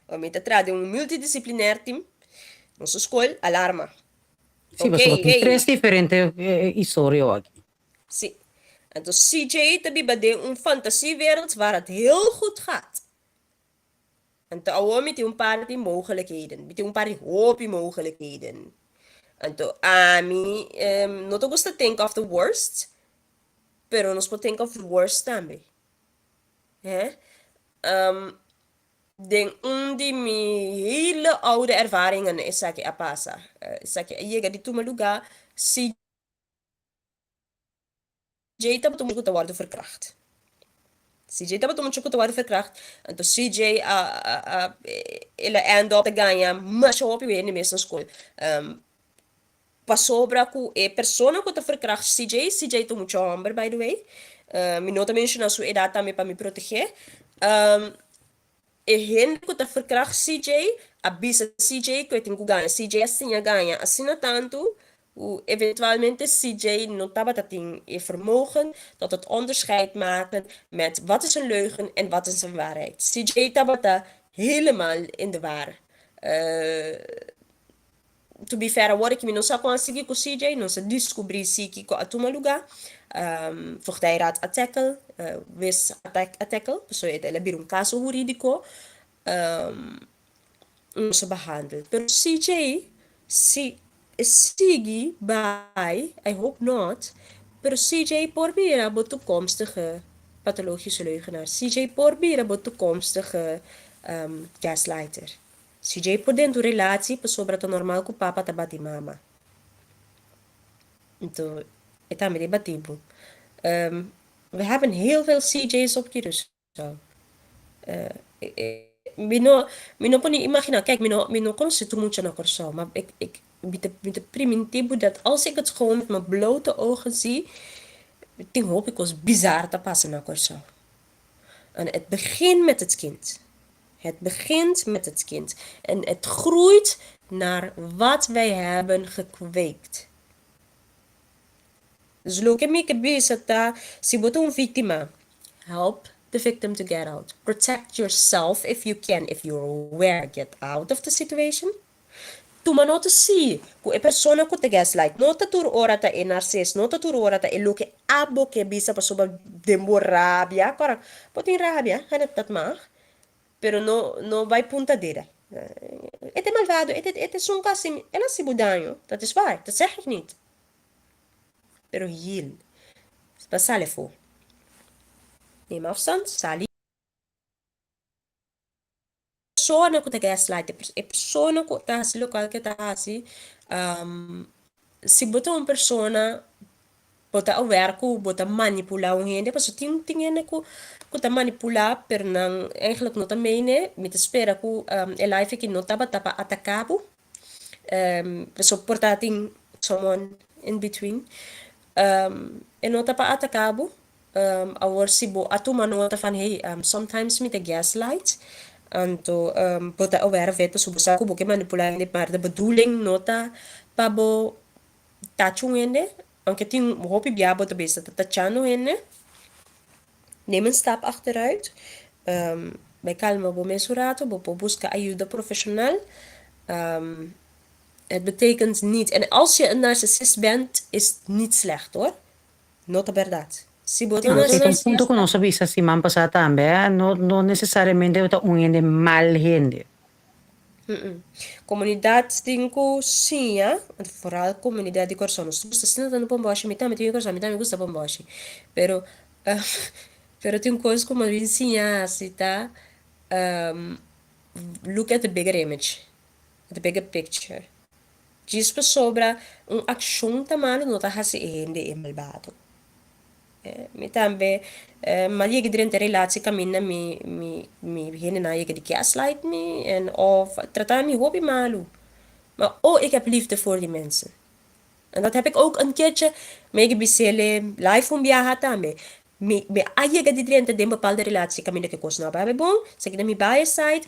a mim está de um multidisciplinar team. Nossa escola, alarma. Sim, Ok, você tem hey. três diferentes histórias aqui. Sim. Então, CJ também bij een fantasiewereld waar het heel goed gaat. En toen met een paar die mogelijkheden, met een paar hoop mogelijkheden. En toen, Ami, não te gusta think of the worst, pero nos pode think of the worst também. Hè? Den die hele oude ervaringen is dat je passa. Is dat je je die toen lugar, CJ estava tomando te worden verkracht. CJ estava tomando te worden verkracht. En toen CJ ele end up te ganhar, mas op je in de school. Passou para que a pessoa que te verkracht CJ tem muito homem, by the way. Me nota mencionar sua idade também para me proteger. E gente que te verkracht CJ, avisa CJ que eu tenho que ganhar. CJ assim ganha, assim tanto. Eventualmente CJ não estava te tem vermogen tot het onderscheid maken met wat is een leugen en wat is een waarheid. CJ estava helemaal in de waar. To be fair, agora que não só consegui com o CJ, não se descobri se que a toma lugar, hij raad a tackle, wist a tackle, so ele bir um caso jurídico, não se behandeld. Pero CJ, se sigue bij, I hope not, pero CJ probeert op toekomstige pathologische leugenaar. CJ probeert op toekomstige gaslighter. CJ por dentro relatie, sobre het normaal que papa tá bati mama. Então, é também debatível. We hebben heel veel CJ's op Curaçao. Me não pode imaginar, kijk, me não conheço muito na Curaçao, maar ik met de primitivo dat als ik het gewoon met mijn blote ogen zie, dan hoop ik was bizar te passen naar Curaçao. En het begint met het kind. Het begint met het kind. En het groeit naar wat wij hebben gekweekt. Dus look at me que bisa si boto een victima, help the victim to get out. Protect yourself if you can. If you're aware, get out of the situation. Tu ma nota si, ku e persona ku te gaslight, nota tur ora ta e narcis, nota tur ora ta e luke abo que bisa pa soba dembo rabia, para potin rabia, hanat dat mag. Pero não vai puntadeira. Het is malvado, het is zo'n kassim, ela se budanho, dat is waar, dat zeg ik niet. Pero heel, dat sale voor. Neem afstand, sali. Persona que te gaslight, a persona que tá se local que tá assim, se botar uma persona bota aware ko bota manipular un gente paso ting gente ko ta manipular per nan eigenlijk no também né me te espera ko e life que não taba tapa atacabo paso porta ting someone in between e não tapa atacabo our sibo atuma nota van hey sometimes me te gaslight anto bota aware vet paso busa ko boke manipular ne maar de bedoeling nota pabo tachungende aunque tem een hoop biabo te besta tachano henne. Neem een stap achteruit. Bij calma bo mensurato, bo busca ajuda professional. Het betekent niet, en als je een narcissist bent, is het niet slecht hoor. Nota verdad. Si boto Não, tem um ponto que nós sabemos assim, man passar também, não necessariamente é um gente mal gente. Comunidade 5, sim, ja. Vooral comunidade de Coração. Nós estamos no Pomboche, me também me gusta Pomboche. Pero tem coisas como a vizinha, assim, tá? Look at the bigger image, the bigger picture. Diz sobre ação tamalo não tá assim de malvado. Me também, maar je gedurende relatie camina me begin na je de gaslight me en of tratar me hobby malu. Maar ik heb liefde voor die mensen. En dat heb ik ook een keertje meegebisele live om biaha tambe. me ayaga di drin din bepaalde relatie kami nakikos na ba bong sa kita mi bias side.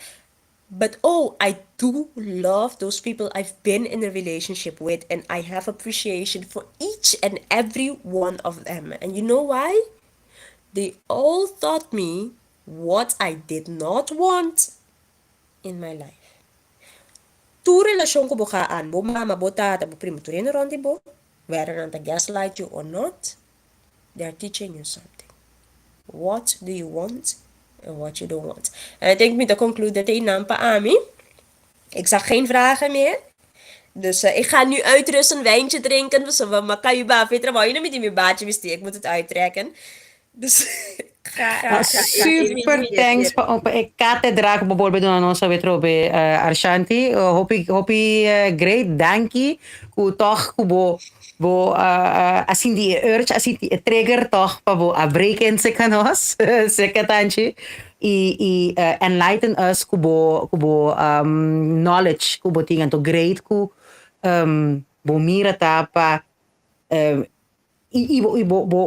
But I do love those people I've been in a relationship with, and I have appreciation for each and every one of them. And you know why? They all taught me what I did not want in my life. Tu relasyon ko bukaan, bo mama, bo tata, bo primo, tu rin ron, di bo? Whether nang gaslight you or not, they're teaching you something. What do you want en what you don't want. En ik denk met te conclude dat hij nampa Ami. Ik zag geen vragen meer. Dus ik ga nu uitrusten, een wijntje drinken. Dus maar kan je ba, Petra, wou je nou met die baatje besteed? Ik moet het uittrekken. Dus super thanks pa cátedra que bijvoorbeeld na nossa vetrobe Arshanti. Hopi great dankie. Ku toch bo assim die urge assim die trigger toch pa bo a break in se kanos se katanchi e enlighten us kubo knowledge kubo tingan to great ku bo mira tapa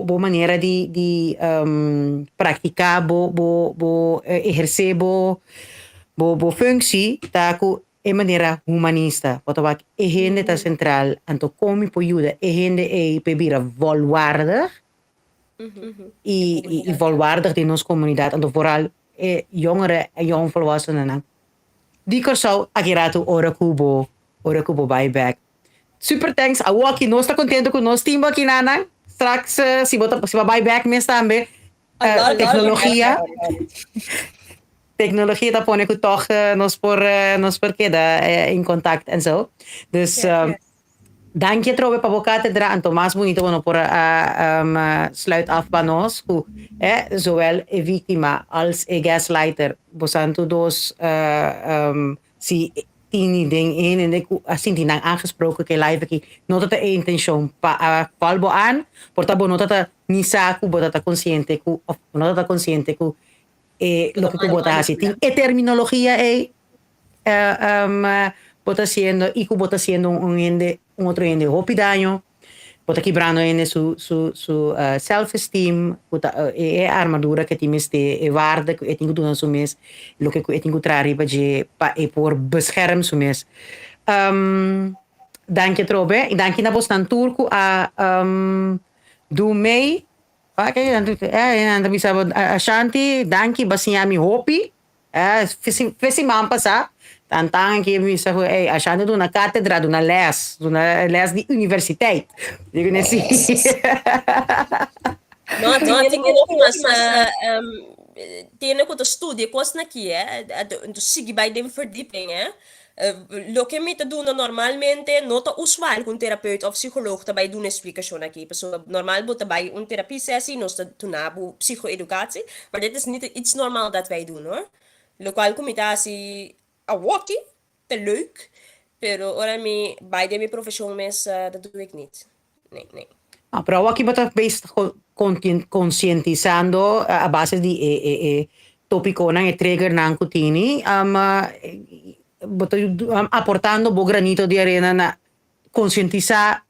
bo maneira de praticar bo exercer bo functie tá ku e maneira humanista. Wat ook e gente tá central anto come po ajuda e gente e pebira volwaardig e volwaardig in onze comuniteit anto vooral jongeren en jongvolwassenen. Die corso agirato ora kubo buyback. Super thanks. Awaki no está contento con nos team aqui nana. Straks si buyback mes também. Tecnologia. Tecnologia dat pone que toch nos por queda in contact en zo. Dus dank je trobe pa bocate dra en Tomás bonito bueno por sluit af bij nos. Zowel e víctima als e gaslighter. Bosanto dos si tini ding in en ik assim die nang aangesproken ke live aqui nota ta intention pa palbo aan portabo nota ta nisa ku bota ta consciente ku nota ta consciente ku lo que bota así e terminología bota haciendo y ku bota haciendo un otro ende hopi daño bota quebrando en su self esteem armadura que timis de waarde que tingu doen so mes lo que tingu trari pa por bescherm so mes dank je trobe dank je na bostan turku a do mee en dan bisa Ashanti dank je basiami hopi fesi mampa sa tantang que me disse achando de uma cátedra de uma les de universiteit digo assim no tiene que estudar coisas aqui do sigue by dem verdieping lo que me te doen normalmente no te usual com therapeut of psycholoog te bij doen explicatie aqui so normaal moet bij een therapie sessie nos te tunabo psycho-educatie maar dit is niet iets normaal dat wij doen hoor lo qual comitatie a walkie te leuk pero ora mi bij de mi profession mes dat doe ik niet nee pero aqui bota based conscientizando a base de tópico na trigger na cutini aportando bo granito de arena na conscientizar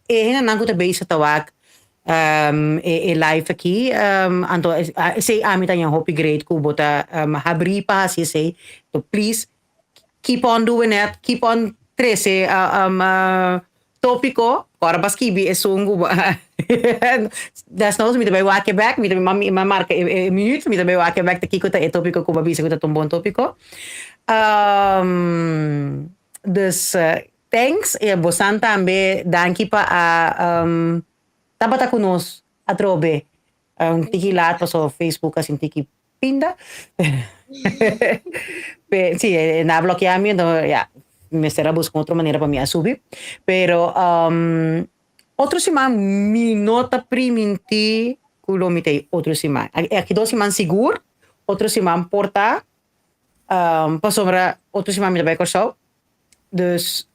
na kuta base tawak live aqui anto say amita yang hopi great ku bota habri pa si say to please keep on doing it keep on trece tópico para baskibi esungu das nós mit bei wake back mit mami marca minuut mit bei wake back te kiko ta tópico ku babi se ta bon tópico dus thanks bosan tambe danki pa tabata kunos atrobe tiki lahat pa so Facebook as tiki pinda sí na-bloqueami me será buscar otra manera para mí a subir pero otro semana mi nota priminti kulomite otro semana aqui 2 semanas seguro otro semana porta pasobra otro semana me vai corso dus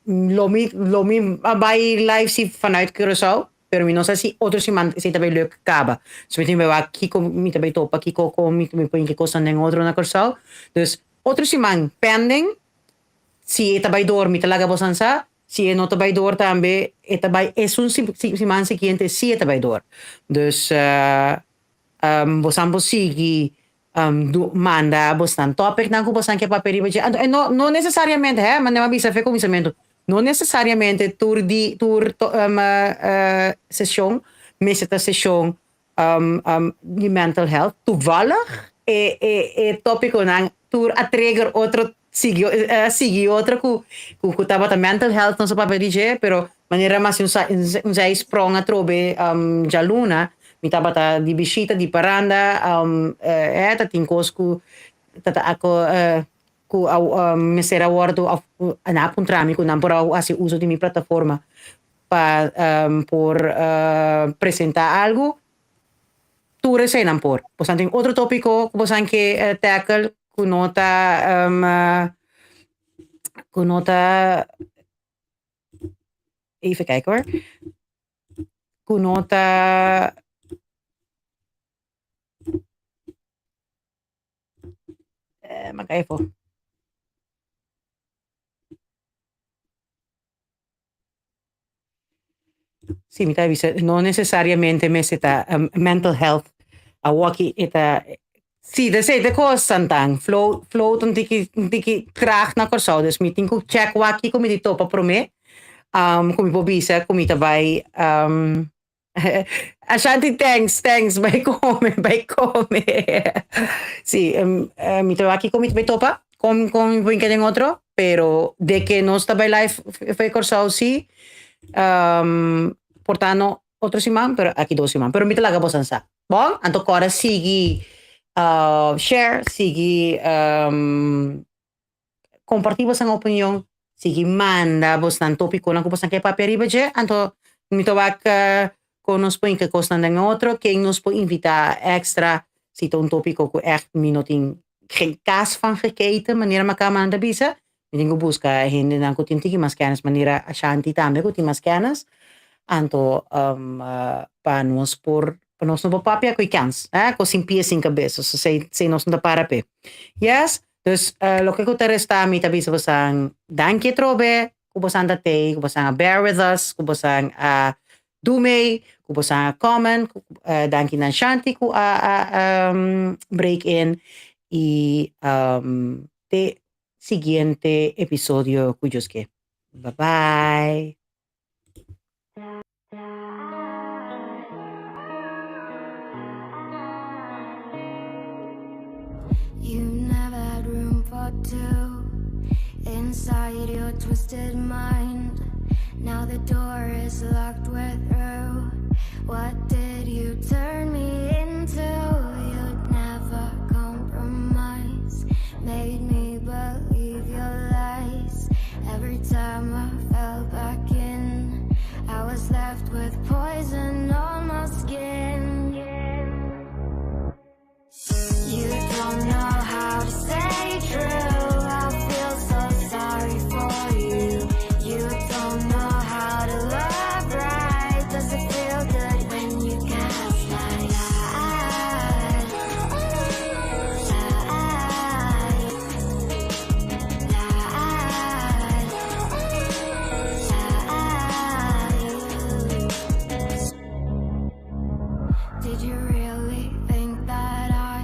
lomi bij live si vanuit Curaçao pero mi no sé si otro semana si te leuk kaba so met me wa kiko mi te topa kiko ko mi me põe que costa nem outro na Curaçao dus otro semana pending si te vai dormir te laga bosansa zie je not erbij door tambe, etabay, esun si man si kiente si etabay door. Dus, bosan bosigi, manda, bosan topic na bosan que paperi, no necesariamente, mas não avisa fe comisamento. No necessariamente session, meseta session, de mental health, toevallig, tópico ng tour a trigger otro sigi outro ku taba mental health no sa paperije pero manera mas yung sa sprong a trobe jaluna mi taba ta di bisita di paranda ta tinkos ku tata ako ku mesera wardo anapun trami ku nampora asi uso di mi plataforma por presentar algo tu resenan por. Pues antes otro tópico, pues que tackle kunota even kijken hoor. Kunota mag even. Sì, mi dice, non necessariamente meseta mental health a waki eta sì, de costantang flow ton tiki traag na korso dus mi tinku check waki kumi di topa pro me kumi po bisa kumi tabay Ashanti thanks by come sì mi tabaki kumi tabay topa con po in otro pero de que no está by life fue korso sí portano otro siman pero aquí dos siman pero mi talaga bosan sa bon anto kora sigi share sigi compartimos ang opinion sigi manda bostan topiko lang ko bostan kay paperi baje anto mi tawag con nos po in que costan ng otro que nos po invita extra si to un topiko ko echt minuting geen kaas van geketen manier makamanda bisa mi tingo busca hindi nang ko tintiki mas kennis manera Ashanti tambe ko ti mas kennis anto panos por panos no papapia ko ikans ko sin pies sin cabeça so say nos da para pe yes dus lo que ko teresta mi tabi sa basang danke trobe ko basang date ko basang bear with us ko basang dume ko basang comment danke nan Shanti ko break in y te siguiente episodio cuyos que bye bye. You never had room for two inside your twisted mind. Now the door is locked with through. What did you turn me into? You'd never compromise. Made me believe your lies. Every time I fell back in, I was left with poison on my skin. You don't know how to stay true. I feel so sorry for you. You don't know how to love right. Does it feel good when you gaslight? Did you really think that I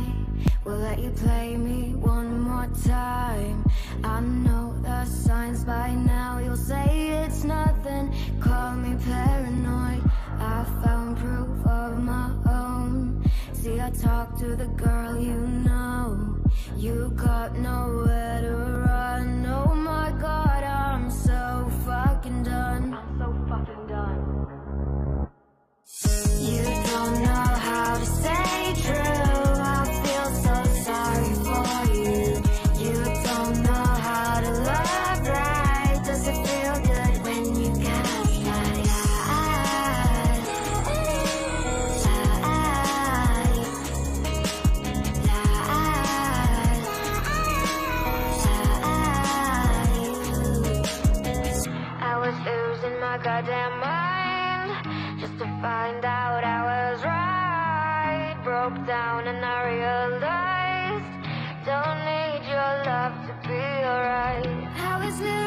will let you play me one more time? I know the signs by now. You'll say it's nothing. Call me paranoid. I found proof of my own. See, I talked to the girl you know. You got nowhere to run. Oh my God, I'm so fucking done. I'm so fucking done. You don't know how to stay true. I feel so sorry for you. You don't know how to love right. Does it feel good when you gaslight? I was losing my goddamn mind just to find out I was right. Broke down and I realized don't need your love to be alright. I was losing